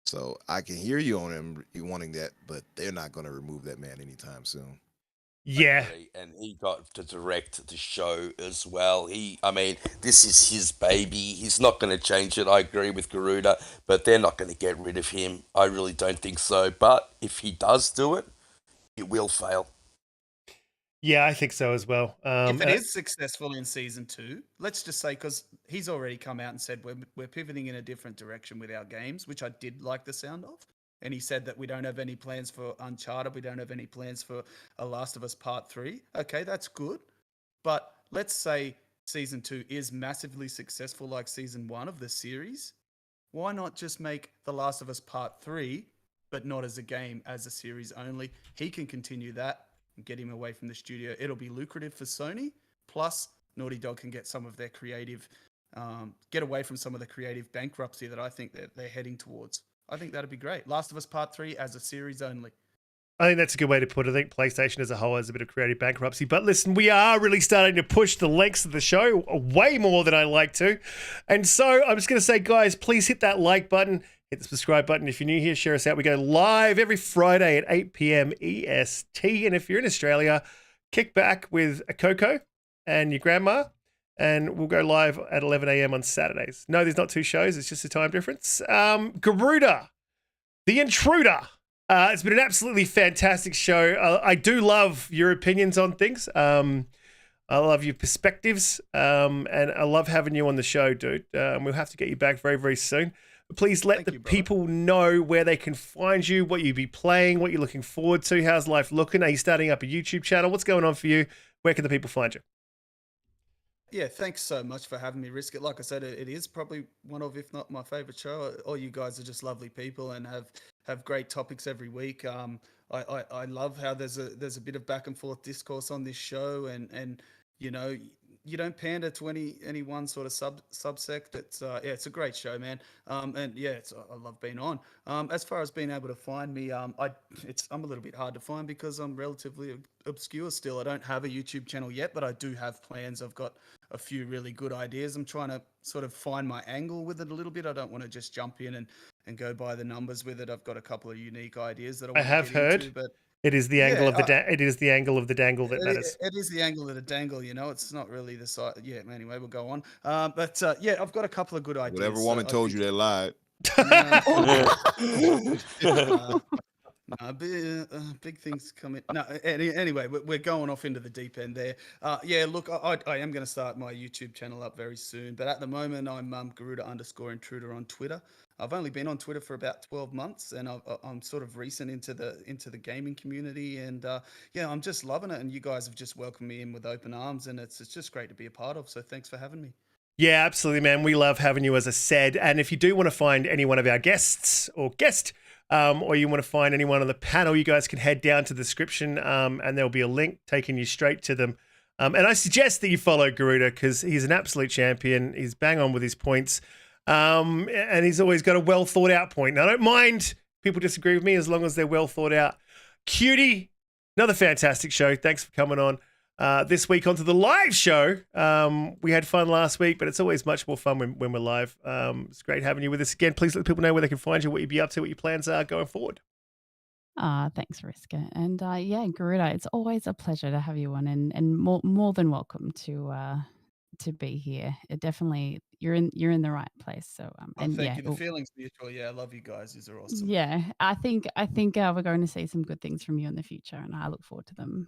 So I can hear you on him wanting that, but they're not going to remove that man anytime soon. Yeah. And he got to direct the show as well. I mean, this is his baby. He's not going to change it. I agree with Garuda, but they're not going to get rid of him. I really don't think so. But if he does do it, it will fail. Yeah, I think so as well. If it is successful in season 2, let's just say, because he's already come out and said we're pivoting in a different direction with our games, which I did like the sound of. And he said that we don't have any plans for Uncharted. We don't have any plans for A Last of Us Part 3. Okay, that's good. But let's say season 2 is massively successful like season 1 of the series. Why not just make The Last of Us Part 3, but not as a game, as a series only? He can continue that and get him away from the studio. It'll be lucrative for Sony. Plus, Naughty Dog can get some of their creative, get away from some of the creative bankruptcy that I think they're heading towards. I think that'd be great. Last of Us Part 3 as a series only. I think that's a good way to put it. I think PlayStation as a whole has a bit of creative bankruptcy. But listen, we are really starting to push the lengths of the show way more than I like to. And so I'm just going to say, guys, please hit that like button, hit the subscribe button. If you're new here, share us out. We go live every Friday at 8 p.m. EST. And if you're in Australia, kick back with a Coco and your grandma. And we'll go live at 11 a.m. on Saturdays. No, there's not 2 shows. It's just a time difference. Garuda, the Intruder. It's been an absolutely fantastic show. I do love your opinions on things. I love your perspectives. And I love having you on the show, dude. We'll have to get you back very, very soon. Please let the people know where they can find you, what you'll be playing, what you're looking forward to. How's life looking? Are you starting up a YouTube channel? What's going on for you? Where can the people find you? Yeah, thanks so much for having me, Riskit. Like I said, it is probably one of, if not my favorite show. All you guys are just lovely people and have great topics every week. I love how there's a bit of back and forth discourse on this show, and you know, you don't pander to any one sort of subsect. It's it's a great show, man. And yeah, I love being on. As far as being able to find me, I'm a little bit hard to find because I'm relatively obscure still. I don't have a YouTube channel yet, but I do have plans. I've got a few really good ideas. I'm trying to sort of find my angle with it a little bit. I don't want to just jump in and go by the numbers with it. I've got a couple of unique ideas that I have heard. Into, but it is the angle of the it is the angle of the dangle that matters. It is the angle of the dangle, you know. It's not really the side. Yeah, anyway, we'll go on. But yeah, I've got a couple of good ideas. Whatever woman told you they lied. Big things coming. No, anyway, we're going off into the deep end there. Yeah, look, I am going to start my YouTube channel up very soon, but at the moment I'm Garuda_Intruder on Twitter. I've only been on Twitter for about 12 months, and I'm sort of recent into the gaming community, and yeah, I'm just loving it. And you guys have just welcomed me in with open arms, and it's just great to be a part of. So thanks for having me. Yeah, absolutely, man. We love having you, as I said. And if you do want to find any one of our guests or you want to find anyone on the panel, you guys can head down to the description, and there'll be a link taking you straight to them. And I suggest that you follow Garuda because he's an absolute champion. He's bang on with his points. And he's always got a well thought out point. Now, I don't mind people disagree with me as long as they're well thought out. Cutie, another fantastic show. Thanks for coming on. This week onto the live show. We had fun last week, but it's always much more fun when we're live. It's great having you with us again. Please let people know where they can find you, what you'd be up to, what your plans are going forward. Thanks, Riskit. And yeah, Garuda, it's always a pleasure to have you on, and more than welcome to be here. It definitely, you're in the right place. So and thank yeah, you. The feeling's mutual. Yeah, I love you guys. These are awesome. Yeah, I think we're going to see some good things from you in the future, and I look forward to them.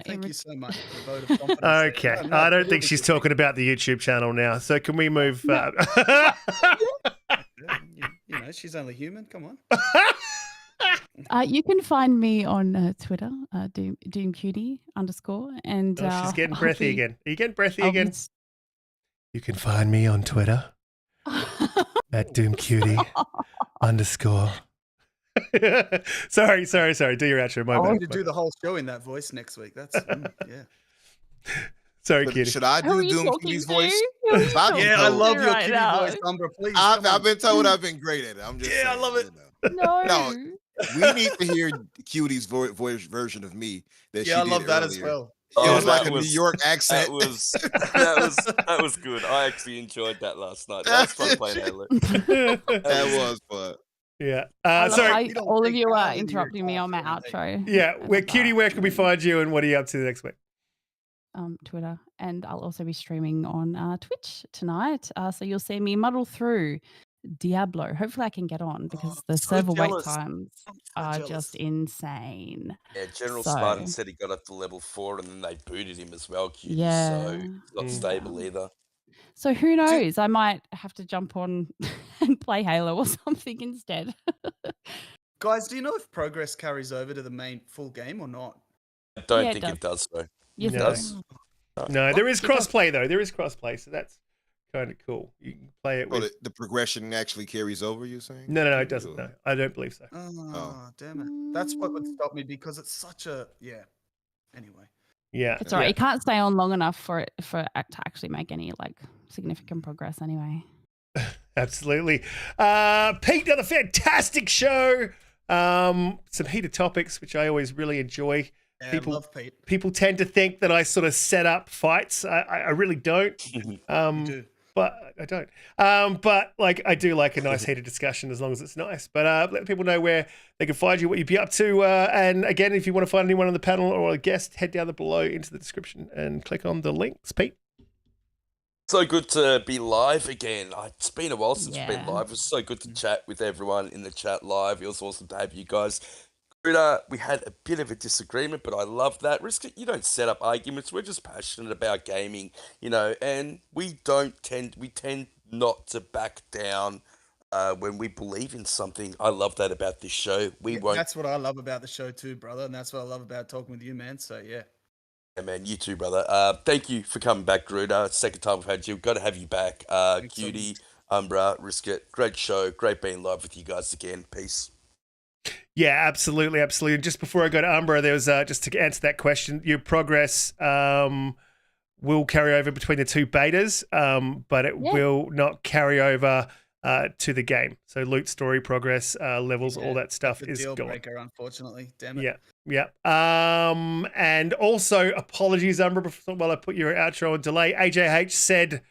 Thank you so much for the vote of confidence. Okay, I don't think she's talking about the YouTube channel now. So can we move? You know, she's only human. Come on. You can find me on Twitter, DoomCutie _. And she's getting breathy again. Are you getting breathy again? You can find me on Twitter at DoomCutie _ sorry. Do your outro. I want to do the whole show in that voice next week. That's yeah. Sorry, Kitty. Should I do DoomCutie's voice? Yeah, I love your Kitty voice, Umbra. Please. I've been told I've been great at it. I'm just saying, I love it. You know. No, we need to hear Cutie's voice version of me. I love that as well. It was like that a New York accent. That was good. I actually enjoyed that last night. That was fun playing Halo. That was fun. Yeah. I love Sorry. how all of you are interrupting me on my outro. Yeah. I Where love Cutie, that. where can we find you and what are you up to next week? Twitter, and I'll also be streaming on Twitch tonight. So you'll see me muddle through Diablo. Hopefully I can get on because the so server wait jealous. times I'm so are jealous. just insane. Yeah, General So- Spartan said he got up to level 4 and then they booted him as well, Cutie. So Yeah. it's not stable either. So who knows? I might have to jump on and play Halo or something instead. Guys, do you know if progress carries over to the main full game or not? I don't Yeah, it think it does, though. Yes, No. it does. No, there is It does. crossplay though. There is crossplay, so that's kind of cool. You can play it Oh, with. the progression actually carries over, you're saying? No, it doesn't. No, I don't believe so. Oh, damn it. That's what would stop me because it's such a Anyway. Yeah, It's all right. You can't stay on long enough for it to actually make any like significant progress anyway. Absolutely. Pete, another fantastic show. Some heated topics, which I always really enjoy. Yeah, I love Pete. People tend to think that I sort of set up fights. I really don't. You do. But I don't. But like I do like a nice heated discussion as long as it's nice. But let people know where they can find you, what you'd be up to. And again, if you want to find anyone on the panel or a guest, head down below into the description and click on the links. Pete. So good to be live again. It's been a while since we've been Yeah. live. It was so good to chat with everyone in the chat live. It was awesome to have you guys. Garuda, we had a bit of a disagreement, but I love that. Riskit, you don't set up arguments. We're just passionate about gaming, and we tend not to back down when we believe in something. I love that about this show. We won't. That's what I love about the show too, brother, and that's what I love about talking with you, man. So yeah. Yeah, man, you too, brother. Thank you for coming back, Garuda. Second time we've had you. Got to have you back. Thanks so Cutie, Umbra, Riskit, great show. Great being live with you guys again. Peace. Yeah, absolutely. And just before I go to Umbra, there was just to answer that question, your progress will carry over between the two betas, but it will not carry over to the game. So loot, story, progress, levels, all that stuff That's a is deal gone. breaker, unfortunately. Damn it. Yeah. And also apologies, Umbra, while I put your outro on delay. AJH said.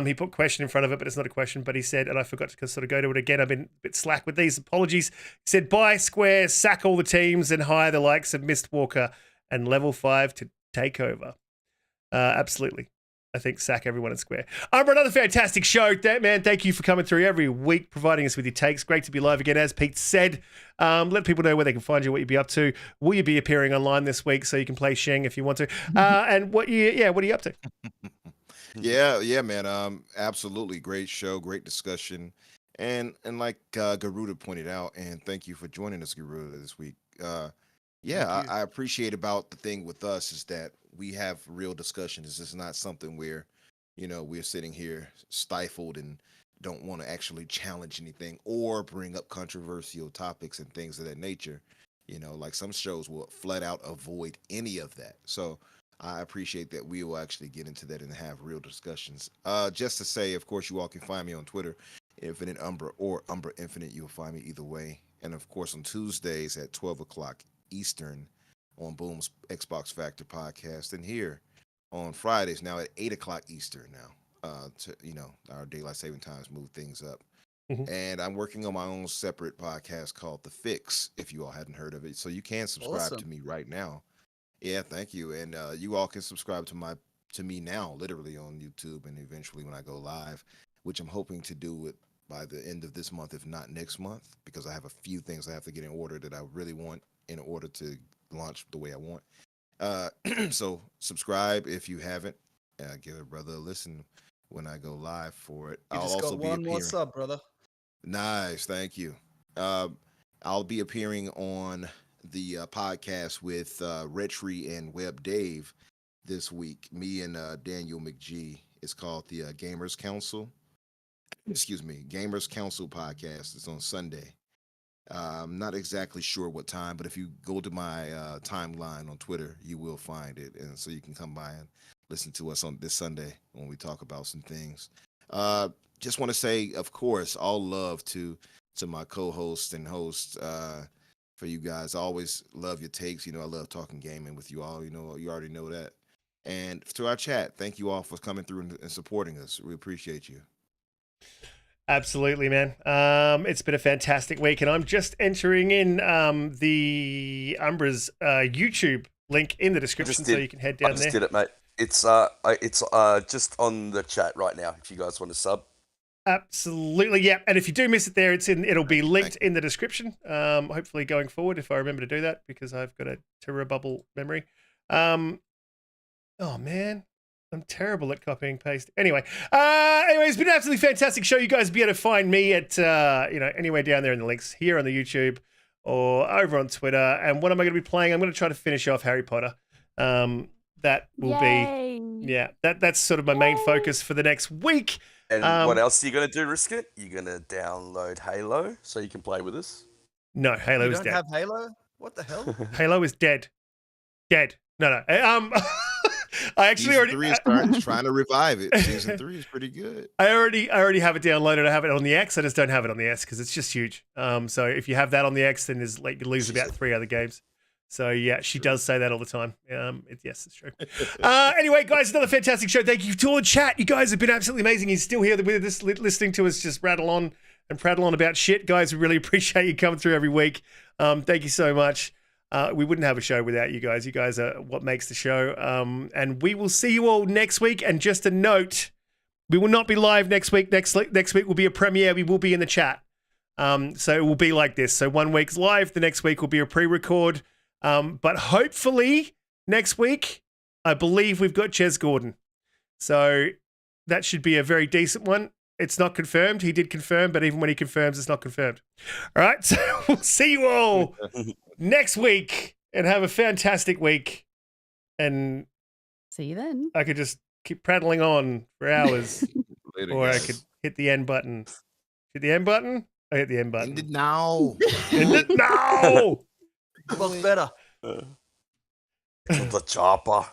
He put question in front of it, but it's not a question. But he said, and I forgot to sort of go to it again. I've been a bit slack with these. Apologies. He said, buy Square, sack all the teams, and hire the likes of Mistwalker and Level 5 to take over. Absolutely. I think sack everyone at Square. Umbra, another fantastic show. Man, thank you for coming through every week, providing us with your takes. Great to be live again, as Pete said. Let people know where they can find you, what you'd be up to. Will you be appearing online this week so you can play Sheng if you want to? And what are you up to? Yeah, man. Absolutely great show, great discussion, and like Garuda pointed out, and thank you for joining us, Garuda, this week. I appreciate about the thing with us is that we have real discussions. This is not something where, we're sitting here stifled and don't want to actually challenge anything or bring up controversial topics and things of that nature. Like some shows will flat out avoid any of that. So I appreciate that we will actually get into that and have real discussions. Just to say, of course, you all can find me on Twitter, Infinite Umbra or Umbra Infinite. You'll find me either way. And of course, on Tuesdays at 12 o'clock Eastern on Boom's Xbox Factor podcast. And here on Fridays now at 8 o'clock Eastern now. Our daylight saving times move things up. Mm-hmm. And I'm working on my own separate podcast called The Fix, if you all hadn't heard of it. So you can subscribe to me right now. Yeah, thank you. And you all can subscribe to me now, literally on YouTube, and eventually when I go live, which I'm hoping to do it by the end of this month, if not next month, because I have a few things I have to get in order that I really want in order to launch the way I want. So subscribe if you haven't. Give a brother a listen when I go live for it. You just got one more sub, brother. Nice, thank you. I'll be appearing on the podcast with Retry and Web Dave this week. Me and Daniel McGee. It's called the Gamers Council. Gamers Council podcast. It's on Sunday. I'm not exactly sure what time, but if you go to my timeline on Twitter, you will find it, and so you can come by and listen to us on this Sunday when we talk about some things. Just want to say, of course, all love to my co-hosts and hosts. For you guys, I always love your takes. I love talking gaming with you all. You already know that. And to our chat, thank you all for coming through and supporting us. We appreciate you. Absolutely, man. It's been a fantastic week, and I'm just entering in the Umbra's YouTube link in the description, so you can head down there. I just did it, mate. It's just on the chat right now. If you guys want to sub. Absolutely, yeah. And if you do miss it there, it'll be linked in the description. Hopefully going forward, if I remember to do that, because I've got a terror bubble memory. Oh man, I'm terrible at copying paste. Anyway, it's been an absolutely fantastic show. You guys will be able to find me at anywhere down there in the links here on the YouTube or over on Twitter. And what am I going to be playing? I'm going to try to finish off Harry Potter. That will be that's sort of my main focus for the next week. And what else are you going to do, Riskit? You're going to download Halo so you can play with us? No, Halo is dead. You don't have Halo? What the hell? Halo is dead. Dead. No. I actually Season 3 is starting, trying to revive it. Season 3 is pretty good. I already have it downloaded. I have it on the X. I just don't have it on the S because it's just huge. So if you have that on the X, then there's you lose about 3 other games. So yeah, she does say that all the time. Yes, it's true. Anyway, guys, another fantastic show. Thank you to all the chat. You guys have been absolutely amazing. You're still here with us, listening to us just rattle on and prattle on about shit. Guys, we really appreciate you coming through every week. Thank you so much. We wouldn't have a show without you guys. You guys are what makes the show. And we will see you all next week. And just a note, we will not be live next week. Next week will be a premiere. We will be in the chat. So it will be like this. So 1 week's live. The next week will be a pre-record. But hopefully next week, I believe we've got Ches Gordon. So that should be a very decent one. It's not confirmed. He did confirm, but even when he confirms, it's not confirmed. All right. So we'll see you all next week and have a fantastic week. And see you then. I could just keep prattling on for hours. Later, or guys. I could hit the end button. Hit the end button? I hit the end button. End it now. End it now. What's better? The chopper.